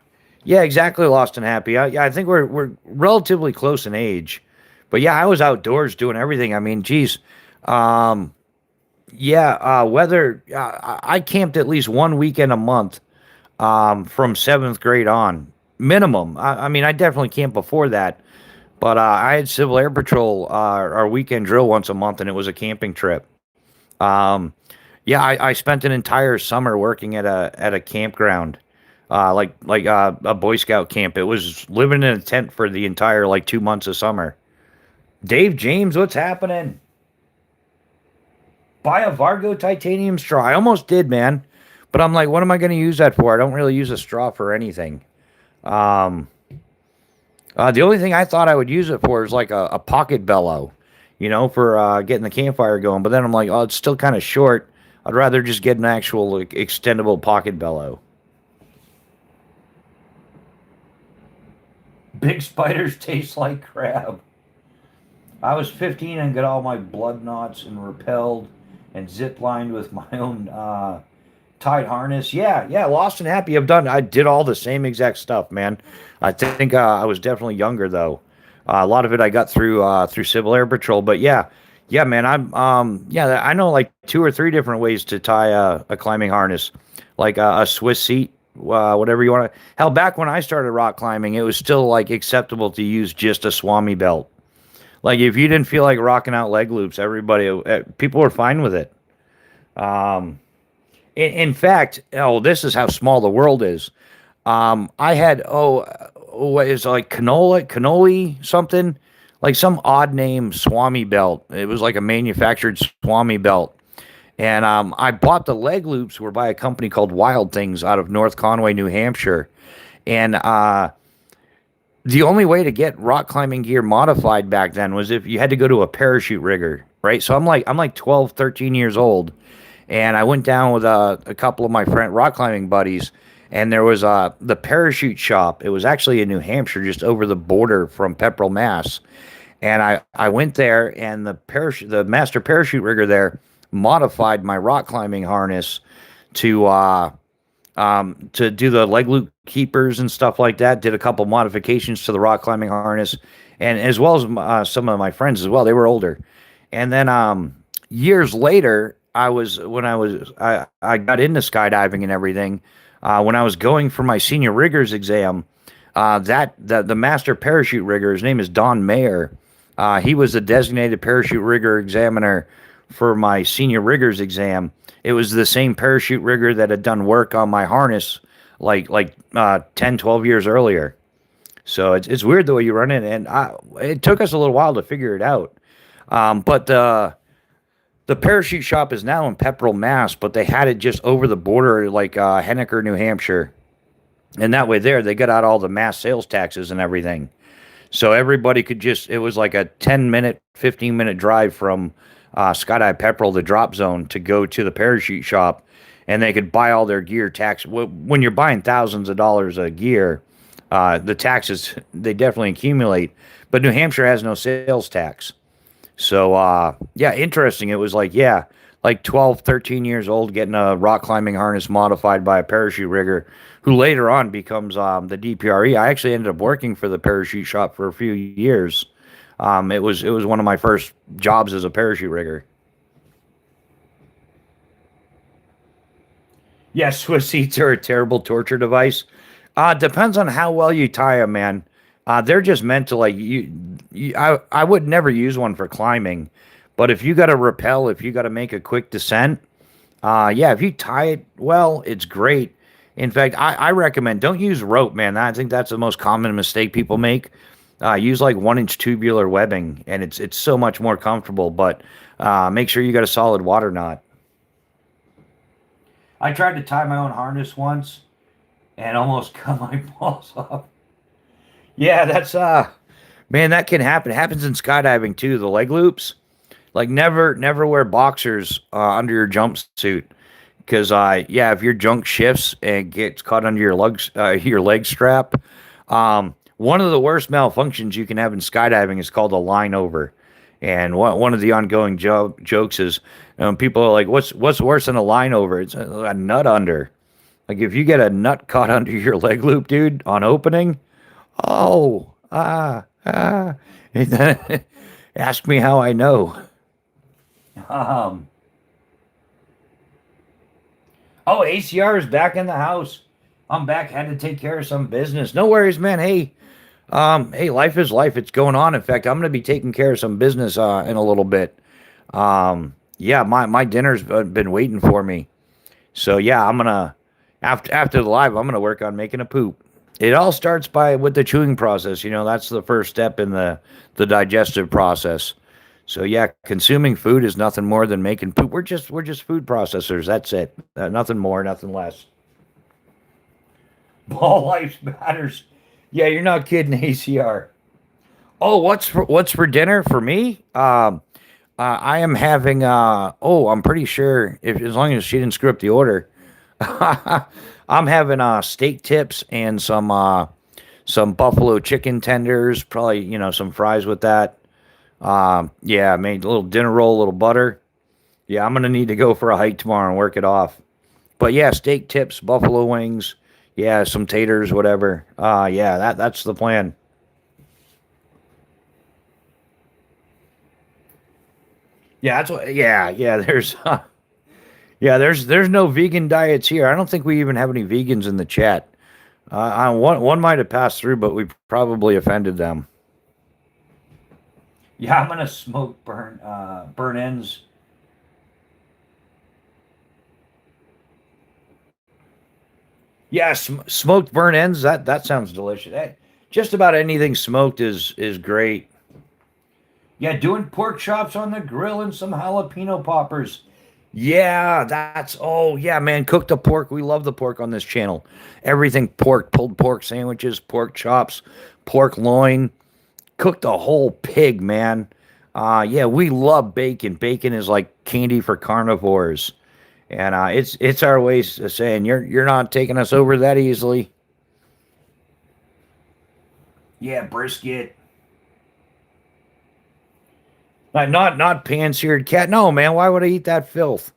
exactly. Lost and happy. Yeah, I think we're relatively close in age, but yeah, I was outdoors doing everything. I mean, geez, um, yeah, weather. I camped at least one weekend a month, from seventh grade on, minimum. I mean, I definitely camped before that, but I had Civil Air Patrol our weekend drill once a month, and it was a camping trip. Um, yeah, I spent an entire summer working at a campground, like a Boy Scout camp. It was living in a tent for the entire like 2 months of summer. Dave James, what's happening? Buy a Vargo titanium straw. I almost did, man, but I'm like, what am I going to use that for? I don't really use a straw for anything. Um, the only thing I thought I would use it for is like a pocket bellow, for getting the campfire going. But then I'm like, oh, it's still kind of short. I'd rather just get an actual like, extendable pocket bellow. Big spiders taste like crab. I was 15 and got all my blood knots and repelled and zip lined with my own tied harness. Yeah, lost and happy. I did all the same exact stuff, man. I think I was definitely younger though. A lot of it I got through Civil Air Patrol, but yeah, man. Yeah, I know like two or three different ways to tie a climbing harness, like a Swiss seat, whatever you want to. Hell, back when I started rock climbing, it was still like acceptable to use just a Swami belt. Like if you didn't feel like rocking out leg loops, people were fine with it. Um, In fact, oh, this is how small the world is. I had what is it, like cannoli something, like some odd name Swami belt. It was like a manufactured Swami belt, and I bought the leg loops were by a company called Wild Things out of North Conway, New Hampshire, and the only way to get rock climbing gear modified back then was if you had to go to a parachute rigger, right? So I'm like 12, 13 years old, and I went down with a couple of my friend rock climbing buddies, and there was the parachute shop. It was actually in New Hampshire, just over the border from Pepperell, Mass. And I went there, and the master parachute rigger there modified my rock climbing harness to to do the leg loop keepers and stuff like that. Did a couple modifications to the rock climbing harness, and as well as some of my friends as well. They were older, and then years later, I got into skydiving and everything. When I was going for my senior riggers exam, the master parachute rigger, his name is Don Mayer. He was the designated parachute rigger examiner for my senior riggers exam. It was the same parachute rigger that had done work on my harness like 10, 12 years earlier. So it's weird the way you run it, and it took us a little while to figure it out. But the parachute shop is now in Pepperell, Mass, but they had it just over the border, like Henniker, New Hampshire, and that way there they got out all the mass sales taxes and everything. So everybody could just, it was like a 10-minute, 15-minute drive from Skydive Pepperell, the drop zone, to go to the parachute shop, and they could buy all their gear tax. When you're buying thousands of dollars of gear, the taxes, they definitely accumulate. But New Hampshire has no sales tax. So, yeah, interesting. It was like, yeah, like 12, 13 years old, getting a rock climbing harness modified by a parachute rigger who later on becomes the DPRE. I actually ended up working for the parachute shop for a few years. It was one of my first jobs as a parachute rigger. Yes, Swiss seats are a terrible torture device. Depends on how well you tie them, man. They're just meant to like I would never use one for climbing, but if you got to rappel, if you got to make a quick descent, yeah, if you tie it well, it's great. In fact, I recommend don't use rope, man. I think that's the most common mistake people make. Use like 1 inch tubular webbing, and it's so much more comfortable. But make sure you got a solid water knot. I tried to tie my own harness once and almost cut my balls off. Yeah, that's man, that can happen. It happens in skydiving too. The leg loops. Like never wear boxers under your jumpsuit because yeah, if your junk shifts and gets caught under your leg strap, one of the worst malfunctions you can have in skydiving is called a line over. And one of the ongoing jokes is people are like, what's worse than a line over? It's a nut under. Like if you get a nut caught under your leg loop, dude, on opening, oh ask me how I know. Um, oh, ACR is back in the house. I'm back. Had to take care of some business. No worries, man. Hey, life is life. It's going on. In fact, I'm gonna be taking care of some business in a little bit. Yeah, my dinner's been waiting for me. So yeah, I'm gonna after the live, I'm gonna work on making a poop. It all starts with the chewing process. You know, that's the first step in the digestive process. So yeah, consuming food is nothing more than making poop. We're just food processors. That's it. Nothing more, nothing less. Ball life matters. Yeah, you're not kidding, ACR. Oh, what's for dinner for me? I am having. I'm pretty sure if as long as she didn't screw up the order, I'm having steak tips and some buffalo chicken tenders. Probably some fries with that. Yeah, made a little dinner roll, a little butter. Yeah, I'm gonna need to go for a hike tomorrow and work it off. But yeah, steak tips, buffalo wings, yeah, some taters, whatever. Yeah, that's the plan. Yeah, that's what. Yeah. There's yeah, there's no vegan diets here. I don't think we even have any vegans in the chat. One might have passed through, but we probably offended them. Yeah, I'm gonna smoke burn ends. Yeah, smoked burnt ends. That sounds delicious. Just about anything smoked is great. Yeah, doing pork chops on the grill and some jalapeno poppers. Yeah, that's oh yeah, man. Cook the pork. We love the pork on this channel. Everything pork, pulled pork sandwiches, pork chops, pork loin. Cook the whole pig, man. Yeah, we love bacon. Bacon is like candy for carnivores, and it's our ways of saying you're not taking us over that easily. Yeah, brisket. Not pan-seared cat. No, man. Why would I eat that filth?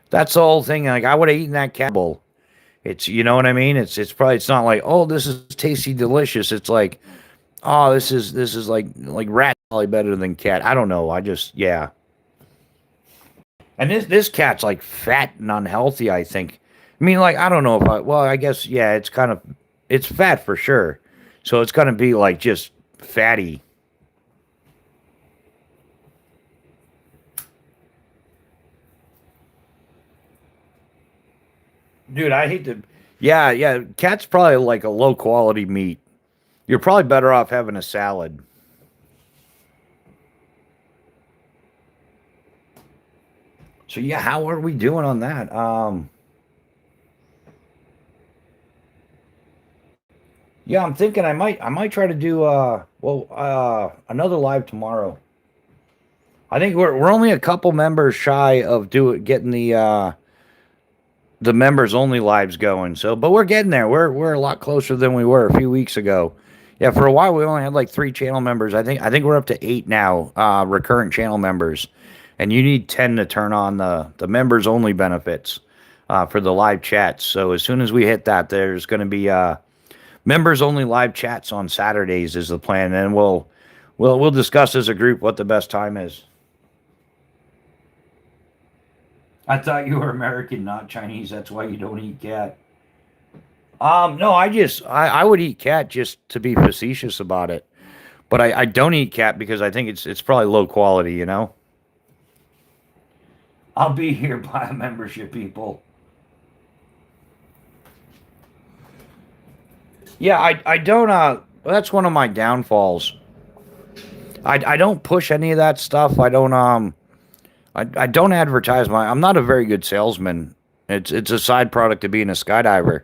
That's the whole thing. Like I would have eaten that cat bowl. It's you know what I mean. It's probably it's not like oh this is tasty delicious. It's like oh this is like rat probably better than cat. I don't know. I just yeah. And this cat's like fat and unhealthy. I think. I mean like I don't know if I well I guess yeah it's kind of it's fat for sure. So it's gonna be like just fatty. Dude, I hate to. Yeah, yeah. Cat's probably like a low quality meat. You're probably better off having a salad. So yeah, how are we doing on that? Yeah, I'm thinking I might try to do another live tomorrow. I think we're only a couple members shy of getting the members only lives going. So, but we're getting there. We're a lot closer than we were a few weeks ago. Yeah, for a while we only had like 3 channel members. I think we're up to 8 now, recurrent channel members, and you need 10 to turn on the members only benefits for the live chats. So as soon as we hit that, there's going to be members only live chats on Saturdays is the plan, and we'll discuss as a group what the best time is. I thought you were American, not Chinese. That's why you don't eat cat. No, I would eat cat just to be facetious about it. But I don't eat cat because I think it's probably low quality, you know? I'll be here by a membership, people. Yeah, I don't well, that's one of my downfalls. I don't push any of that stuff. I don't advertise I'm not a very good salesman. It's a side product to being a skydiver.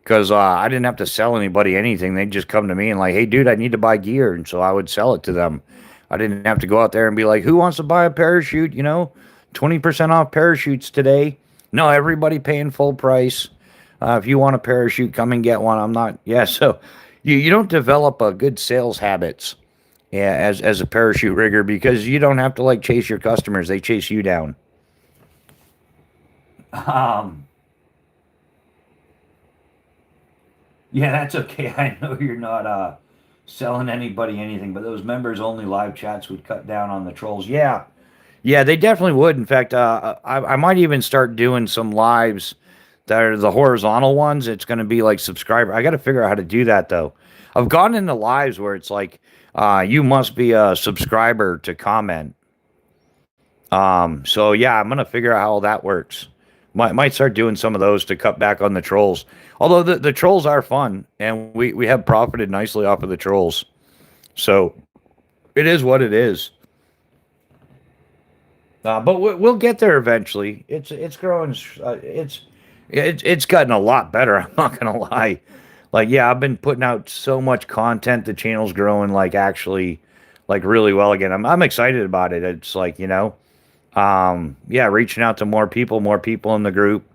Because I didn't have to sell anybody anything. They'd just come to me and like, hey, dude, I need to buy gear, and so I would sell it to them. I didn't have to go out there and be like, who wants to buy a parachute? 20% off parachutes today. No, everybody paying full price. If you want a parachute, come and get one. I'm not. Yeah, so you don't develop a good sales habits. Yeah, as a parachute rigger because you don't have to like chase your customers; they chase you down. Um, Yeah, that's okay. I know you're not selling anybody anything, but those members only live chats would cut down on the trolls. Yeah. Yeah, they definitely would. In fact, I might even start doing some lives that are the horizontal ones. It's going to be like subscriber. I got to figure out how to do that though. I've gone into lives where it's like you must be a subscriber to comment. So yeah, I'm gonna figure out how that works. Might start doing some of those to cut back on the trolls. Although the trolls are fun, and we have profited nicely off of the trolls. So it is what it is. But we'll get there eventually. It's growing. It's gotten a lot better. I'm not gonna lie. Like yeah, I've been putting out so much content. The channel's growing like actually like really well again. I'm excited about it. It's like yeah, reaching out to more people in the group.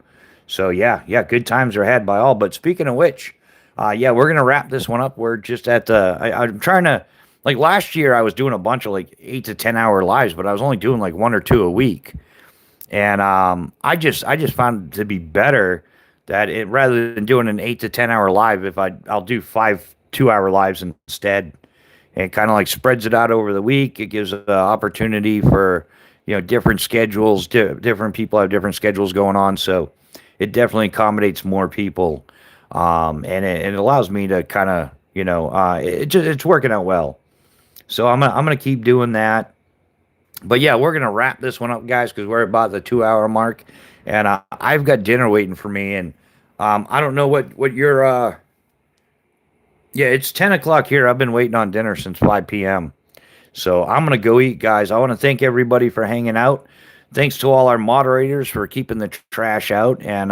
So yeah, good times are had by all. But speaking of which, yeah, we're gonna wrap this one up. We're just at I'm trying to like last year I was doing a bunch of like 8 to 10 hour lives, but I was only doing like 1 or 2 a week. And I just found it to be better that it rather than doing an 8 to 10 hour live, if I'll do 5 2 hour lives instead. And it kind of like spreads it out over the week. It gives an opportunity for different schedules. Different people have different schedules going on, so it definitely accommodates more people, and it allows me to kind of it's working out well. So I'm gonna keep doing that. But yeah, we're gonna wrap this one up, guys, because we're about the 2 hour mark, and I've got dinner waiting for me, and I don't know what your yeah, it's 10 o'clock here. I've been waiting on dinner since 5 p.m. So I'm gonna go eat, guys. I want to thank everybody for hanging out. Thanks to all our moderators for keeping the trash out, and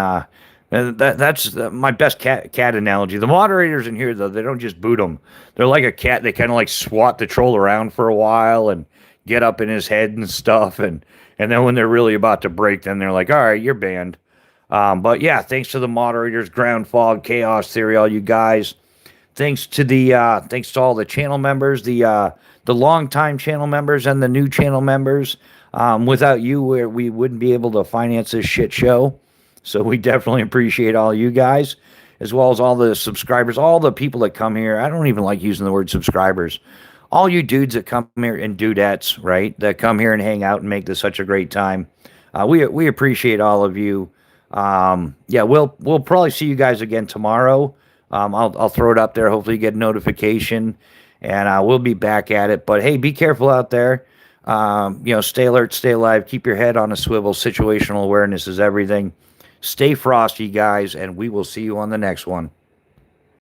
that's my best cat analogy. The moderators in here, though, they don't just boot them. They're like a cat. They kind of like swat the troll around for a while and get up in his head and stuff, and then when they're really about to break, then they're like, all right, you're banned. But yeah, thanks to the moderators, Ground Fog, Chaos Theory, all you guys. Thanks to all the channel members, the longtime channel members and the new channel members. Without you, we wouldn't be able to finance this shit show. So we definitely appreciate all you guys, as well as all the subscribers, all the people that come here. I don't even like using the word subscribers. All you dudes that come here and dudettes, right? That come here and hang out and make this such a great time. We appreciate all of you. Yeah, we'll probably see you guys again tomorrow. I'll throw it up there. Hopefully, you get a notification, and we'll be back at it. But hey, be careful out there. Stay alert, stay alive, keep your head on a swivel. Situational awareness is everything. Stay frosty, guys, and we will see you on the next one.